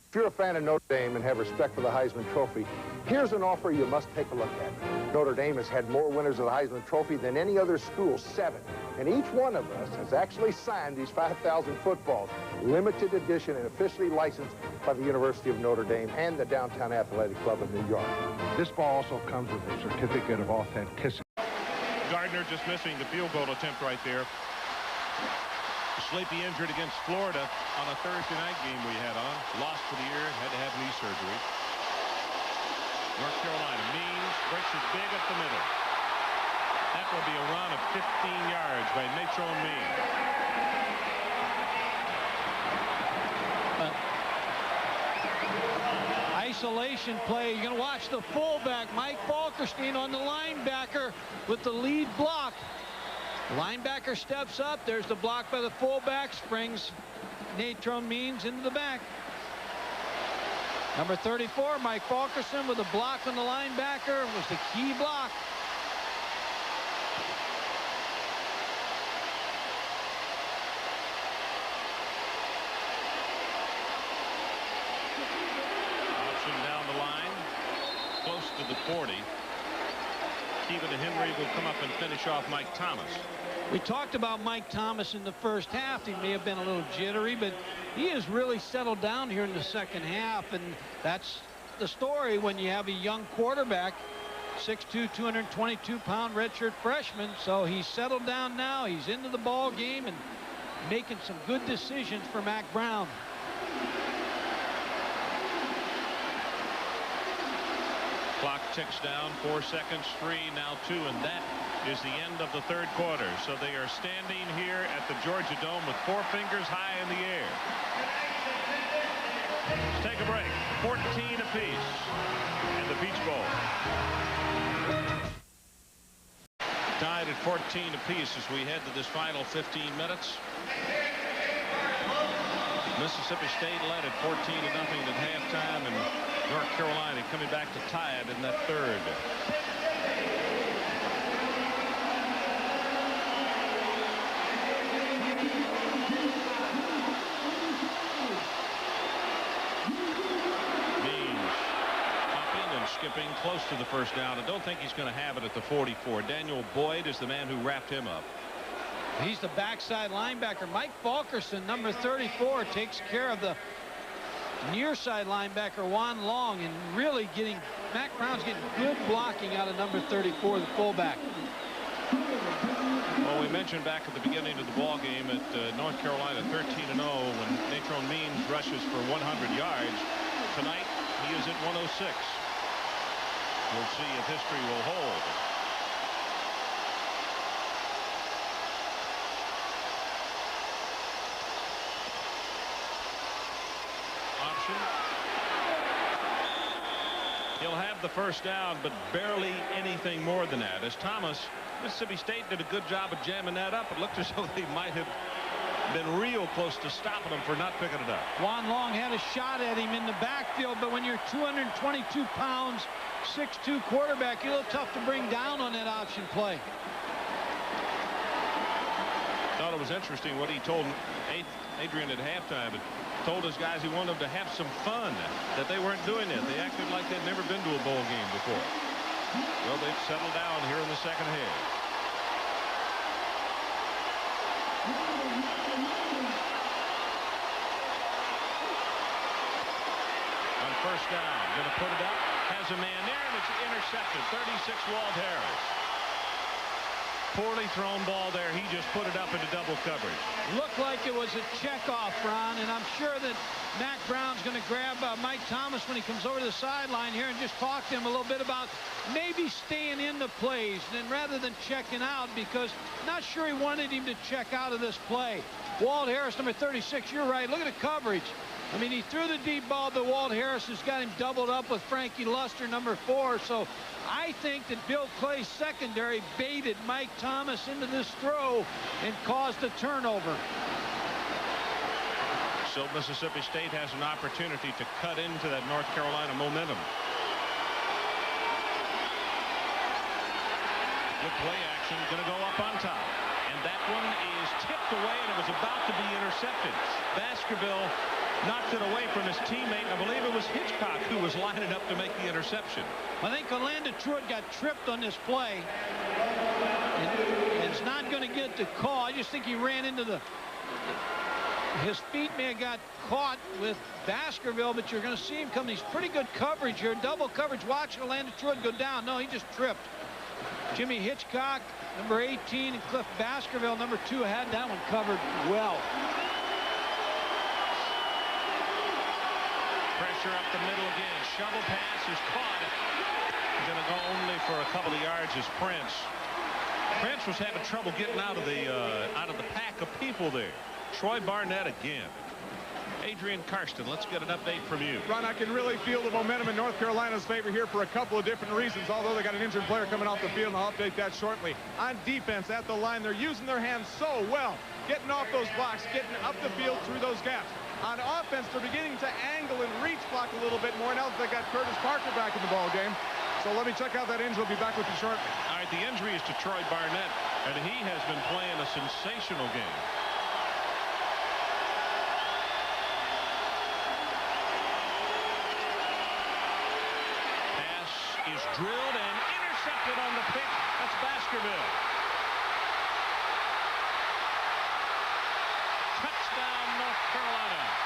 Speaker 18: If you're a fan of Notre Dame and have respect for the Heisman Trophy, here's an offer you must take a look at. Notre Dame has had more winners of the Heisman Trophy than any other school, 7. And each one of us has actually signed these 5,000 footballs, limited edition and officially licensed by the University of Notre Dame and the Downtown Athletic Club of New York. This ball also comes with a certificate of authenticity.
Speaker 1: Gardner just missing the field goal attempt right there. Sleepy injured against Florida on a Thursday night game we had on. Lost for the year, had to have knee surgery. North Carolina, Means breaks it big up the middle. That will be a run of 15 yards by Natron Means.
Speaker 2: Isolation play. You're going to watch the fullback, Mike Falkerstein, on the linebacker with the lead block. Linebacker steps up. There's the block by the fullback. Springs Natron Means into the back. Number 34, Mike Falkerson, with a block on the linebacker, was the key block.
Speaker 1: Option down the line, close to the 40. Stephen Henry will come up and finish off Mike Thomas.
Speaker 2: We talked about Mike Thomas in the first half. He may have been a little jittery, but he has really settled down here in the second half, and that's the story when you have a young quarterback, 6'2", 222-pound redshirt freshman. So he's settled down now. He's into the ball game and making some good decisions for Mack Brown.
Speaker 1: Clock ticks down, 4 seconds, 3, now 2, and that is the end of the third quarter. So they are standing here at the Georgia Dome with 4 fingers high in the air. Let's take a break. 14 apiece in the Peach Bowl. Tied at 14 apiece as we head to this final 15 minutes. Mississippi State led at 14-0 at halftime, and North Carolina coming back to tie it in that third. Means hopping and skipping close to the first down. I don't think he's going to have it at the 44. Daniel Boyd is the man who wrapped him up.
Speaker 2: He's the backside linebacker. Mike Falkerson, number 34, takes care of the near side linebacker Juan Long, and really getting Mack Brown's getting good blocking out of number 34, the fullback.
Speaker 1: Well, we mentioned back at the beginning of the ball game at North Carolina 13-0 when Natron Means rushes for 100 yards. Tonight he is at 106. We'll see if history will hold. He'll have the first down, but barely anything more than that. As Thomas, Mississippi State did a good job of jamming that up. It looked as though they might have been real close to stopping him for not picking it up.
Speaker 2: Juan Long had a shot at him in the backfield, but when you're 222 pounds, 6'2" quarterback, you're a little tough to bring down on that option play.
Speaker 1: Thought it was interesting what he told Adrian at halftime. It told his guys he wanted them to have some fun, that they weren't doing it. They acted like they'd never been to a bowl game before. Well, they've settled down here in the second half. On first down, going to put it up, has a man there, and it's intercepted. 36, Walt Harris. Poorly thrown ball there. He just put it up into double coverage.
Speaker 2: Looked like it was a checkoff, Ron, and I'm sure that Mack Brown's going to grab Mike Thomas when he comes over to the sideline here and just talk to him a little bit about maybe staying in the plays and rather than checking out, because not sure he wanted him to check out of this play. Walt Harris, number 36, you're right. Look at the coverage. I mean, he threw the deep ball, but Walt Harris has got him doubled up with Frankie Luster, number 4. So I think that Bill Clay's secondary baited Mike Thomas into this throw and caused a turnover.
Speaker 1: So Mississippi State has an opportunity to cut into that North Carolina momentum. Good play action, going to go up on top. And that one is tipped away, and it was about to be intercepted. Baskerville knocked it away from his teammate. I believe it was Hitchcock who was lining up to make the interception.
Speaker 2: I think Orlando Truitt got tripped on this play. And it's not going to get the call. I just think he ran into his feet may have got caught with Baskerville, but you're going to see him come. He's pretty good coverage here. Double coverage. Watch Orlando Truitt go down. No, he just tripped. Jimmy Hitchcock, number 18, and Cliff Baskerville, number 2, had that one covered well.
Speaker 1: Pressure up the middle again. Shovel pass is caught. Going to go only for a couple of yards is Prince. Prince was having trouble getting out of the pack of people there. Troy Barnett again. Adrian Karsten, let's get an update from you.
Speaker 3: Ron, I can really feel the momentum in North Carolina's favor here for a couple of different reasons, although they got an injured player coming off the field, and I'll update that shortly. On defense at the line, they're using their hands so well, getting off those blocks, getting up the field through those gaps. On offense, they're beginning to angle and reach block a little bit more. Now that they got Curtis Parker back in the ball game. So let me check out that injury. I'll be back with you shortly.
Speaker 1: All right, the injury is to Troy Barnett, and he has been playing a sensational game. Pass is drilled and intercepted on the pick. That's Baskerville. Touchdown, North Carolina.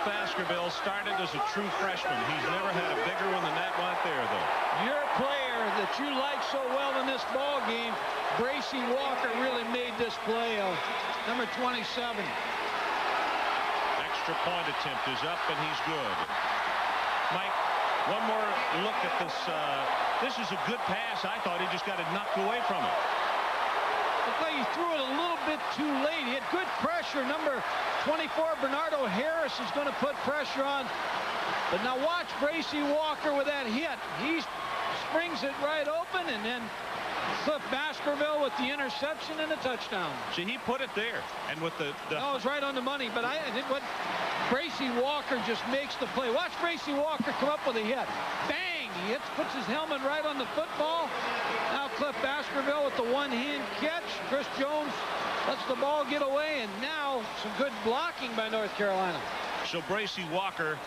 Speaker 1: Baskerville started as a true freshman. He's never had a bigger one than that right there, though.
Speaker 2: Your player that you like so well in this ball game, Bracy Walker, really made this play. Number 27.
Speaker 1: Extra point attempt is up, and he's good. Mike, one more look at this. This is a good pass. I thought he just got it knocked away from him.
Speaker 2: Looked like he threw it a little bit too late. He had good pressure. Number 24, Bernardo Harris, is going to put pressure on. But now watch Bracy Walker with that hit. He springs it right open, and then Cliff Baskerville with the interception and a touchdown.
Speaker 1: See, he put it there. And with the
Speaker 2: No, it's right on the money, but I did what Bracy Walker just makes the play. Watch Bracy Walker come up with a hit. Bang! He hits, puts his helmet right on the football. Now Cliff Baskerville with the one-hand catch. Chris Jones lets the ball get away, and now some good blocking by North Carolina.
Speaker 1: So Bracy Walker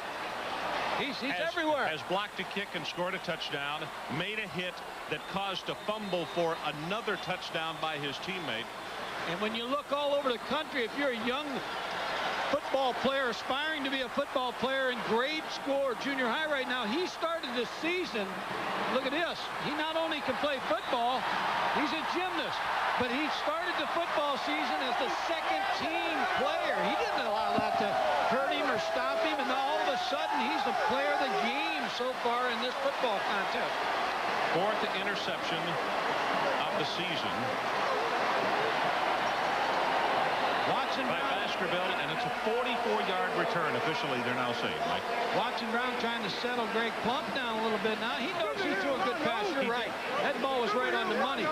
Speaker 2: he's everywhere.
Speaker 1: Has blocked a kick and scored a touchdown, made a hit that caused a fumble for another touchdown by his teammate.
Speaker 2: And when you look all over the country, if you're a young football player aspiring to be a football player in grade school or junior high right now, he started the season. Look at this. He not only can play football, he's a gymnast, but he started the football season as the second-team player. He didn't allow that to hurt him or stop him, and all of a sudden he's the player of the game so far in this football contest.
Speaker 1: Fourth interception of the season.
Speaker 2: Watson
Speaker 1: by Baskerville, and it's a 44-yard return officially, they're now saying, Mike.
Speaker 2: Watson Brown trying to settle Greg Plump down a little bit now. He knows he threw a good pass. You're right. That ball was right on the money.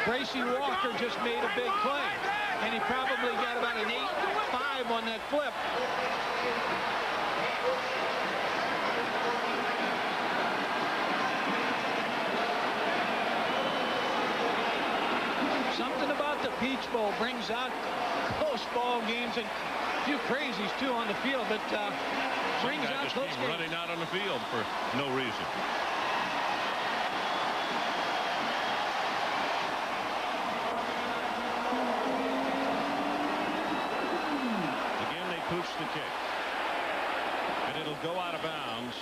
Speaker 2: Bracy Walker just made a big play, and he probably got about an 8-5 on that flip. Something about the Peach Bowl brings out close ball games and a few crazies too on the field, but brings out close games.
Speaker 1: Running out on the field for no reason. Again, they pooch the kick, and it'll go out of bounds.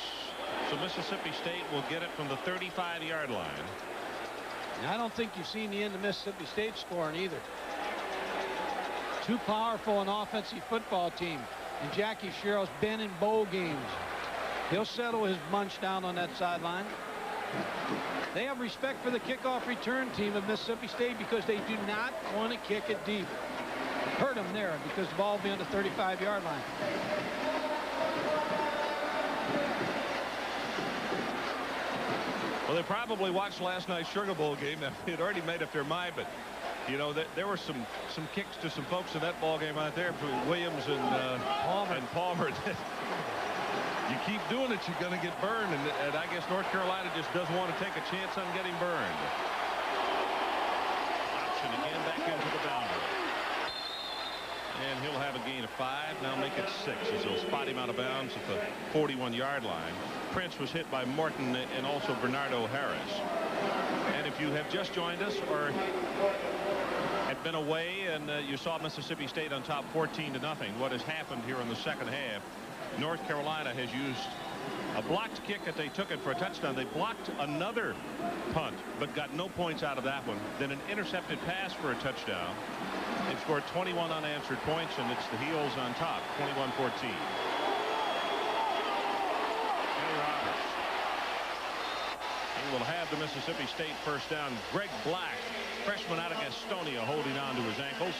Speaker 1: So Mississippi State will get it from the 35-yard line.
Speaker 2: I don't think you've seen the end of Mississippi State scoring either. Too powerful an offensive football team. And Jackie Sherrill's been in bowl games. He'll settle his bunch down on that sideline. They have respect for the kickoff return team of Mississippi State because they do not want to kick it deep. Hurt them there because the ball will be on the 35-yard line.
Speaker 6: Well, they probably watched last night's Sugar Bowl game. They had already made up their mind, but you know, there were some kicks to some folks in that ball game out there between Williams and Palmer. You keep doing it, you're going to get burned, and I guess North Carolina just doesn't want to take a chance on getting burned. Option again back into the boundary. And he'll have a gain of 5, now make it 6 as they'll spot him out of bounds at the 41-yard line. Prince was hit by Morton and also Bernardo Harris. And if you have just joined us or had been away and you saw Mississippi State on top 14-0, what has happened here in the second half, North Carolina has used a blocked kick that they took it for a touchdown. They blocked another punt but got no points out of that one. Then an intercepted pass for a touchdown. They've scored 21 unanswered points, and it's the Heels on top, 21-14. He will have the Mississippi State first down. Greg Black, freshman out of Gastonia, holding on to his ankles.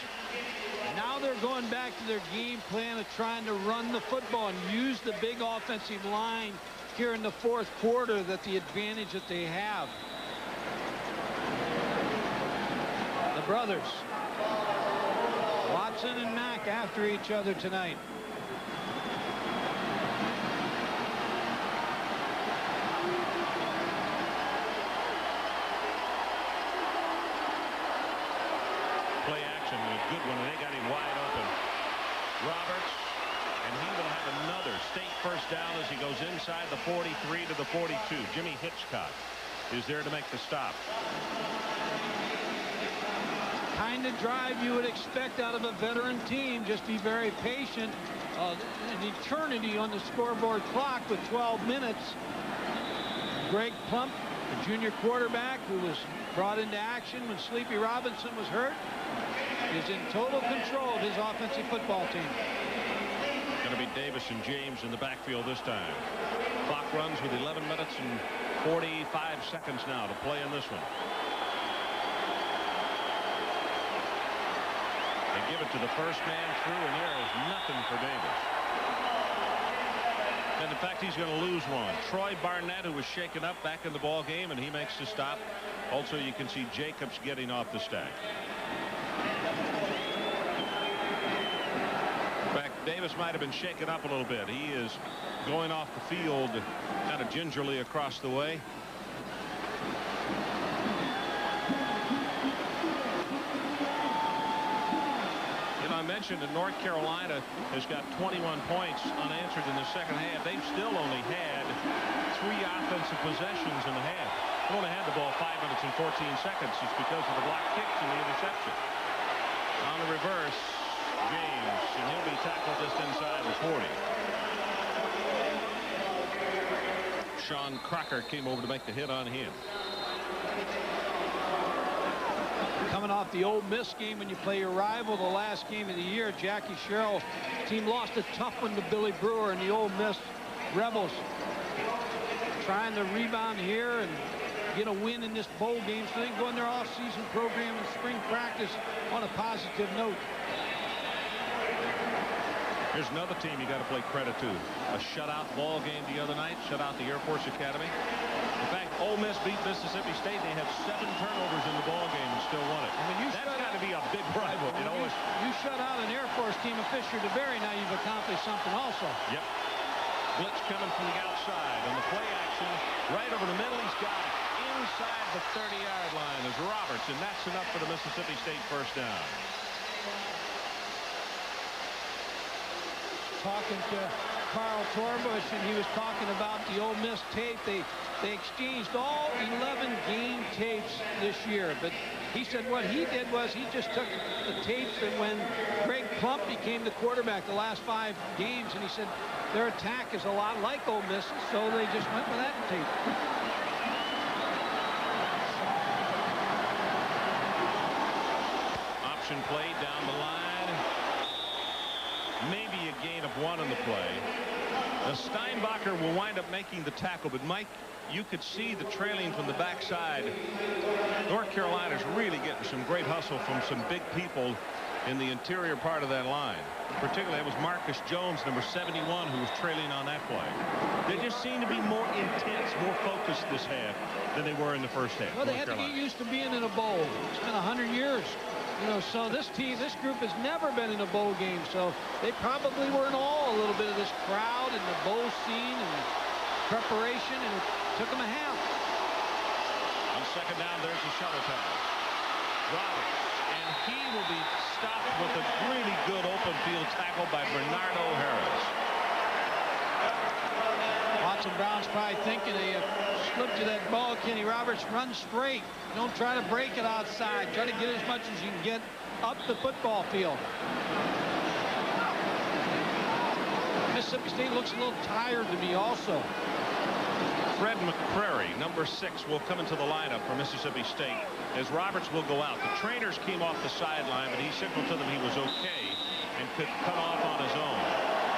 Speaker 2: Now they're going back to their game plan of trying to run the football and use the big offensive line here in the fourth quarter, that the advantage that they have. The brothers, Watson and Mack, after each other tonight.
Speaker 1: Play action, a good one, and they got him wide open. Roberts, and he will have another State first down as he goes inside the 43 to the 42. Jimmy Hitchcock is there to make the stop.
Speaker 2: Kind of drive you would expect out of a veteran team. Just be very patient. An eternity on the scoreboard clock with 12 minutes. Greg Plump, the junior quarterback who was brought into action when Sleepy Robinson was hurt, is in total control of his offensive football team.
Speaker 1: Going to be Davis and James in the backfield this time. Clock runs with 11 minutes and 45 seconds now to play in this one. They give it to the first man through, and there is nothing for Davis. And in fact, he's going to lose one. Troy Barnett, who was shaken up back in the ball game, and he makes the stop. Also, you can see Jacobs getting off the stack. In fact, Davis might have been shaken up a little bit. He is going off the field kind of gingerly across the way. I mentioned that North Carolina has got 21 points unanswered in the second half. They've still only had 3 offensive possessions in the half. They've only had the ball 5 minutes and 14 seconds. It's because of the block kicks and the interception. On the reverse, James, and he'll be tackled just inside the 40. Sean Crocker came over to make the hit on him.
Speaker 2: Coming off the Ole Miss game, when you play your rival the last game of the year, Jackie Sherrill's team lost a tough one to Billy Brewer and the Ole Miss Rebels. Trying to rebound here and get a win in this bowl game so they can go in their off-season program and spring practice on a positive note.
Speaker 1: Here's another team you got to play credit to. A shutout ball game the other night, shut out the Air Force Academy. In fact, Ole Miss beat Mississippi State. They had 7 turnovers in the ball game and still won it. I mean, that's got to be a big rival. You know,
Speaker 2: you shut out an Air Force team of Fisher DeBerry. Now you've accomplished something also.
Speaker 1: Yep. Blitz coming from the outside, and the play action right over the middle. He's got it inside the 30-yard line. There's Roberts, and that's enough for the Mississippi State first down.
Speaker 2: Talking to Carl Torbush, and he was talking about the Ole Miss tape. They exchanged all 11 game tapes this year, but he said what he did was he just took the tapes that when Greg Plump became the quarterback the last 5 games, and he said their attack is a lot like Ole Miss, so they just went with that tape.
Speaker 1: Option play down the line. Maybe a gain of 1 on the play.
Speaker 6: Steinbacher will wind up making the tackle, but Mike, you could see the trailing from the backside. North Carolina's really getting some great hustle from some big people in the interior part of that line. Particularly, it was Marcus Jones, number 71, who was trailing on that play. They just seem to be more intense, more focused this half than they were in the first half.
Speaker 2: Well, they had to get used to being in a bowl. It's been 100 years. You know, so this group has never been in a bowl game, so they probably were in awe a little bit of this crowd and the bowl scene and preparation, and it took them a half.
Speaker 6: On second down, there's the shuttle pass. Roberts, and he will be stopped with a really good open field tackle by Bernardo Harris.
Speaker 2: Watson Brown's probably thinking they slipped to that ball. Kenny Roberts, run straight. Don't try to break it outside. Try to get as much as you can get up the football field. Mississippi State looks a little tired to me also.
Speaker 6: Fred McCrary, number 6, will come into the lineup for Mississippi State as Roberts will go out. The trainers came off the sideline, but he signaled to them he was okay and could cut off on his own.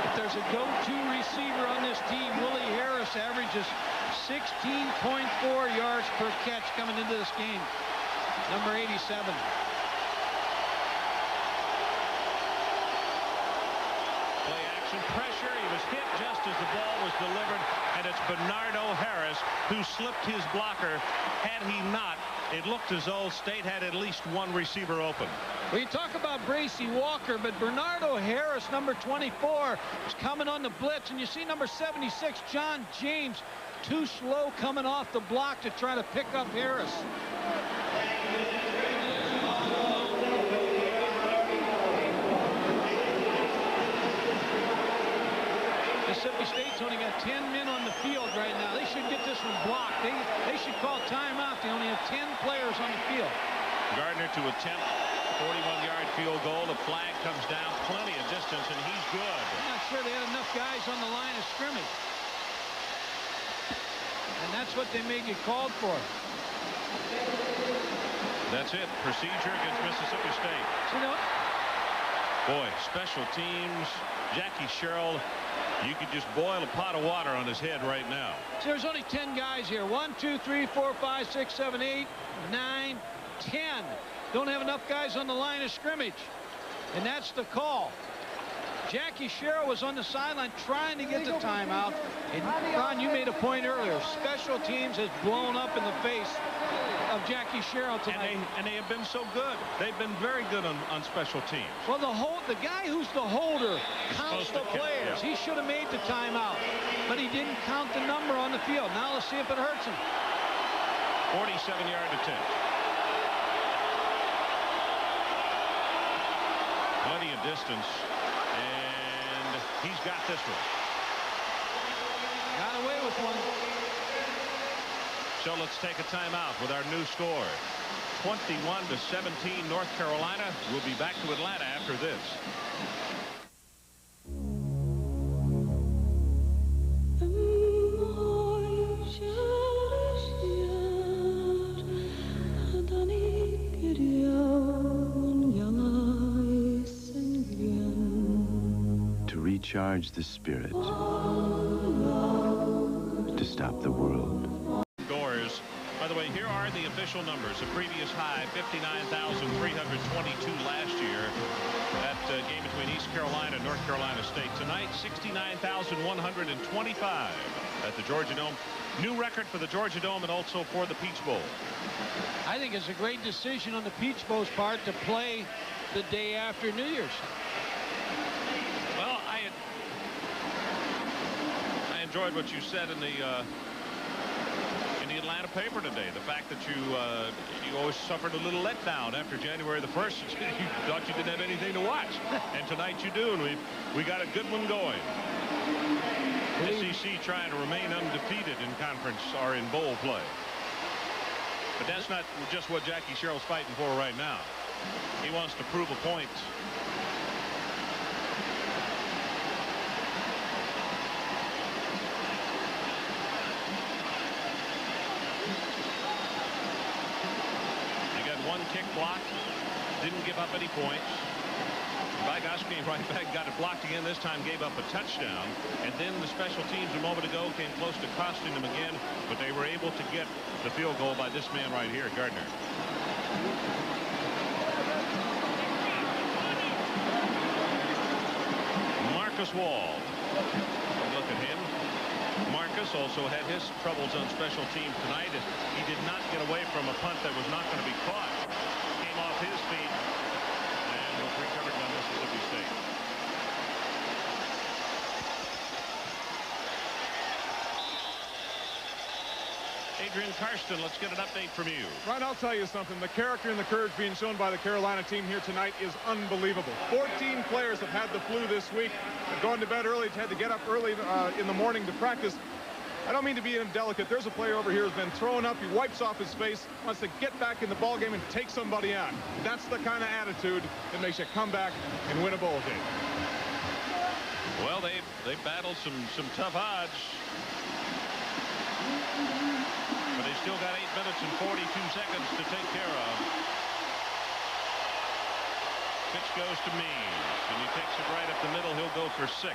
Speaker 2: If there's a go-to receiver on this team, Willie Harris averages 16.4 yards per catch coming into this game. Number 87.
Speaker 6: Play action pressure. He was hit just as the ball was delivered, and it's Bernardo Harris who slipped his blocker. Had he not, it looked as though State had at least one receiver open.
Speaker 2: Well, you talk about Bracy Walker, but Bernardo Harris, number 24, is coming on the blitz, and you see number 76, John James, too slow coming off the block to try to pick up Harris. Mississippi State's only got 10 men on the field right now. They should get this one blocked. They should call timeout. They only have 10 players on the field.
Speaker 6: Gardner to attempt 41-yard field goal. The flag comes down plenty of distance, and he's good.
Speaker 2: I'm not sure they had enough guys on the line of scrimmage. And that's what they may get called for.
Speaker 6: That's it. Procedure against Mississippi State.
Speaker 2: You know,
Speaker 6: boy, special teams. Jackie Sherrill, you could just boil a pot of water on his head right now.
Speaker 2: So there's only 10 guys here. 1, 2, 3, 4, 5, 6, 7, 8, 9, 10. Don't have enough guys on the line of scrimmage. And that's the call. Jackie Sherrill was on the sideline trying to get the timeout. And Ron, you made a point earlier. Special teams has blown up in the face of Jackie Sherrill tonight.
Speaker 6: And they have been so good. They've been very good on special teams.
Speaker 2: Well, the guy who's the holder counts the players.
Speaker 6: Yeah.
Speaker 2: He should have made the timeout, but he didn't count the number on the field. Now let's see if it hurts him.
Speaker 6: 47-yard attempt. Plenty of distance, and he's got this one.
Speaker 2: Got away with one.
Speaker 6: So let's take a timeout with our new score. 21-17 North Carolina. We'll be back to Atlanta after this.
Speaker 13: To recharge the spirit. To stop the world.
Speaker 6: By the way, here are the official numbers. A previous high, 59,322 last year. That game between East Carolina and North Carolina State. Tonight, 69,125 at the Georgia Dome. New record for the Georgia Dome and also for the Peach Bowl.
Speaker 2: I think it's a great decision on the Peach Bowl's part to play the day after New Year's.
Speaker 6: Well, I enjoyed what you said in the Atlanta paper today. The fact that you always suffered a little letdown after January the 1st. You thought you didn't have anything to watch, and tonight you do, and we got a good one going. SEC trying to remain undefeated in conference or in bowl play. But that's not just what Jackie Sherrill's fighting for right now. He wants to prove a point. One kick block, didn't give up any points. By Goskey, right back, got it blocked again. This time gave up a touchdown. And then the special teams a moment ago came close to costing them again, but they were able to get the field goal by this man right here, Gardner. Marcus Wall. Look at him. Marcus also had his troubles on special teams tonight. He did not get away from a punt that was not going to be caught. Came off his feet and was recovered by Mississippi State. Adrian Karsten, let's get an update from you.
Speaker 3: Ron, I'll tell you something. The character and the courage being shown by the Carolina team here tonight is unbelievable. 14 players have had the flu this week. They've gone to bed early, had to get up early in the morning to practice. I don't mean to be indelicate. There's a player over here who's been thrown up. He wipes off his face, wants to get back in the ball game and take somebody on. That's the kind of attitude that makes you come back and win a bowl game.
Speaker 6: Well, they battled some tough odds. But they still got 8 minutes and 42 seconds to take care of. Pitch goes to Means, and he takes it right up the middle. He'll go for 6.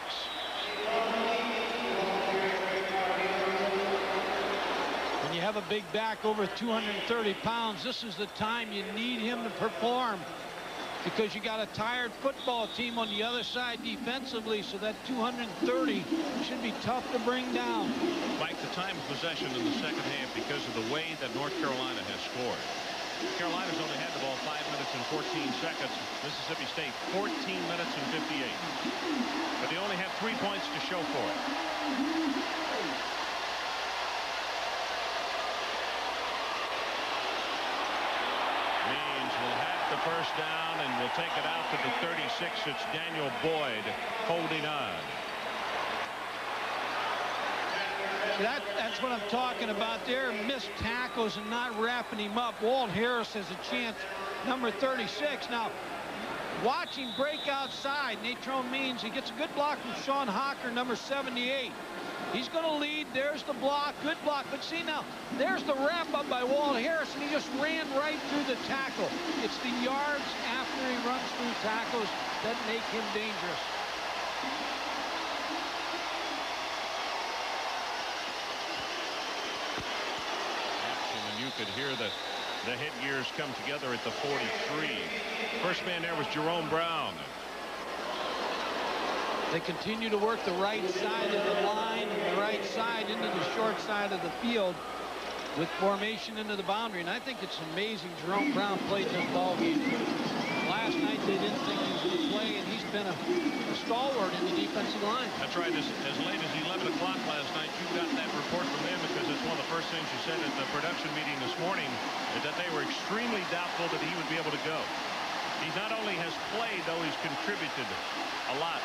Speaker 2: When you have a big back over 230 pounds, this is the time you need him to perform, because you got a tired football team on the other side defensively, so that 230 should be tough to bring down.
Speaker 6: Like the time of possession in the second half because of the way that North Carolina has scored. Carolina's only had the ball 5 minutes and 14 seconds. Mississippi State 14 minutes and 58. But they only have 3 points to show for it. Means will have the first down and will take it out to the 36. It's Daniel Boyd holding on.
Speaker 2: That's what I'm talking about there. Missed tackles and not wrapping him up. Walt Harris has a chance, number 36. Now, watch him break outside. Natrone Means, he gets a good block from Sean Hocker, number 78. He's going to lead. There's the block. Good block. But see now, there's the wrap-up by Walt Harris, and he just ran right through the tackle. It's the yards after he runs through tackles that make him dangerous.
Speaker 6: You could hear the headgears come together at the 43. First man there was Jerome Brown.
Speaker 2: They continue to work the right side of the line and the right side into the short side of the field with formation into the boundary. And I think it's amazing Jerome Brown played this ball game. Last night they didn't think he was going to play, and he's been a stalwart in the defensive line.
Speaker 6: That's right. As late as 11 o'clock last night, you got that report from them, because it's one of the first things you said at the production meeting this morning, is that they were extremely doubtful that he would be able to go. He not only has played, though, he's contributed a lot.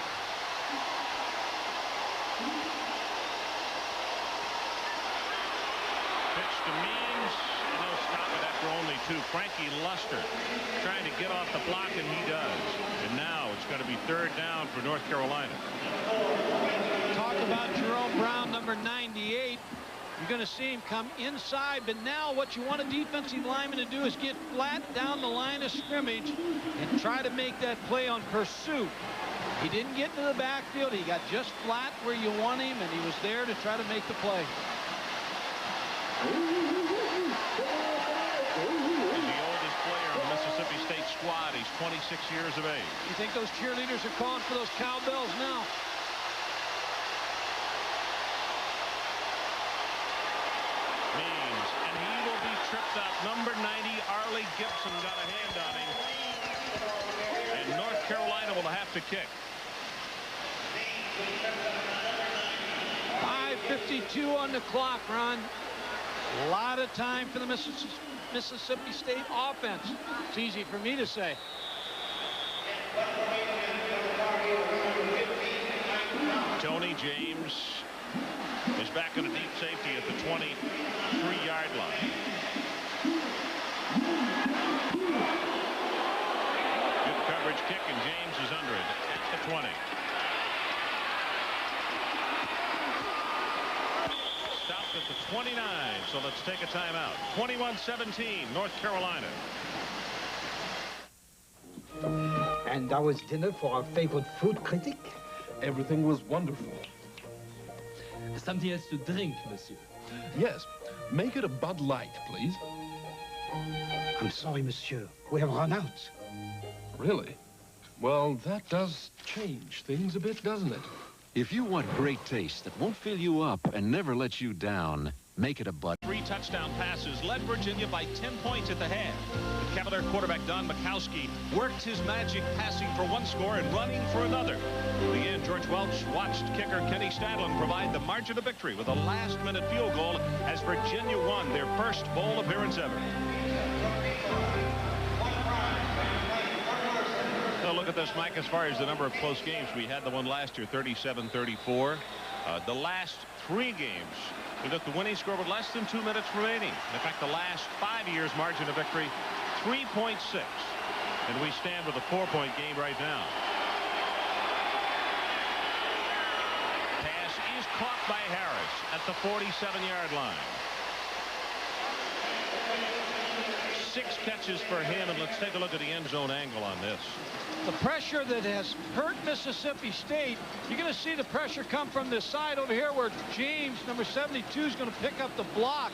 Speaker 6: Pitch to Means, and he'll stop it after only 2. Frankie Luster trying to get off the block, and he does. And now it's going to be 3rd down for North Carolina.
Speaker 2: Talk about Jerome Brown, number 98. You're going to see him come inside, but now what you want a defensive lineman to do is get flat down the line of scrimmage and try to make that play on pursuit. He didn't get to the backfield. He got just flat where you want him, and he was there to try to make the play.
Speaker 6: He's the oldest player in the Mississippi State squad. He's 26 years of age.
Speaker 2: You think those cheerleaders are calling for those cowbells now?
Speaker 6: Means, and he will be tripped up. Number 90, Arlie Gibson, got a hand on him. And North Carolina will have to kick.
Speaker 2: 5:52 on the clock, Ron. A lot of time for the Mississippi State offense. It's easy for me to say.
Speaker 6: Tony James is back in a deep safety at the 23-yard line. Good coverage kick, and James is under it at the 20. Stopped at the 29, so let's take a timeout. 21-17, North Carolina.
Speaker 19: And how was dinner for our favorite food critic?
Speaker 20: Everything was wonderful.
Speaker 19: Something else to drink, monsieur?
Speaker 20: Yes. Make it a Bud Light, please.
Speaker 19: I'm sorry, monsieur. We have run out.
Speaker 20: Really? Well, that does change things a bit, doesn't it?
Speaker 9: If you want great taste that won't fill you up and never let you down, make it a Bud.
Speaker 1: 3 touchdown passes led Virginia by 10 points at the half. But Cavalier quarterback Don Majkowski worked his magic, passing for 1 score and running for another. In the end, George Welch watched kicker Kenny Stadlin provide the margin of victory with a last-minute field goal as Virginia won their first bowl appearance ever. So look at this, Mike, as far as the number of close games. We had the one last year, 37-34. The last 3 games, we got the winning score with less than 2 minutes remaining. In fact, the last 5 years margin of victory, 3.6. And we stand with a 4-point game right now. Pass is caught by Harris at the 47-yard line. 6 catches for him, and let's take a look at the end zone angle on this.
Speaker 2: The pressure that has hurt Mississippi State, you're going to see the pressure come from this side over here where James, number 72, is going to pick up the block.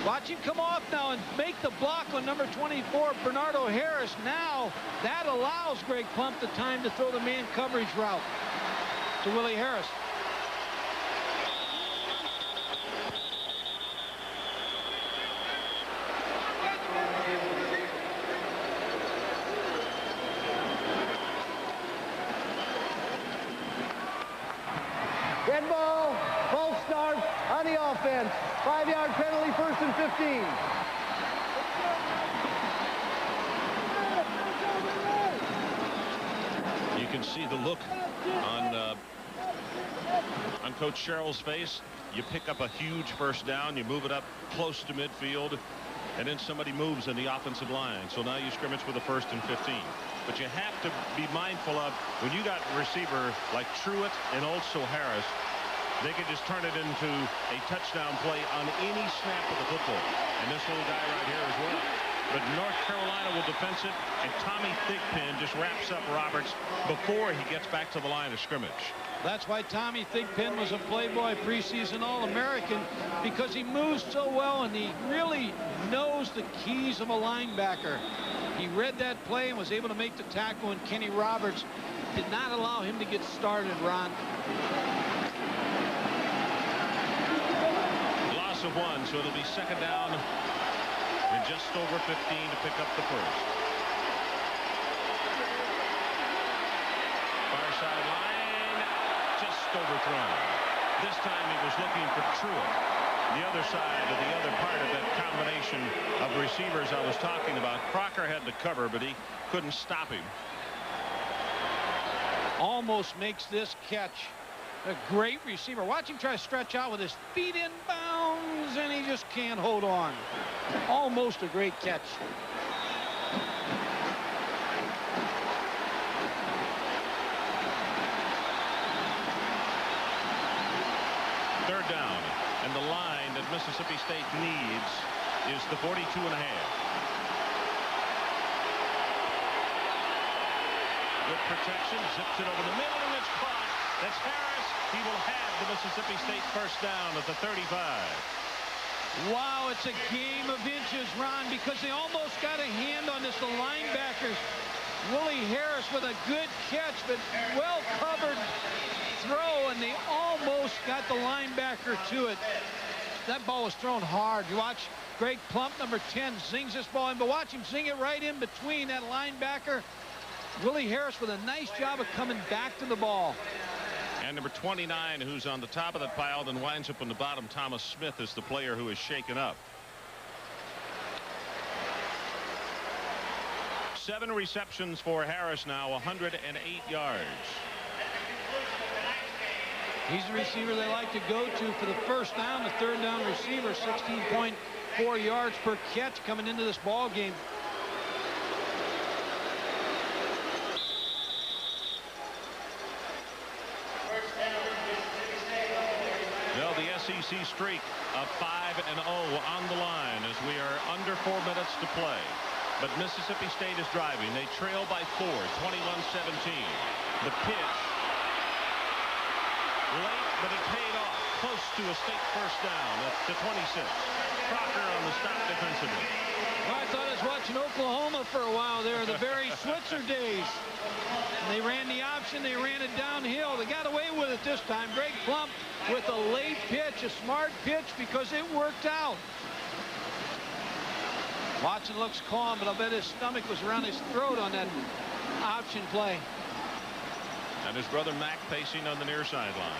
Speaker 2: Watch him come off now and make the block on number 24, Bernardo Harris. Now, that allows Greg Plump the time to throw the man coverage route to Willie Harris.
Speaker 7: Dead ball, false start on the offense. 5-yard penalty, 1st and 15.
Speaker 1: You can see the look on Coach Sherrill's face. You pick up a huge first down, you move it up close to midfield, and then somebody moves in the offensive line. So now you scrimmage with a 1st and 15. But you have to be mindful of when you got a receiver like Truitt and also Harris, they could just turn it into a touchdown play on any snap of the football. And this little guy right here as well. But North Carolina will defense it, and Tommy Thigpen just wraps up Roberts before he gets back to the line of scrimmage.
Speaker 2: That's why Tommy Thigpen was a Playboy preseason All-American, because he moves so well and he really knows the keys of a linebacker. He read that play and was able to make the tackle, and Kenny Roberts did not allow him to get started, Ron.
Speaker 1: Loss of 1, so it'll be 2nd down and just over 15 to pick up the first. Far sideline, just overthrown. This time he was looking for Truitt. The other side of the other part of that combination of receivers I was talking about. Crocker had to cover, but he couldn't stop him.
Speaker 2: Almost makes this catch. A great receiver. Watch him try to stretch out with his feet in bounds, and he just can't hold on. Almost a great catch.
Speaker 1: Third down, and the line that Mississippi State needs is the 42.5. Good protection, zips it over the middle, and it's caught. That's Harris. He will have the Mississippi State first down at the 35.
Speaker 2: Wow, it's a game of inches, Ron, because they almost got a hand on this. The linebackers, Willie Harris with a good catch, but well-covered throw, and they almost got the linebacker to it. That ball was thrown hard. You watch Greg Plump, number 10, zings this ball in, but watch him zing it right in between that linebacker. Willie Harris with a nice job of coming back to the ball.
Speaker 1: And number 29, who's on the top of the pile, then winds up on the bottom. Thomas Smith is the player who is shaken up. 7 receptions for Harris now, 108 yards.
Speaker 2: He's the receiver they like to go to for the first down. The third down receiver, 16.4 yards per catch coming into this ball game.
Speaker 1: Well, the SEC streak of 5-0 on the line as we are under 4 minutes to play.
Speaker 6: But Mississippi State is driving. They trail by 4, 21-17. The pitch. Late, but it paid off. Close to a state first down at the 26. Crocker on the stop defensively.
Speaker 2: Well, I thought I was watching Oklahoma for a while there, the Barry Switzer days. And they ran the option, they ran it downhill. They got away with it this time. Greg Plump with a late pitch, a smart pitch, because it worked out. Watson looks calm, but I'll bet his stomach was around his throat on that option play.
Speaker 6: And his brother Mac pacing on the near sideline.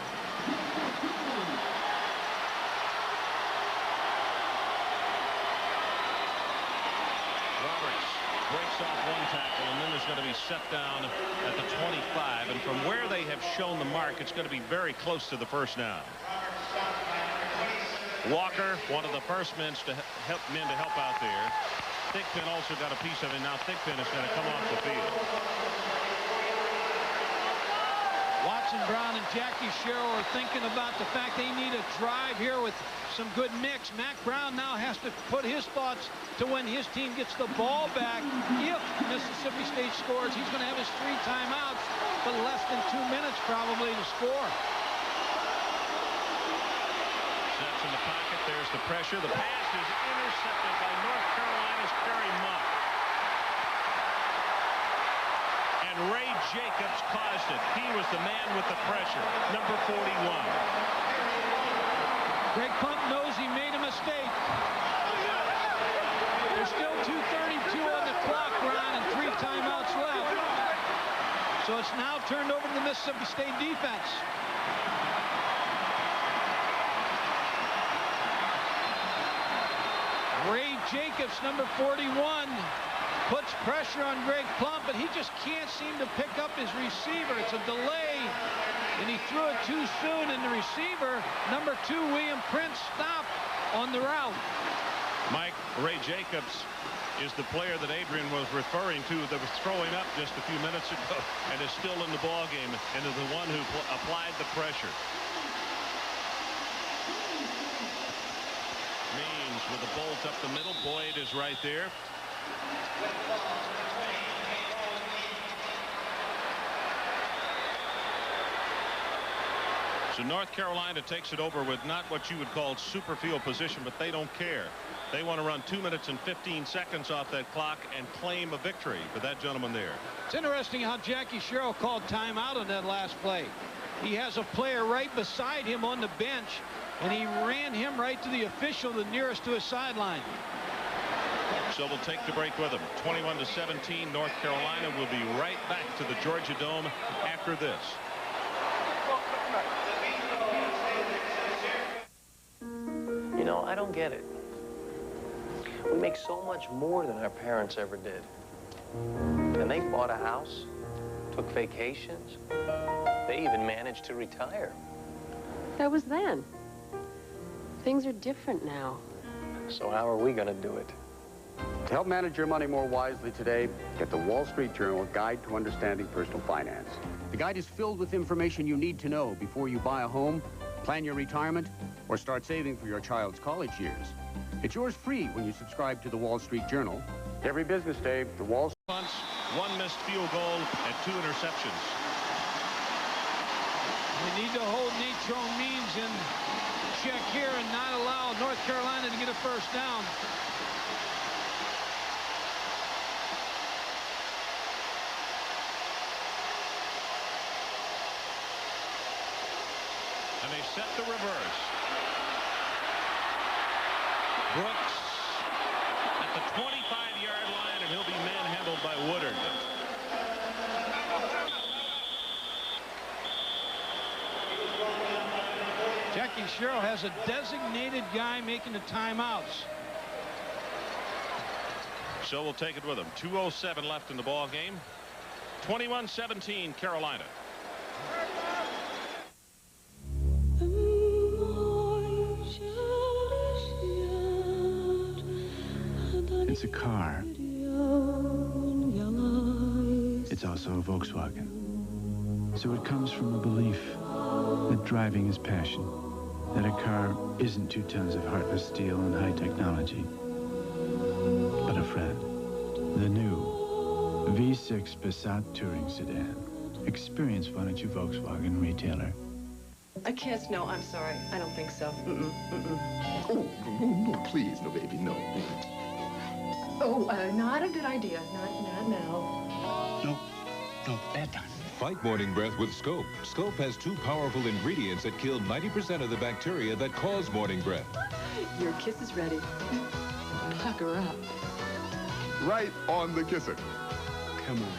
Speaker 6: Roberts breaks off one tackle, and then there's going to be set down at the 25. And from where they have shown the mark, it's going to be very close to the first down. Walker, one of the first men to help out there. Thigpen also got a piece of it. Now Thigpen is going to come off the field.
Speaker 2: Watson, Brown, and Jackie Sherrill are thinking about the fact they need a drive here with some good mix. Mack Brown now has to put his thoughts to when his team gets the ball back. If Mississippi State scores, he's going to have his 3 timeouts, but less than 2 minutes probably to score.
Speaker 6: In the pocket, there's the pressure. The pass is intercepted by North Carolina's Kerry Muck. And Ray Jacobs caused it. He was the man with the pressure, number 41.
Speaker 2: Greg Plump knows he made a mistake. There's still 2:32 on the clock, Ron, and 3 timeouts left. So it's now turned over to the Mississippi State defense. Ray Jacobs, number 41, puts pressure on Greg Plump, but he just can't seem to pick up his receiver. It's a delay, and he threw it too soon, and the receiver, number 2, William Prince, stopped on the route.
Speaker 6: Mike, Ray Jacobs is the player that Adrian was referring to that was throwing up just a few minutes ago and is still in the ball game and is the one who applied the pressure. With a bolt up the middle. Boyd is right there. So North Carolina takes it over with not what you would call super field position, but they don't care. They want to run 2 minutes and 15 seconds off that clock and claim a victory for that gentleman there.
Speaker 2: It's interesting how Jackie Sherrill called timeout on that last play. He has a player right beside him on the bench, and he ran him right to the official, the nearest to his sideline.
Speaker 6: So we'll take the break with them. 21-17, North Carolina will be right back to the Georgia Dome after this.
Speaker 21: You know, I don't get it. We make so much more than our parents ever did. And they bought a house, took vacations. They even managed to retire.
Speaker 8: That was then. Things are different now.
Speaker 21: So how are we going to do it?
Speaker 22: To help manage your money more wisely today, get the Wall Street Journal Guide to Understanding Personal Finance. The guide is filled with information you need to know before you buy a home, plan your retirement, or start saving for your child's college years. It's yours free when you subscribe to the Wall Street Journal. Every business day, the Wall Street...
Speaker 6: Punts, 1 missed field goal, and 2 interceptions.
Speaker 2: We need to hold Natrone Means in check here and not allow North Carolina to get a first down.
Speaker 6: And they set the reverse. Brooks at the 25-yard line, and he'll be manhandled by Woodard.
Speaker 2: Jackie Sherrill has a designated guy making the timeouts.
Speaker 6: So we'll take it with him. 2:07 left in the ball game. 21-17 Carolina.
Speaker 13: It's a car. It's also a Volkswagen. So it comes from a belief that driving is passion, that a car isn't 2 tons of heartless steel and high technology, but a friend. E6 Passat Touring Sedan. Experience why don't you Volkswagen retailer.
Speaker 4: A kiss? No, I'm sorry. I don't think so.
Speaker 12: Oh, no, please, no, baby, no.
Speaker 4: Oh, not a good idea. Not now.
Speaker 5: No, bad time.
Speaker 11: Fight morning breath with Scope. Scope has 2 powerful ingredients that kill 90% of the bacteria that cause morning breath.
Speaker 4: Your kiss is ready. Pucker up.
Speaker 12: Right on the kisser.
Speaker 13: Come on.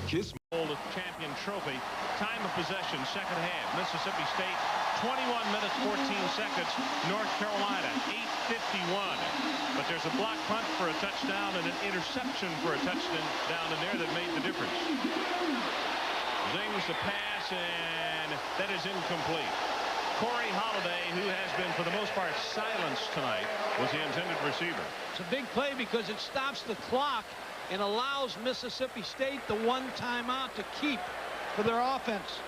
Speaker 6: Kiss. Champion trophy. Time of possession, second half. Mississippi State, 21 minutes, 14 seconds. North Carolina, 8:51. But there's a block punt for a touchdown and an interception for a touchdown down in there that made the difference. Zings the pass, and that is incomplete. Corey Holiday, who has been, for the most part, silenced tonight, was the intended receiver.
Speaker 2: It's a big play because it stops the clock and allows Mississippi State the one timeout to keep for their offense.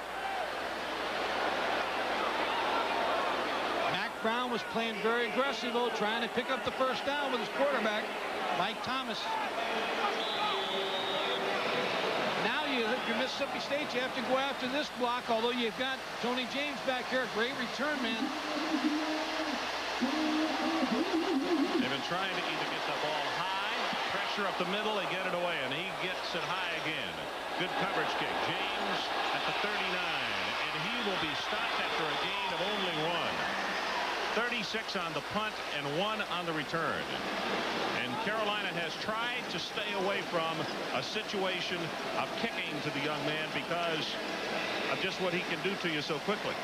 Speaker 2: Mac Brown was playing very aggressive, though, trying to pick up the first down with his quarterback, Mike Thomas. Now if you're Mississippi State, you have to go after this block, although you've got Tony James back here, a great return man.
Speaker 6: They've been trying to either get the ball high, pressure up the middle, they get it away, and he gets it high again. Good coverage kick. James at the 39, and he will be stopped after a gain of only 1. 36 on the punt and 1 on the return. And Carolina has tried to stay away from a situation of kicking to the young man because of just what he can do to you so quickly.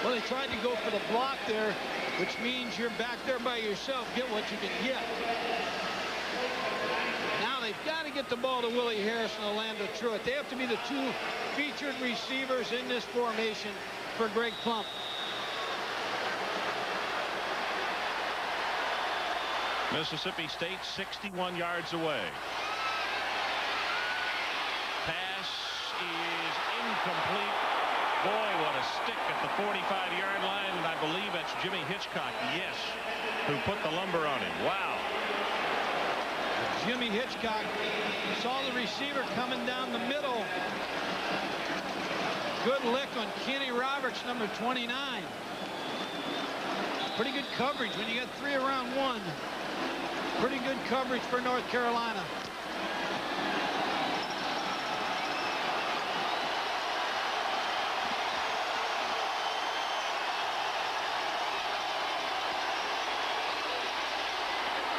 Speaker 2: Well, they tried to go for the block there, which means you're back there by yourself. Get what you can get. Now they've got to get the ball to Willie Harris and Orlando Truitt. They have to be the 2 featured receivers in this formation for Greg Plump.
Speaker 6: Mississippi State 61 yards away. Pass is incomplete. Boy, what a stick at the 45-yard line, and I believe that's Jimmy Hitchcock, yes, who put the lumber on him. Wow.
Speaker 2: Jimmy Hitchcock saw the receiver coming down the middle. Good lick on Kenny Roberts, number 29. Pretty good coverage when you got 3 around 1. Pretty good coverage for North Carolina.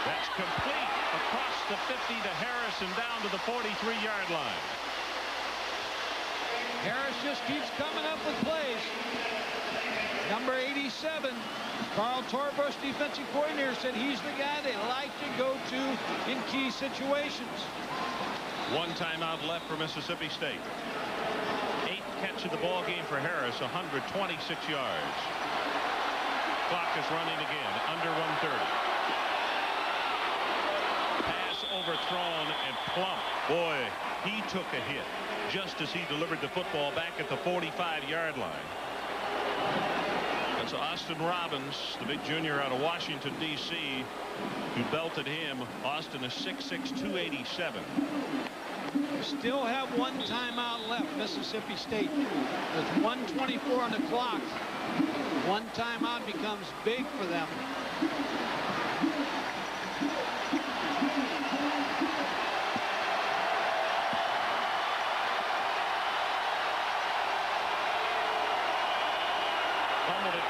Speaker 6: That's complete across the 50 to Harris and down to the 43-yard line.
Speaker 2: Harris just keeps coming up with plays. Number 87, Carl Torbush, defensive coordinator, said he's the guy they like to go to in key situations.
Speaker 6: 1 timeout left for Mississippi State. 8th catch of the ball game for Harris, 126 yards. Clock is running again, under 130. Pass overthrown, and Plump, boy, he took a hit just as he delivered the football back at the 45-yard line. That's Austin Robbins, the big junior out of Washington, D.C., who belted him. Austin is 6'6", 287.
Speaker 2: Still have 1 timeout left, Mississippi State. With 1:24 on the clock, 1 timeout becomes big for them.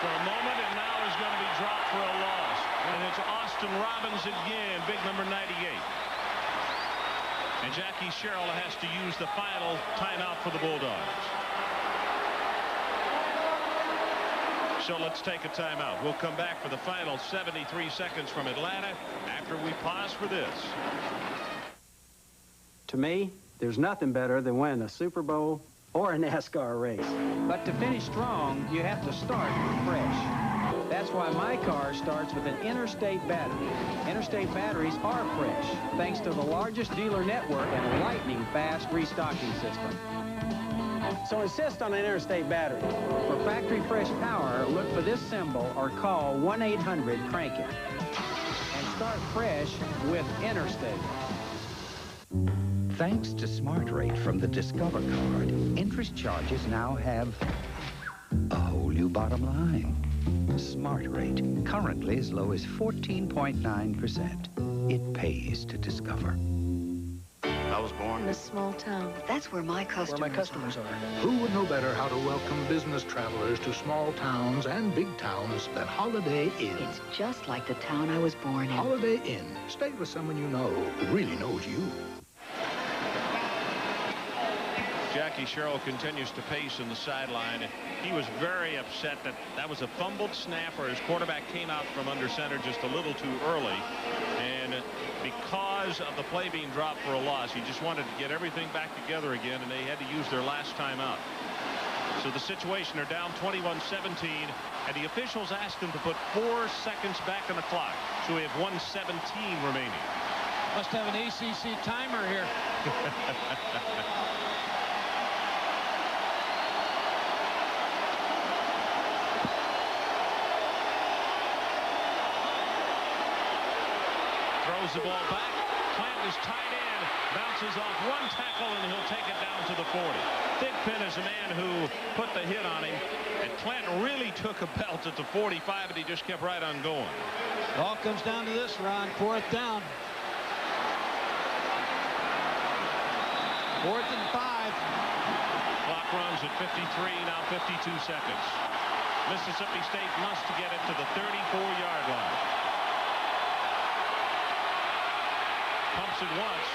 Speaker 6: For a moment, and now is going to be dropped for a loss. And it's Austin Robbins again, big number 98. And Jackie Sherrill has to use the final timeout for the Bulldogs. So let's take a timeout. We'll come back for the final 73 seconds from Atlanta after we pause for this.
Speaker 23: To me, there's nothing better than winning a Super Bowl or a NASCAR race. But to finish strong, you have to start fresh. That's why my car starts with an Interstate battery. Interstate batteries are fresh, thanks to the largest dealer network and a lightning-fast restocking system. So insist on an Interstate battery. For factory fresh power, look for this symbol or call 1-800-CRANK-IT. And start fresh with Interstate.
Speaker 5: Thanks to Smart Rate from the Discover card, interest charges now have a whole new bottom line. Smart Rate, currently as low as 14.9%. It pays to Discover.
Speaker 10: I was born
Speaker 4: in a small town. That's where my customers
Speaker 10: are.
Speaker 14: Who would know better how to welcome business travelers to small towns and big towns than Holiday Inn?
Speaker 4: It's just like the town I was born in.
Speaker 14: Holiday Inn. Stay with someone you know who really knows you.
Speaker 6: Jackie Sherrill continues to pace in the sideline. He was very upset that that was a fumbled snap, or his quarterback came out from under center just a little too early. And because of the play being dropped for a loss, he just wanted to get everything back together again, and they had to use their last timeout. So the situation, they're down 21-17, and the officials asked them to put 4 seconds back on the clock. So we have 1:17 remaining.
Speaker 2: Must have an ACC timer here.
Speaker 6: Throws the ball back. Clanton is tight end. Bounces off one tackle, and he'll take it down to the 40. Thigpen is the man who put the hit on him. And Clanton really took a belt at the 45, and he just kept right on going.
Speaker 2: It all comes down to this, Ron. 4th down. 4th and 5.
Speaker 6: Clock runs at 53, now 52 seconds. Mississippi State must get it to the 34-yard line. Pumps it once.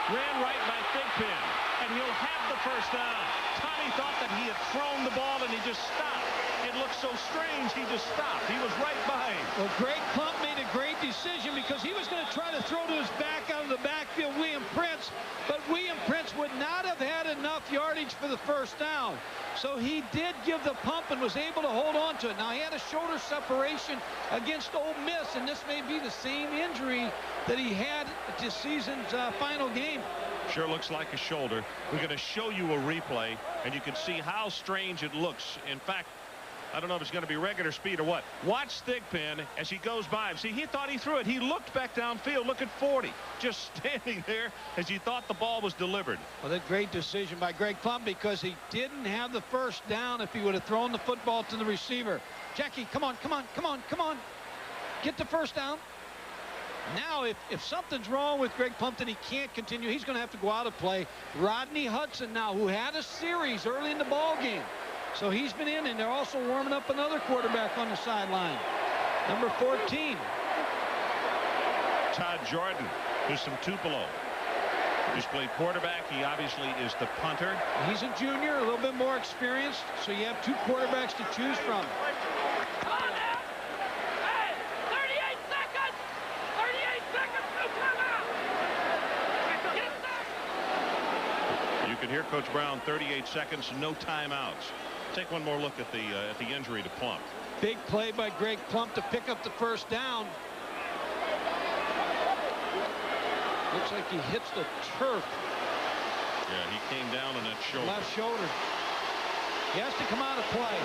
Speaker 6: Ran right by Thigpen, and he'll have the first down. Tommy thought that he had thrown the ball, and he just stopped. It looked so strange, he just stopped. He was right by him.
Speaker 2: Well, Greg Plump made a great decision because he was going to try to throw to his back out of the backfield, William Prince, but William Prince would not have had enough yardage for the first down. So he did give the pump and was able to hold on to it. Now, he had a shoulder separation against Ole Miss, and this may be the same injury that he had at this season's final game.
Speaker 6: Sure looks like a shoulder. We're going to show you a replay, and you can see how strange it looks. In fact, I don't know if it's going to be regular speed or what. Watch Thigpen as he goes by him. See, he thought he threw it. He looked back downfield. Look at 40. Just standing there as he thought the ball was delivered.
Speaker 2: Well, that great decision by Greg Plump because he didn't have the first down if he would have thrown the football to the receiver. Jackie, come on, come on, come on, come on. Get the first down. Now, if something's wrong with Greg Plump, then he can't continue. He's going to have to go out of play. Rodney Hudson now, who had a series early in the ball game. So he's been in, and they're also warming up another quarterback on the sideline. Number 14.
Speaker 6: Todd Jordan, who's from Tupelo. He's played quarterback. He obviously is the punter.
Speaker 2: He's a junior, a little bit more experienced, so you have 2 quarterbacks to choose from.
Speaker 24: Come on now. Hey, 38 seconds. 38 seconds to come out. Get set.
Speaker 6: You can hear Coach Brown, 38 seconds, no timeouts. Take one more look at the injury to Plump.
Speaker 2: Big play by Greg Plump to pick up the first down. Looks like he hits the turf.
Speaker 6: Yeah, he came down on that shoulder.
Speaker 2: Left shoulder. He has to come out of play.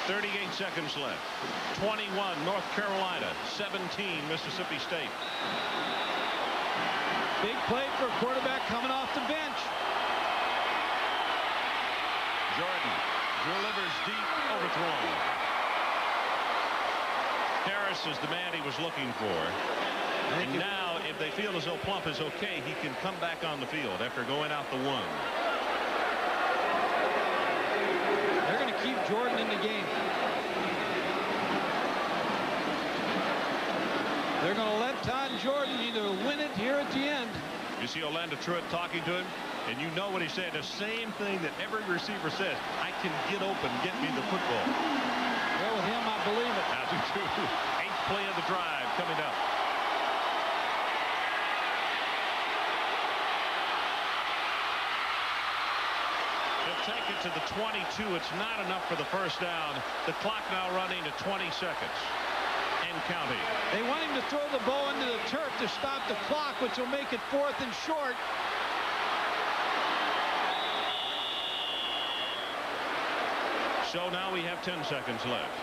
Speaker 6: .38 seconds left. 21 North Carolina, 17 Mississippi State.
Speaker 2: Big play for a quarterback coming off the bench.
Speaker 6: Jordan delivers deep, overthrown. Harris is the man he was looking for. And now, if they feel as though Plump is okay, he can come back on the field after going out the 1.
Speaker 2: They're going to keep Jordan in the game. They're going to let Todd Jordan either win it here at the end.
Speaker 6: You see Orlando Truitt talking to him, and you know what he said. The same thing that every receiver says. I can get open, get me the football.
Speaker 2: Well, with him, I believe it.
Speaker 6: I do too. 8th play of the drive coming up. They'll take it to the 22. It's not enough for the first down. The clock now running to 20 seconds. County.
Speaker 2: They want him to throw the ball into the turf to stop the clock, which will make it 4th and short. So now we have 10 seconds left.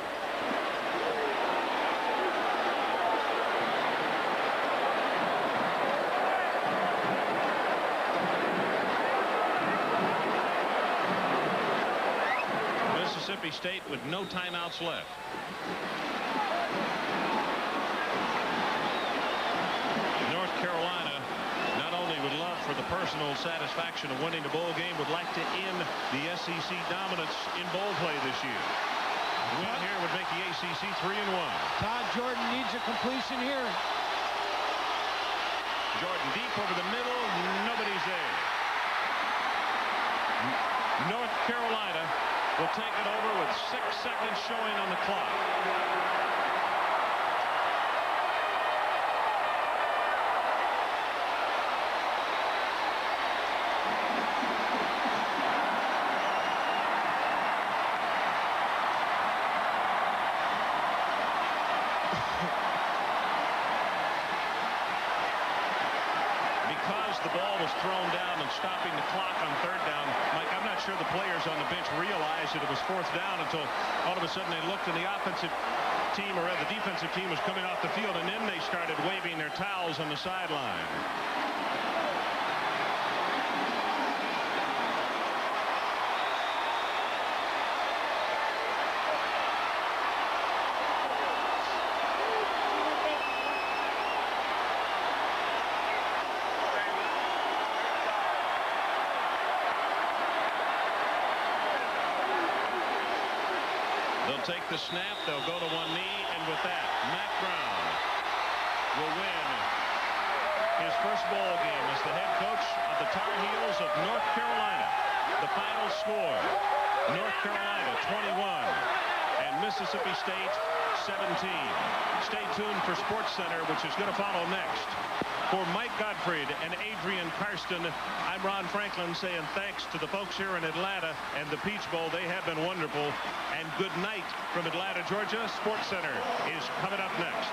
Speaker 6: Mississippi State with no timeouts left. North Carolina not only would love for the personal satisfaction of winning the bowl game, would like to end the SEC dominance in bowl play this year. A win here would make the ACC 3-1.
Speaker 2: Todd Jordan needs a completion here.
Speaker 6: Jordan deep over the middle. Nobody's there. North Carolina will take it over with 6 seconds showing on the clock. Because the ball was thrown down and stopping the clock on 3rd down, Mike, I'm not sure the players on the bench realized that it was 4th down until all of a sudden they looked and the offensive team, or the defensive team, was coming off the field, and then they started waving their towels on the sideline. They'll take the snap. They'll go to one knee. And with that, Mack Brown will win his first bowl game as the head coach of the Tar Heels of North Carolina. The final score, North Carolina 21 and Mississippi State 17. Stay tuned for SportsCenter, which is going to follow next. For Mike Gottfried and Adrian Karsten, I'm Ron Franklin saying thanks to the folks here in Atlanta and the Peach Bowl. They have been wonderful. And good night from Atlanta, Georgia. SportsCenter is coming up next.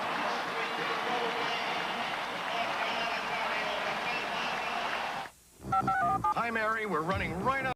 Speaker 15: Hi, Mary. We're running right up.